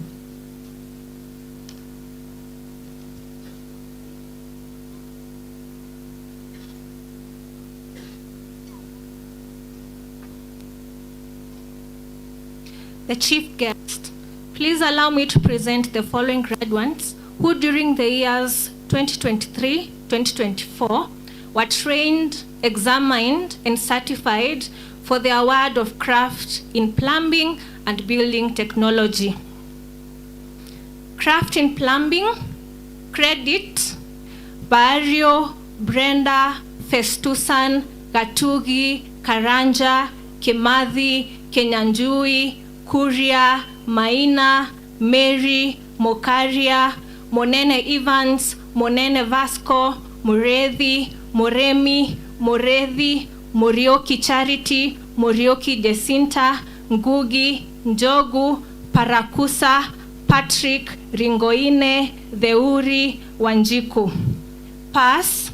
Speaker 21: The chief guest, please allow me to present the following graduates who during the years 2023-2024 were trained, examined, and certified for the award of craft in plumbing and building technology. Craft in plumbing, credit, Barrio, Brenda, Festusan, Gatugi, Karanja, Kimathi, Kenyanjui, Kuria, Maina, Mary, Mokaria, Monene Evans, Monene Vasco, Murethi, Moremi, Morethi, Morioki Charity, Morioki Jacinta, Ngugi, Njogu, Parakusa, Patrick, Ringoine, Theuri, Wanjiku. Pass,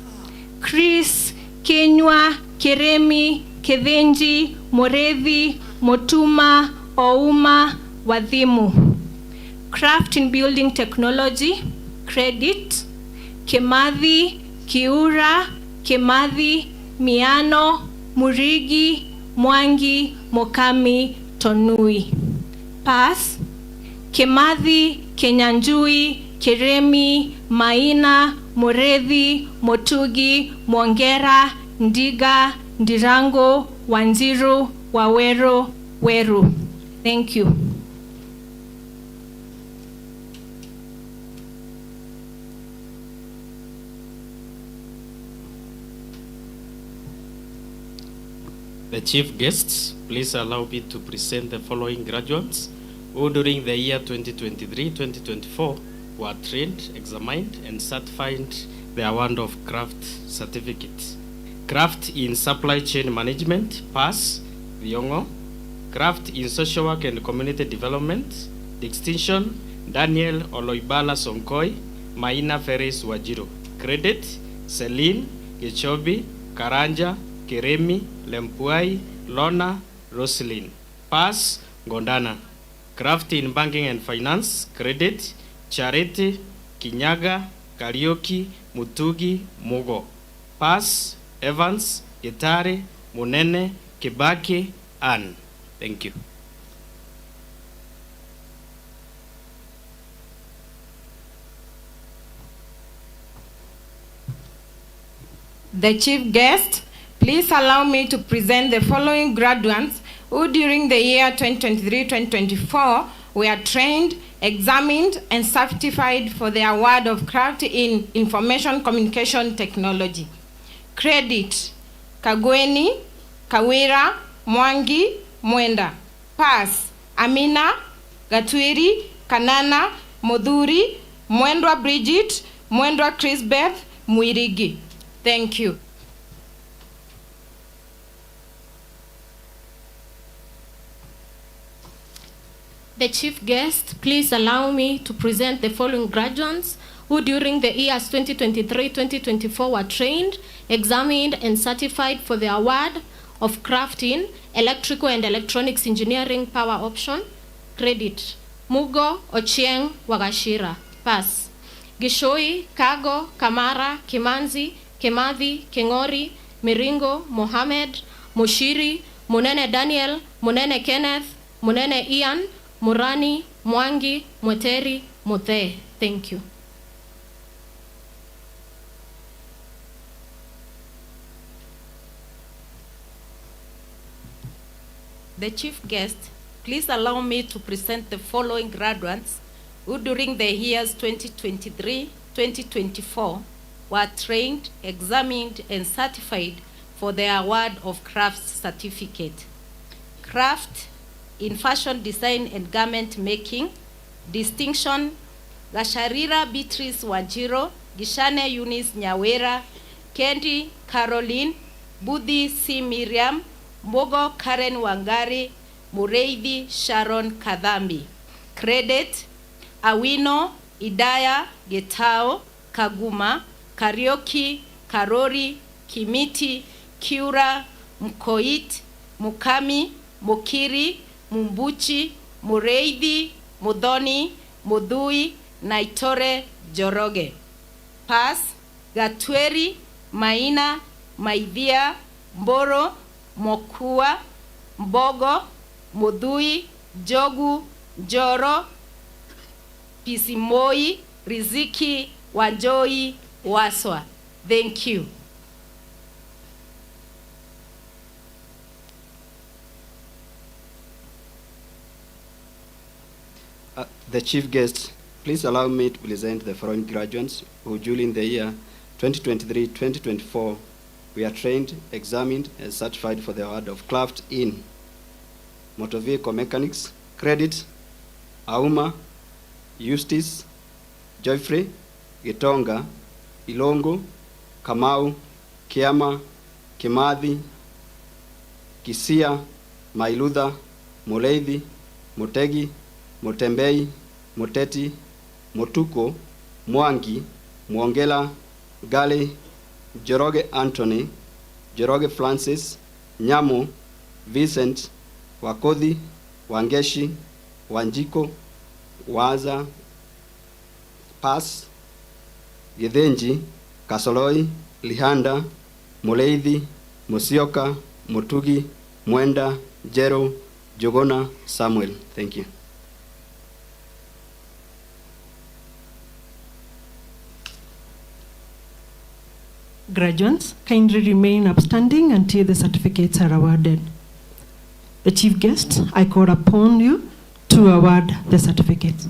Speaker 21: Chris, Kinyua, Keremi, Kethenji, Morethi, Motuma, Ouma, Wadhimu. Craft in building technology, credit, Kimathi, Kiura, Kimathi, Miano, Murigi, Mwangi, Mokami, Tonui. Pass, Kimathi, Kenyanjui, Keremi, Maina, Morethi, Motugi, Mwongera, Ndiga, Ndirango, Wanziru, Wawero, Weru. Thank you.
Speaker 2: The chief guests, please allow me to present the following graduates who during the year 2023-2024 were trained, examined, and certified the award of craft certificates. Craft in supply chain management, PASS, Viongo. Craft in social work and community development, distinction, Daniel Oloibala Sonkoi, Maina Ferris Wajiro. Credit, Celine, Gichobi, Karanja, Kiremi, Lempuai, Lona, Roslyn. Pass, Gondana. Craft in Banking and Finance. Credit, Charity, Kinyaga, Karioki, Mutugi, Mogo. Pass, Evans, Gitare, Munene, Kibaki, Ann. Thank you.
Speaker 15: The chief guest, please allow me to present the following graduates who during the year 2023-2024 were trained, examined, and certified for the award of craft in information communication technology. Credit, Kagweni, Kawira, Mwangi, Mwenda. Pass, Amina, Gatwiri, Kanana, Modhuri, Mwendwa Bridget, Mwendwa Chrisbeth, Mwirigi. Thank you.
Speaker 21: The chief guest, please allow me to present the following graduates who during the years 2023-2024 were trained, examined, and certified for the award of craft in electrical and electronics engineering power option. Credit, Mugo Ochieng Wagashira. Pass, Gishoi, Kago, Kamara, Kimanzi, Kimathi, Kengori, Miringo, Mohammed, Mushiri, Munene Daniel, Munene Kenneth, Munene Ian, Murani, Mwangi, Mweteri, Muthe. Thank you.
Speaker 12: The chief guest, please allow me to present the following graduates who during the years 2023-2024 were trained, examined, and certified for the award of craft certificate. Craft in fashion design and garment making, distinction, Gasharira Beatrice Wajiro, Gishane Eunice Nyawera, Kendi Caroline, Budhi C. Miriam, Mogo Karen Wangari, Mureithi Sharon Kadhambi. Credit, Awino Idaya Getao, Kaguma, Karioki, Karori, Kimiti, Kiura, Mkoit, Mukami, Mukiri, Mumbuchi, Mureithi, Mudhoni, Mudhui, Naitore, Joroge. Pass, Gatweri, Maina, Maidhia, Mboro, Mokua, Mbogo, Mudhui, Jogu, Joro, Pisimoi, Riziki, Wanjoi, Waswa. Thank you.
Speaker 1: The chief guest, please allow me to present the following graduates who during the year 2023-2024 were trained, examined, and certified for the award of craft in motor vehicle mechanics. Credit, Auma, Eustace, Joyfrey, Gitonga, Ilongo, Kamau, Kiama, Kimathi, Kisia, Mailudha, Muleithi, Mutegi, Mutembei, Muteti, Motuko, Mwangi, Mwongela, Gali, Joroge Anthony, Joroge Francis, Nyamu, Vincent, Wakodhi, Wangeshi, Wanjiko, Waza, Pass, Githinji, Kasoloi, Lihanda, Muleithi, Musioka, Mutugi, Mwenda, Jero, Jogona, Samuel. Thank you.
Speaker 19: Graduates, kindly remain upstanding until the certificates are awarded. The chief guest, I call upon you to award the certificates.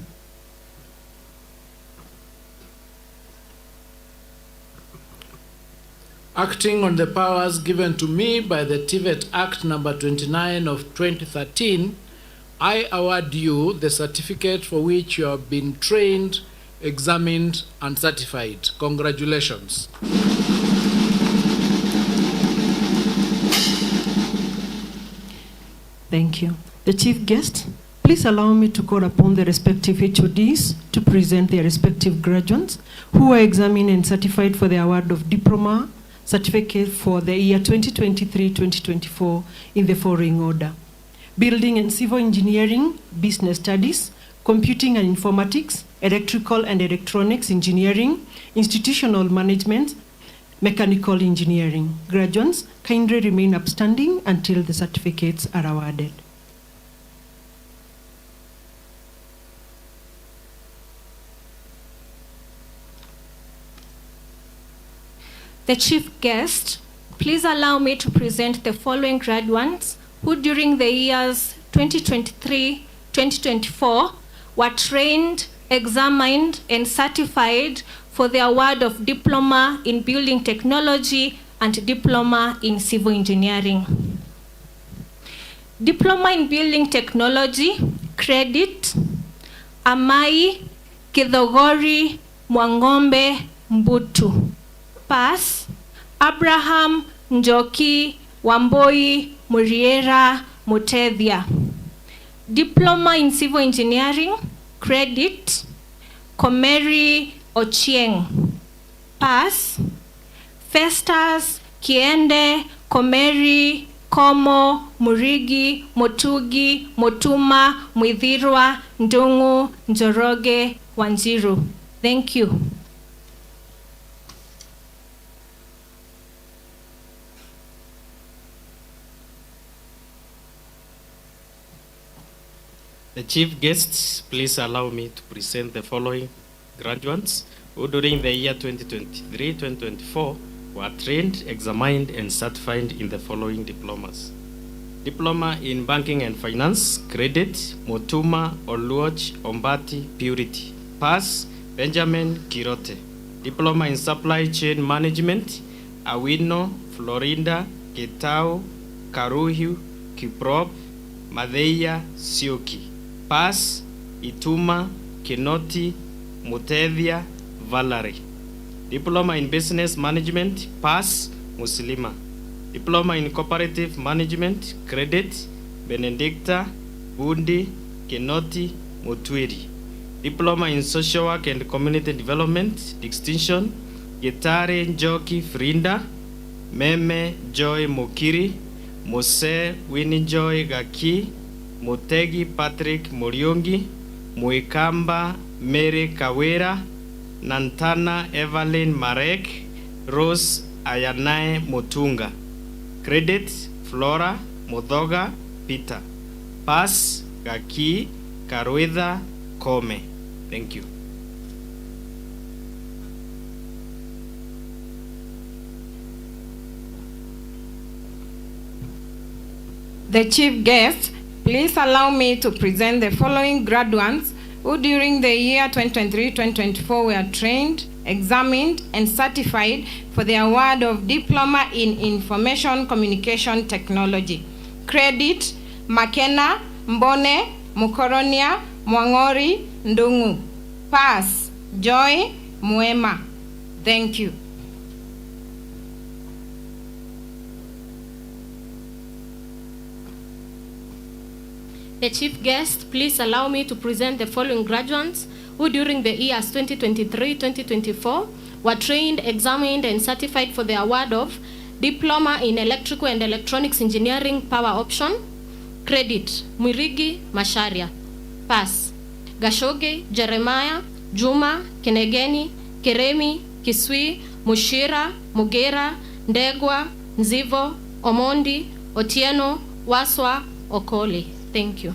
Speaker 18: Acting on the powers given to me by the TVET Act number 29 of 2013, I award you the certificate for which you have been trained, examined, and certified. Congratulations.
Speaker 19: Thank you. The chief guest, please allow me to call upon the respective HODs to present their respective graduates who were examined and certified for the award of diploma certificate for the year 2023-2024 in the following order: Building and Civil Engineering, Business Studies, Computing and Informatics, Electrical and Electronics Engineering, Institutional Management, Mechanical Engineering. Graduates kindly remain upstanding until the certificates are awarded.
Speaker 21: The chief guest, please allow me to present the following graduates who during the years 2023-2024 were trained, examined, and certified for the award of Diploma in Building Technology and Diploma in Civil Engineering. Diploma in Building Technology, credit, Amai Kithogori Mwang'ombe Mbutu. Pass, Abraham Njoki Wamboi Muriera Mutethia. Diploma in Civil Engineering, credit, Komeri Ochieng. Pass, Festus Kiende Komeri Komo Murigi Motugi Motuma Mwithirwa Ndungu Njoroge Wanjiru. Thank you.
Speaker 2: The chief guests, please allow me to present the following graduates who during the year 2023-2024 were trained, examined, and certified in the following diplomas. Diploma in Banking and Finance, credit, Motuma Oluoch Ombati Purity. Pass, Benjamin Kirote. Diploma in Supply Chain Management, Awino Florinda Getao Karuhu Kiprop Madeia Sioki. Pass, Ituma Kinoti Mutethia Valerie. Diploma in Business Management, pass, Muslima. Diploma in Cooperative Management, credit, Benedicta Bundi Kinoti Mutwiri. Diploma in Social Work and Community Development, distinction, Gitare Njoki Frinda, Meme Joy Mukiri, Mose Winnie Joy Gaki, Mutegi Patrick Muriungi, Muikamba Mary Kawera, Nantana Evelyn Marek, Rose Ayanae Mutunga. Credit, Flora Mudhoga Peter. Pass, Gaki Karuida Kome. Thank you.
Speaker 15: The chief guest, please allow me to present the following graduates who during the year 2023-2024 were trained, examined, and certified for the award of Diploma in Information Communication Technology. Credit, Makena Mbone Mukoronia Mwang'ori Ndungu. Pass, Joy Muema. Thank you.
Speaker 21: The chief guest, please allow me to present the following graduates who during the years 2023-2024 were trained, examined, and certified for the award of Diploma in Electrical and Electronics Engineering Power Option. Credit, Mwirigi Masharia. Pass, Gashoge Jeremiah, Juma, Kenegeni, Keremi, Kiswi, Mushira, Mugera, Ndegwa, Nzivo, Omondi, Otieno, Waswa, Okoli. Thank you.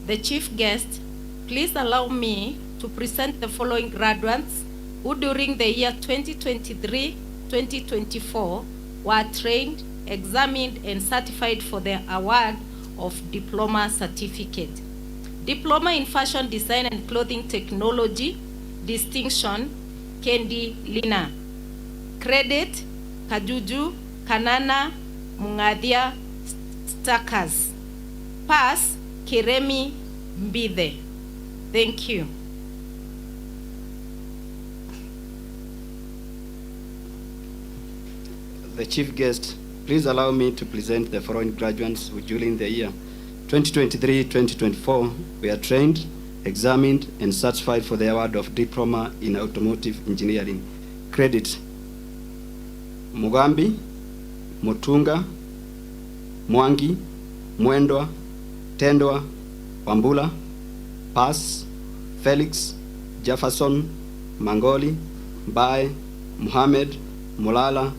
Speaker 12: The chief guest, please allow me to present the following graduates who during the year 2023-2024 were trained, examined, and certified for the award of Diploma Certificate. Diploma in Fashion Design and Clothing Technology, distinction, Kendi Lina. Credit, Kajuju, Kanana, Mungadia, Stackers. Pass, Kiremi Mbide. Thank you.
Speaker 1: The chief guest, please allow me to present the following graduates who during the year 2023-2024 were trained, examined, and certified for the award of Diploma in Automotive Engineering. Credit: Mugambi, Mutunga, Mwangi, Mwendwa, Tendwa, Wambula, Pass, Felix, Jefferson, Mangoli, Bae, Muhammad, Mulala,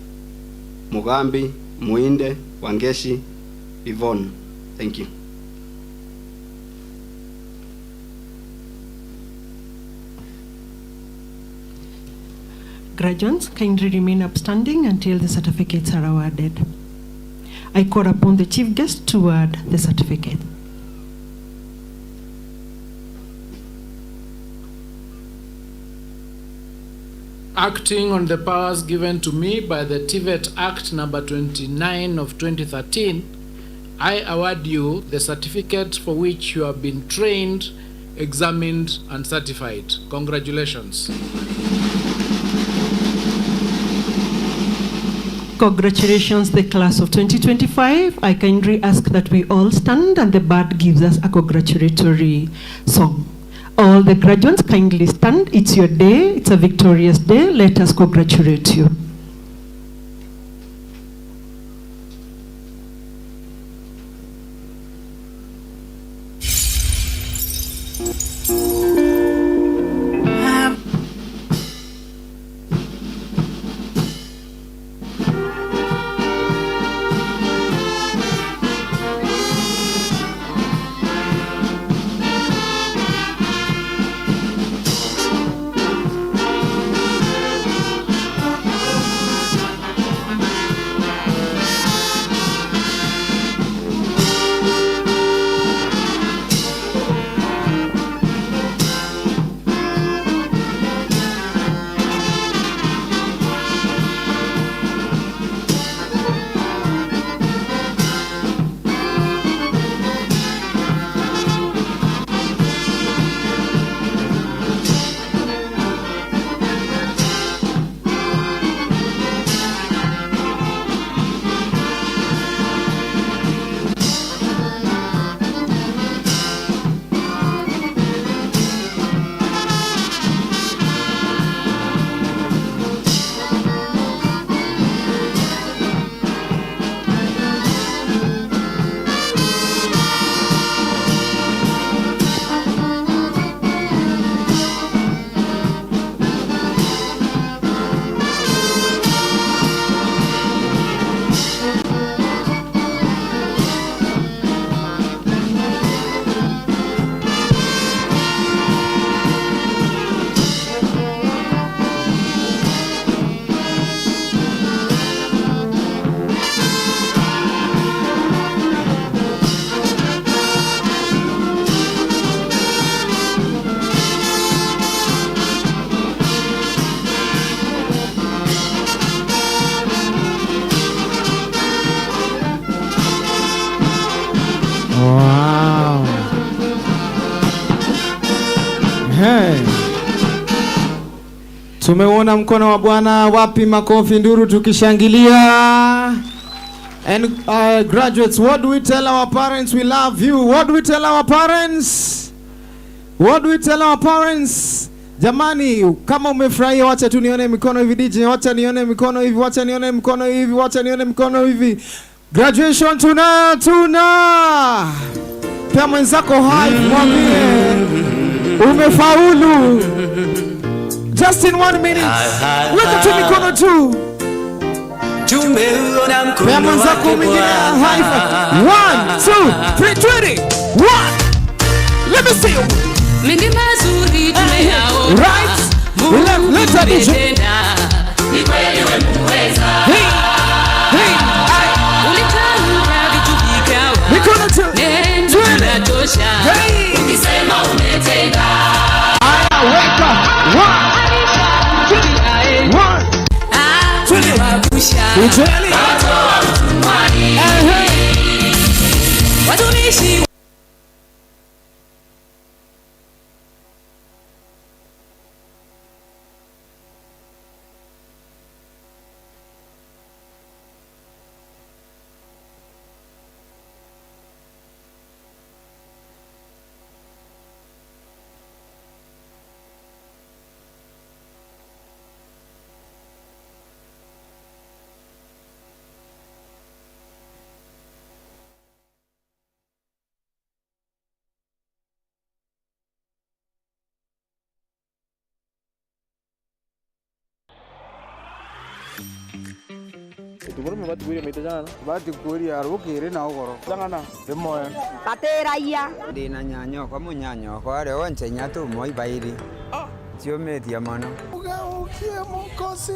Speaker 1: Mugambi, Muinde, Wangeshi, Yvonne. Thank you.
Speaker 19: Graduates, kindly remain upstanding until the certificates are awarded. I call upon the chief guest to award the certificate.
Speaker 18: Acting on the powers given to me by the TVET Act number 29 of 2013, I award you the certificate for which you have been trained, examined, and certified. Congratulations.
Speaker 19: Congratulations, the class of 2025. I kindly ask that we all stand and the band gives us a congratulatory song. All the graduates kindly stand. It's your day. It's a victorious day. Let us congratulate you.
Speaker 8: Wow. Hey. Tumeona mkono wa Bwana, wapi makofi nduru tukishangilia. And graduates, what do we tell our parents? We love you. What do we tell our parents? What do we tell our parents? Jamani, kama umefurahia wacha tu nione mikono hivi DJ, wacha nione mikono hivi, wacha nione mikono hivi, wacha nione mikono hivi. Graduation tuna. Pia mwenzako hai mwambie umefaulu. Just in 1 minute. Weka tu mikono tu. Pia mwenzako mwingine hai. 1, 2, 3, 20. 1. Let me see you.
Speaker 22: Mengi mazuri tumeyao.
Speaker 8: Right. Let's DJ.
Speaker 22: Ni kweli wewe muweza.
Speaker 8: Hey.
Speaker 22: Ulitanga vitu vikawa.
Speaker 8: Mikono tu.
Speaker 22: Nendo tunatosha. Ukisema umetenda.
Speaker 8: Aya, weka. 1. 2.
Speaker 22: Watumishi
Speaker 5: Tukuru mabati kwiri mite jana. Bati kwiri arukire na ogoro. Jangana demoye.
Speaker 9: Bateraia. Dina nyanyo kwa munyanyo kwa re onche nyatu moi bairi. Tio media mano.
Speaker 5: Uga ukie monkosi.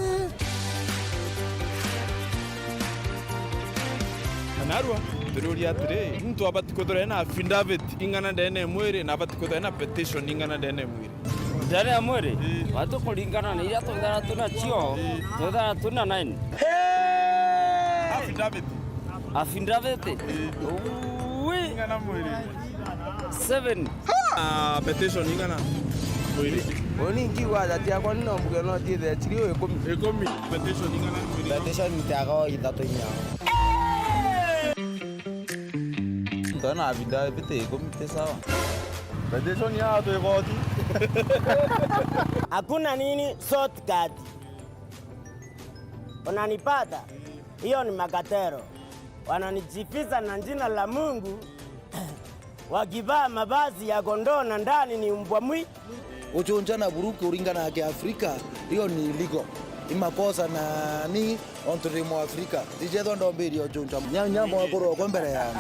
Speaker 5: Narua. Tururia atire. Mtu abati kodora na affidavit ingana ndene mwere na abati kodora na petition ingana ndene mwere.
Speaker 23: Ndene ya mwere. Watu kulingana na ile tondara tuna chio. Tondara tuna 9.
Speaker 5: Affidavit.
Speaker 23: Affidavit. Oui.
Speaker 5: Ingana mwere.
Speaker 23: 7.
Speaker 5: Petition ingana mwere.
Speaker 9: Oni ngiwa dati akwa no mugeno tithe chirio ekomi.
Speaker 5: Petition ingana mwere.
Speaker 9: Petition nitago ithatu inya.
Speaker 5: Tona affidavit ekomi sawa. Petition ya to igoti.
Speaker 9: Hakuna nini shortcut. Unanipata? Hiyo ni makatero. Wananijifiza na jina la Mungu. Wakivaa mavazi ya kondoo na ndani ni mbwa mwi.
Speaker 24: Uchonja na buruke uringana ya Afrika. Hiyo ni illegal. Imakosa na ni ontre mo Afrika. Dijedo ndo mbiri ochonja. Nyamo akoro kwa mbele yangu.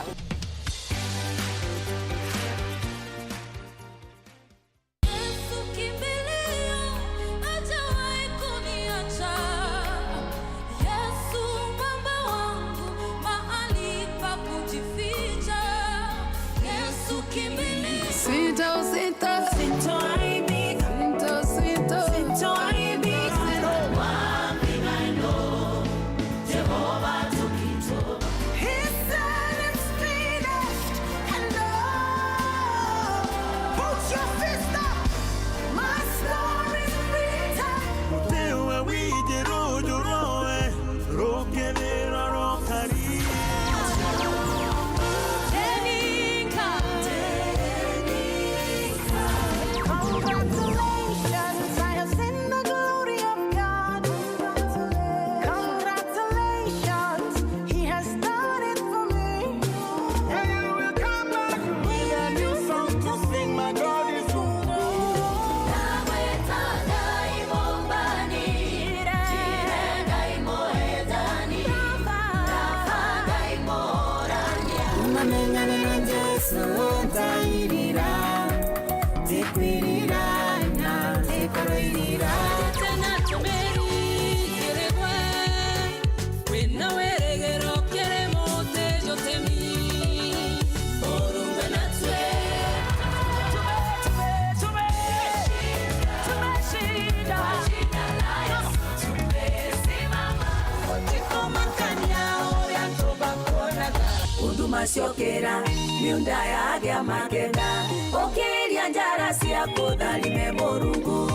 Speaker 22: Masiokera miunda yake ya makenda okeria njara cia kuthalime Mũrungu.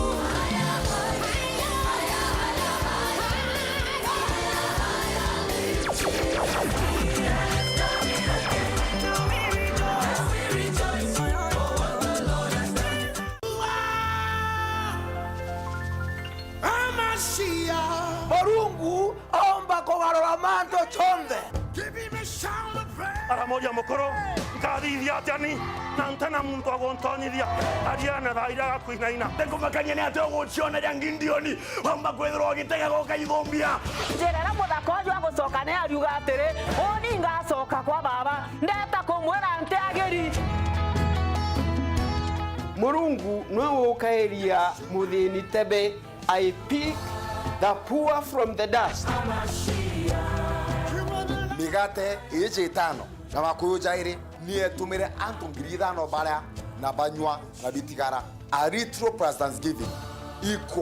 Speaker 5: Mũrungu aomba kugarura manto chonde.
Speaker 25: Ara moja mokoro nkathithia atani na ntana muntu agontonithia ariana thaira kuinaina
Speaker 5: tengo makanya ne atogo chiona yangindioni amba kwethro gitega goka ithombia
Speaker 22: njera muthako uyu agucoka ne ariuga atiri oni ngacoka kwa baba ndeta kumwera nte ageri.
Speaker 5: Mũrungu no ukairia muthini tebe. I pick the poor from the dust.
Speaker 24: Migate ichi tano na makuyu jairi ni etumire antu 5,000 bara na banywa na bitigara. Aritwa plus Thanksgiving equal